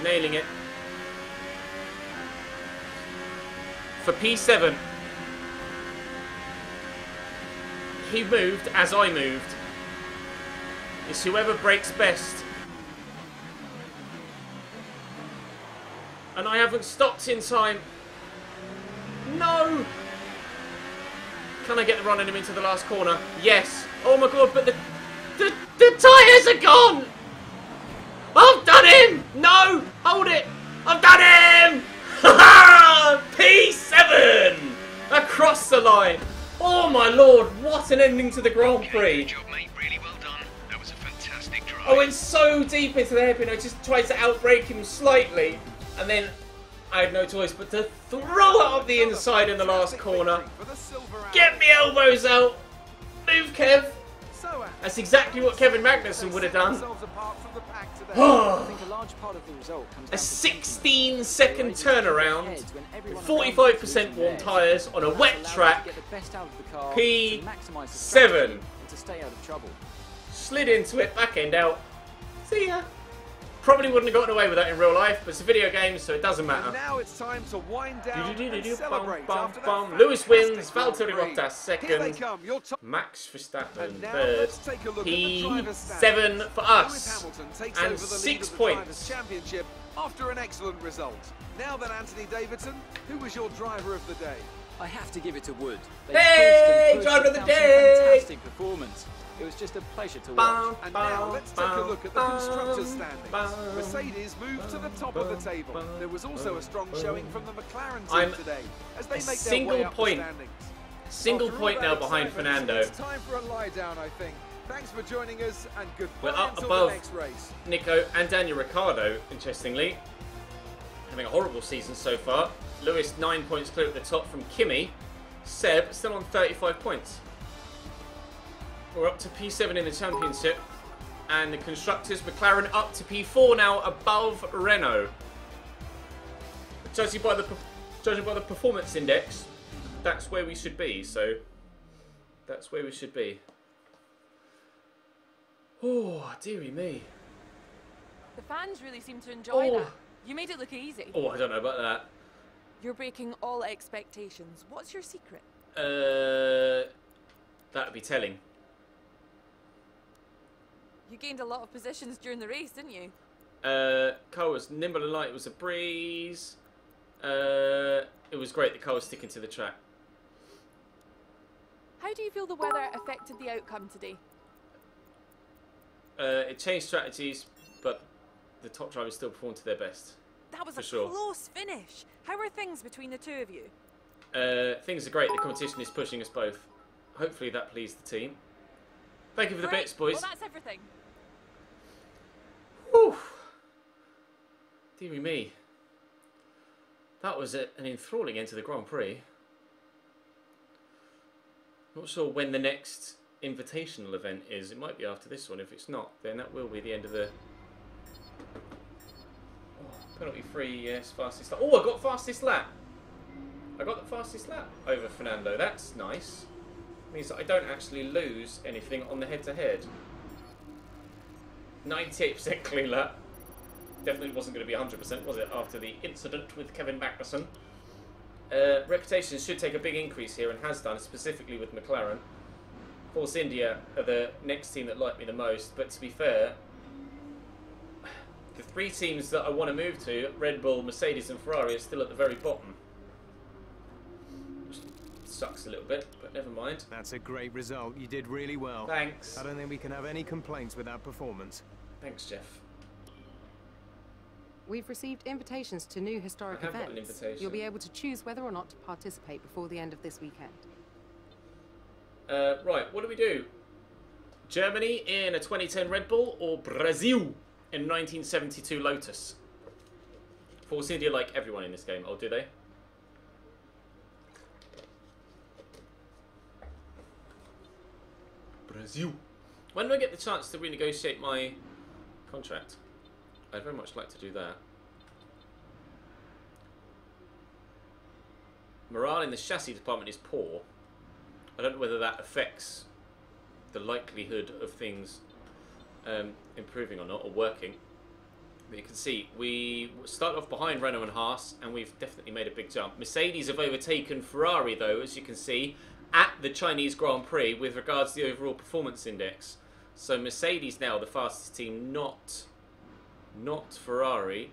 Nailing it. For P7. He moved as I moved. It's whoever breaks best. And I haven't stopped in time. No! Can I get the run on him into the last corner? Yes. Oh my god, but the tyres are gone! I've done him! No! Hold it! I've done him! Ha P7! Across the line. Oh my lord, what an ending to the Grand Prix. Good job, mate. Really well done. That was a fantastic drive. I went so deep into the hairpin, I just tried to outbrake him slightly, and then I had no choice but to throw it up the inside in the last corner. Get me elbows out. Move, Kev. That's exactly what Kevin Magnussen would have done. A 16-second turnaround, 45% warm tyres on a wet track. P7. Slid into it, back end out. See ya. Probably wouldn't have gotten away with that in real life, but it's a video game, so it doesn't matter. And now it's time to wind down and celebrate after that Lewis wins, fantastic Valtteri Grand Prix. Bottas second, Max Verstappen and now third, let's take a look at the driver's P7 for Lewis us, Hamilton takes and over the lead 6 of the points. Drivers' Championship after an excellent result. Now then, Anthony Davidson, who was your driver of the day? I have to give it to Wood. Hey, driver of the day! Fantastic performance. It was just a pleasure to watch. And now let's take a look at the constructors' standings. Mercedes moved to the top of the table. There was also a strong showing from the McLaren team today as they make their way up the standings. Single After point all now that behind excitement, Fernando. It's time for a lie down, I think. Thanks for joining us, and goodbye We're up until above the next race. Nico and Daniel Ricciardo, interestingly. Having a horrible season so far. Lewis 9 points clear at the top from Kimi. Seb still on 35 points. We're up to P7 in the championship, and the constructors, McLaren up to P4 now, above Renault. Judging by the performance index, that's where we should be. So that's where we should be. Oh, dearie me. The fans really seem to enjoy Oh. that. You made it look easy. Oh, I don't know about that. You're breaking all expectations. What's your secret? That'd be telling. You gained a lot of positions during the race, didn't you? Car was nimble and light. It was a breeze. It was great. The car was sticking to the track. How do you feel the weather affected the outcome today? It changed strategies, but the top drivers still performed to their best. That was a sure. close finish. How are things between the two of you? Things are great. The competition is pushing us both. Hopefully that pleased the team. Thank you for the bits, boys. Well, that's everything. Whew. Deary me. That was an enthralling end to the Grand Prix. Not sure when the next invitational event is. It might be after this one. If it's not, then that will be the end of the... Oh, penalty free, yes, fastest lap. Oh, I got fastest lap. I got the fastest lap over Fernando. That's nice. Means that I don't actually lose anything on the head-to-head. 98% clean lap. Definitely wasn't going to be 100%, was it, after the incident with Kevin Magnussen? Reputation should take a big increase here and has done, specifically with McLaren. Force India are the next team that like me the most, but to be fair, the three teams that I want to move to, Red Bull, Mercedes and Ferrari, are still at the very bottom. Which sucks a little bit, but never mind. That's a great result. You did really well. Thanks. I don't think we can have any complaints with that performance. Thanks, Jeff. We've received invitations to new historic I have got an events. invitation. You'll be able to choose whether or not to participate before the end of this weekend. Right, what do we do? Germany in a 2010 Red Bull or Brazil in 1972 Lotus? Force India like everyone in this game. Oh, do they? Brazil. When do I get the chance to renegotiate my contract? I'd very much like to do that. Morale in the chassis department is poor. I don't know whether that affects the likelihood of things improving or not, or working. But you can see, we start off behind Renault and Haas, and we've definitely made a big jump. Mercedes have overtaken Ferrari, though, as you can see, at the Chinese Grand Prix with regards to the overall performance index. So Mercedes now the fastest team, not Ferrari.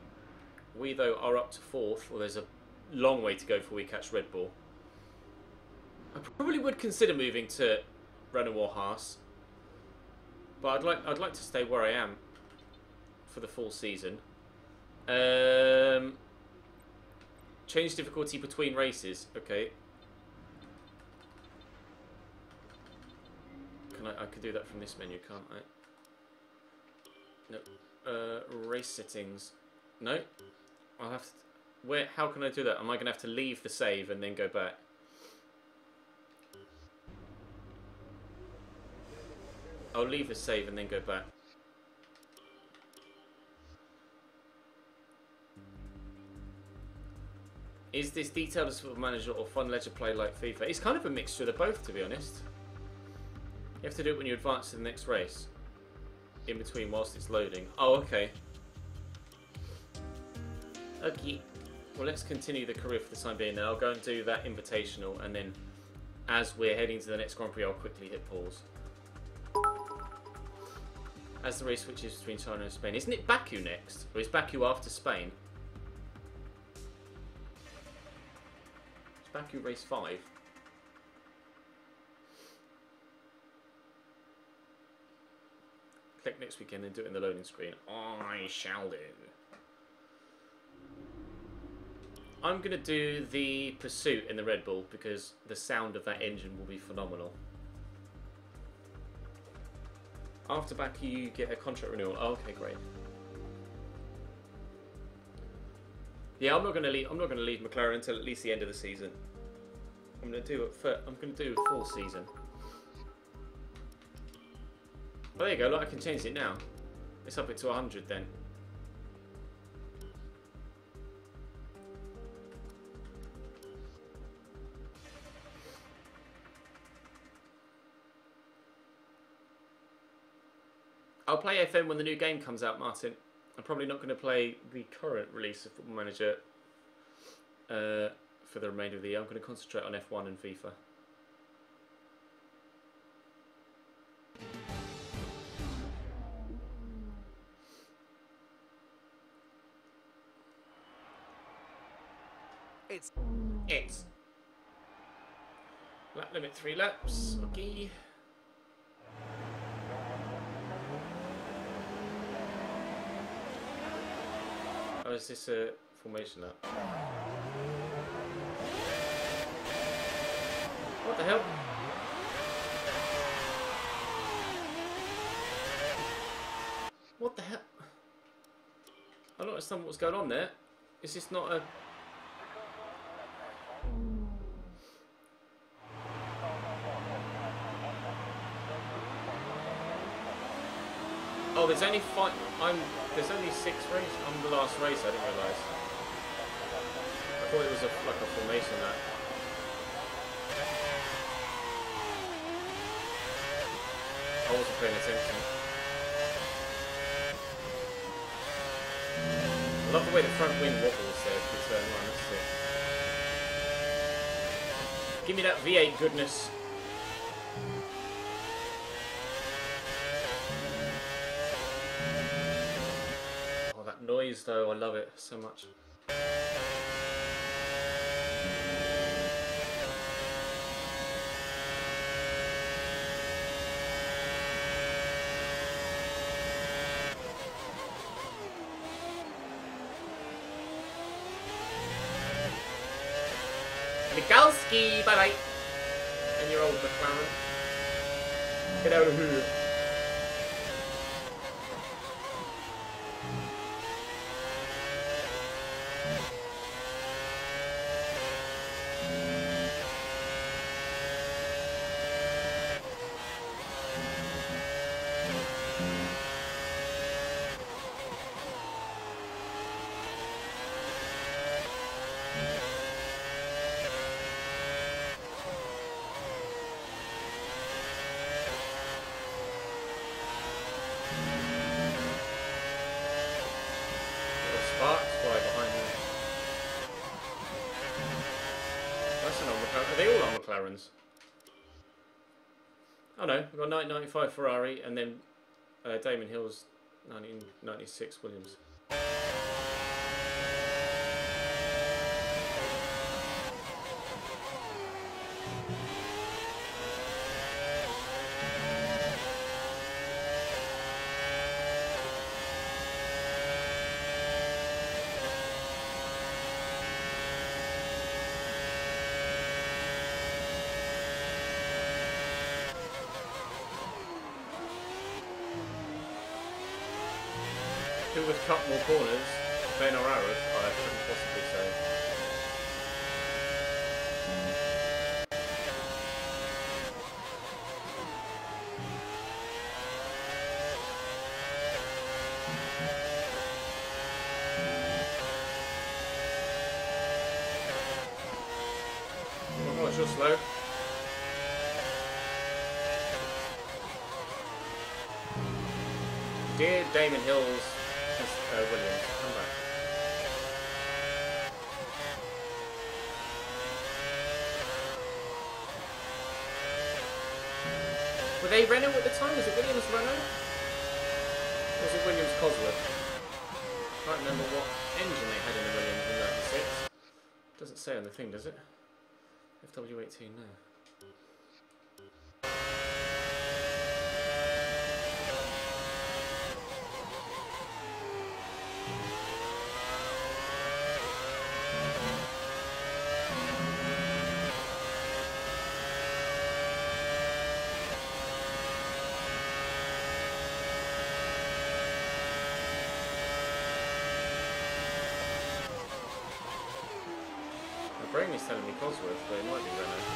We, though, are up to 4th. Well, there's a long way to go before we catch Red Bull. I probably would consider moving to Renault or Haas, but I'd like to stay where I am for the full season. Change difficulty between races. Okay. I could do that from this menu, can't I? No. Race settings. No. I'll have to... Where? How can I do that? Am I going to have to leave the save and then go back? I'll leave the save and then go back. Is this detailed as Football Manager or fun leisure play like FIFA? It's kind of a mixture of both, to be honest. You have to do it when you advance to the next race. In between whilst it's loading. Oh, okay. Okay. Well, let's continue the career for the time being. Now I'll go and do that invitational, and then as we're heading to the next Grand Prix, I'll quickly hit pause. As the race switches between China and Spain. Isn't it Baku next? Or is Baku after Spain? It's Baku race 5. Click next weekend and do it in the loading screen. I shall do. I'm going to do the Pursuit in the Red Bull because the sound of that engine will be phenomenal. After Baku, you get a contract renewal. Oh, okay, great. Yeah, I'm not going to leave McLaren until at least the end of the season. I'm going to do a full season. Oh, there you go. Look, I can change it now. Let's up it to 100 then. I'll play FM when the new game comes out, Martin. I'm probably not going to play the current release of Football Manager for the remainder of the year. I'm going to concentrate on F1 and FIFA. It's lap limit 3 laps. Okay. Oh, is this a formation lap? What the hell? What the hell? I don't understand what's going on there. Is this not a... Oh, there's only 5... There's only 6 races. I'm the last race, I didn't realise. I thought it was like a formation lap. I wasn't paying attention. I love the way the front wing wobbles there through turn 1, that's it. Give me that V8 goodness. Oh, that noise though, I love it so much. Migalski, bye bye. And your old McLaren. Get out of here. Sparks fly behind me. That's an old McLaren. Are they all on McLarens? Oh no, we've got 1995 Ferrari and then Damon Hill's 1996 Williams. Who would cut more corners, Ben or Arab? I couldn't possibly say. Oh my gosh, you're slow. Dear Damon Hills. Williams, come back. Were they Renault at the time? Was it Williams Renault? Or was it Williams Cosworth? I can't remember what engine they had in the Williams in '96. Doesn't say on the thing, does it? FW18, no. My brain is telling me Cosworth, but it might be Renault.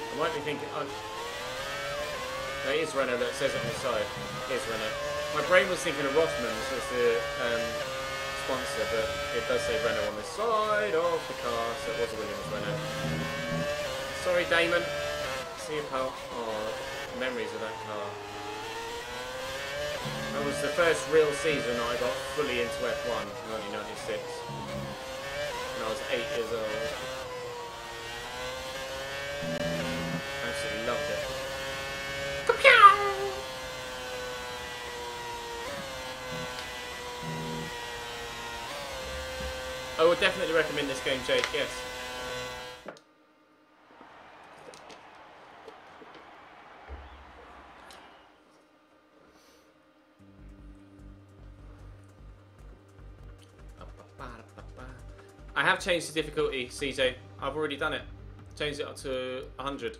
I might be thinking, oh, no, it is Renault that says it on the side. It is Renault. My brain was thinking of Rothmans as the sponsor, but it does say Renault on the side of the car, so it was a Williams Renault. Sorry, Damon. See you, pal. Oh, memories of that car. That was the first real season I got fully into F1 in 1996. When I was 8 years old. I would definitely recommend this game, Jake, yes. I have changed the difficulty, CJ. I've already done it. Changed it up to 100.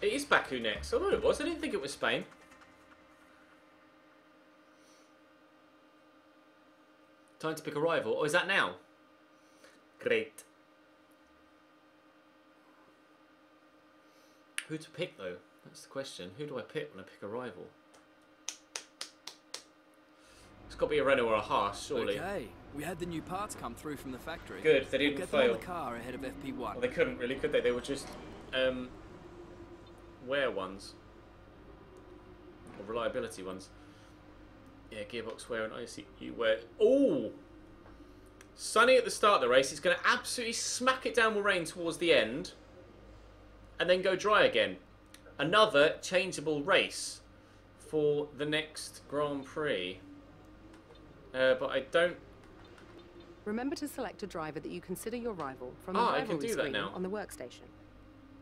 It is Baku next. I thought it was. I didn't think it was Spain. Time to pick a rival. Oh, is that now? Great. Who to pick, though? That's the question. Who do I pick when I pick a rival? It's got to be a Renault or a Haas, surely. Okay, we had the new parts come through from the factory. Good, they didn't We'll get fail. them on the car ahead of FP1. Well, they couldn't really, could they? They were just wear ones. Or reliability ones. Yeah, gearbox wear and ICU wear. Oh! Sunny at the start of the race. It's going to absolutely smack it down with rain towards the end. And then go dry again. Another changeable race for the next Grand Prix. But I don't... Remember to select a driver that you consider your rival from the I can rivalry do that screen now. on the workstation.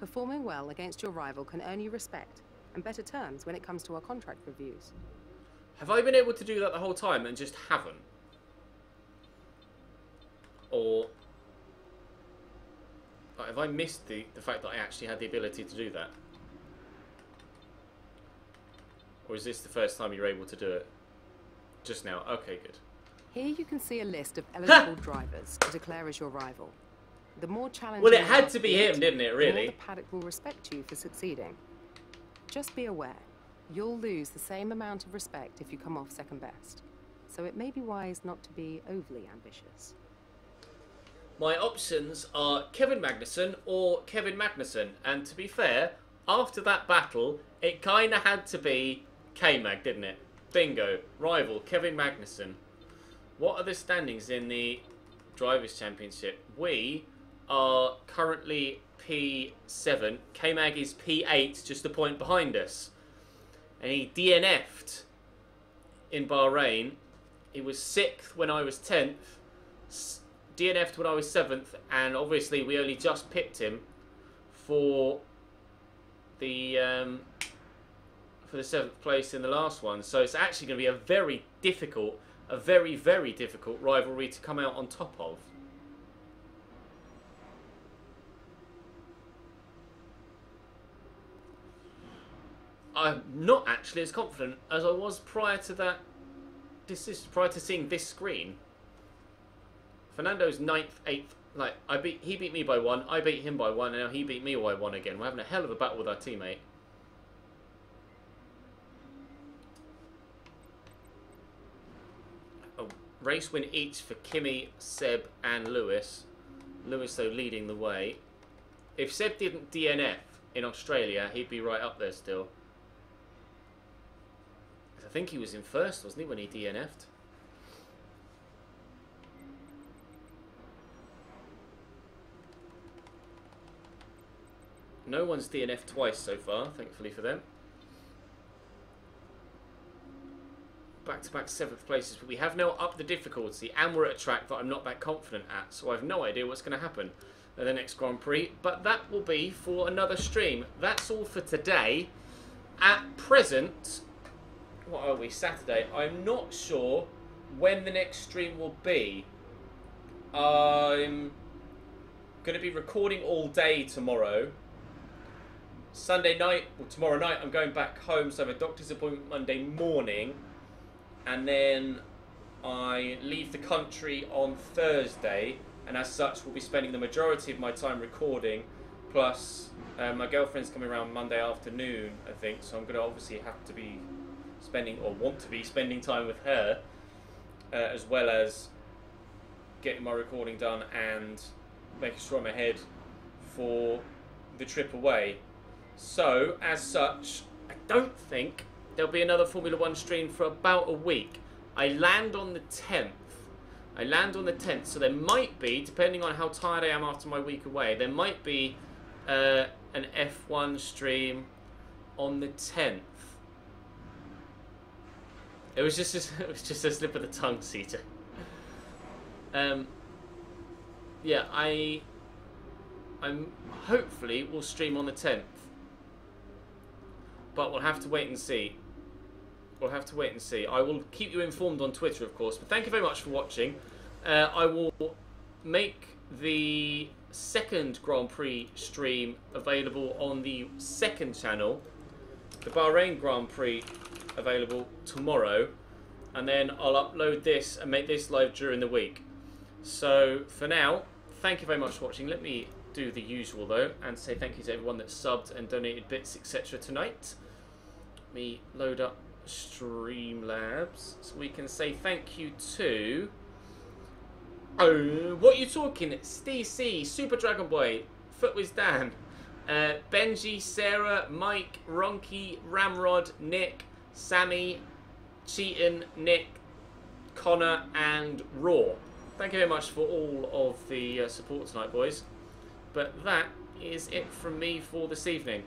Performing well against your rival can earn you respect and better terms when it comes to our contract reviews. Have I been able to do that the whole time and just haven't? Or like, have I missed the fact that I actually had the ability to do that? Or is this the first time you're able to do it? Just now. Okay, good. Here you can see a list of eligible drivers to declare as your rival. The more challenging... Well, it had to be him, didn't it, the really? more the paddock will respect you for succeeding. Just be aware, you'll lose the same amount of respect if you come off second best. So it may be wise not to be overly ambitious. My options are Kevin Magnussen or Kevin Magnussen. And to be fair, after that battle, it kind of had to be K-Mag, didn't it? Bingo. Rival, Kevin Magnussen. What are the standings in the Drivers' Championship? We are currently P7. K-Mag is P8, just a point behind us. And he DNF'd in Bahrain. He was 6th when I was 10th. DNF'd when I was 7th. And obviously we only just pipped him for the 7th place in the last one. So it's actually going to be a very difficult, a very, very difficult rivalry to come out on top of. I'm not actually as confident as I was prior to that decision, prior to seeing this screen. Fernando's 9th, 8th. Like he beat me by 1, I beat him by 1, and now he beat me by 1 again. We're having a hell of a battle with our teammate. A race win each for Kimi, Seb, and Lewis. Lewis though leading the way. If Seb didn't DNF in Australia, he'd be right up there still. I think he was in first, wasn't he, when he DNF'd? No one's DNF'd twice so far, thankfully for them. Back-to-back 7th places, but we have now upped the difficulty, and we're at a track that I'm not that confident at, so I have no idea what's going to happen at the next Grand Prix, but that will be for another stream. That's all for today. At present... What are we? Saturday. I'm not sure when the next stream will be. I'm going to be recording all day tomorrow. Sunday night, or tomorrow night, I'm going back home, so I have a doctor's appointment Monday morning. And then I leave the country on Thursday, and as such, we'll be spending the majority of my time recording. Plus, my girlfriend's coming around Monday afternoon, I think, so I'm going to obviously have to be spending, or want to be spending time with her, as well as getting my recording done and making sure I'm ahead for the trip away. So, as such, I don't think there'll be another Formula 1 stream for about a week. I land on the 10th. So there might be, depending on how tired I am after my week away, there might be an F1 stream on the 10th. It was just a slip of the tongue, Ceta. Yeah, I'm hopefully will stream on the 10th, but we'll have to wait and see. We'll have to wait and see. I will keep you informed on Twitter, of course. But thank you very much for watching. I will make the second Grand Prix stream available on the second channel. The Bahrain Grand Prix available tomorrow. And then I'll upload this and make this live during the week. So for now, thank you very much for watching. Let me do the usual though and say thank you to everyone that subbed and donated bits, etc. tonight. Let me load up Streamlabs so we can say thank you to... Oh, what are you talking? Steve C, Super Dragon Boy, Footwiz Dan, Benji, Sarah, Mike, Ronky, Ramrod, Nick, Sammy, Cheaton, Nick, Connor and Raw. Thank you very much for all of the support tonight, boys. But that is it from me for this evening.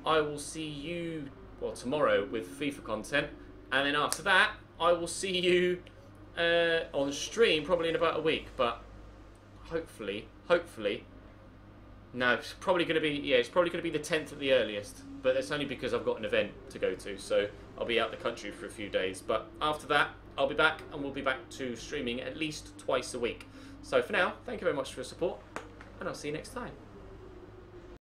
I will see you, well, tomorrow with FIFA content. And then after that, I will see you on stream probably in about a week. But hopefully, no, it's probably going to be, yeah, it's probably going to be the 10th at the earliest. But that's only because I've got an event to go to. So I'll be out the country for a few days. But after that, I'll be back and we'll be back to streaming at least twice a week. So for now, thank you very much for your support. And I'll see you next time.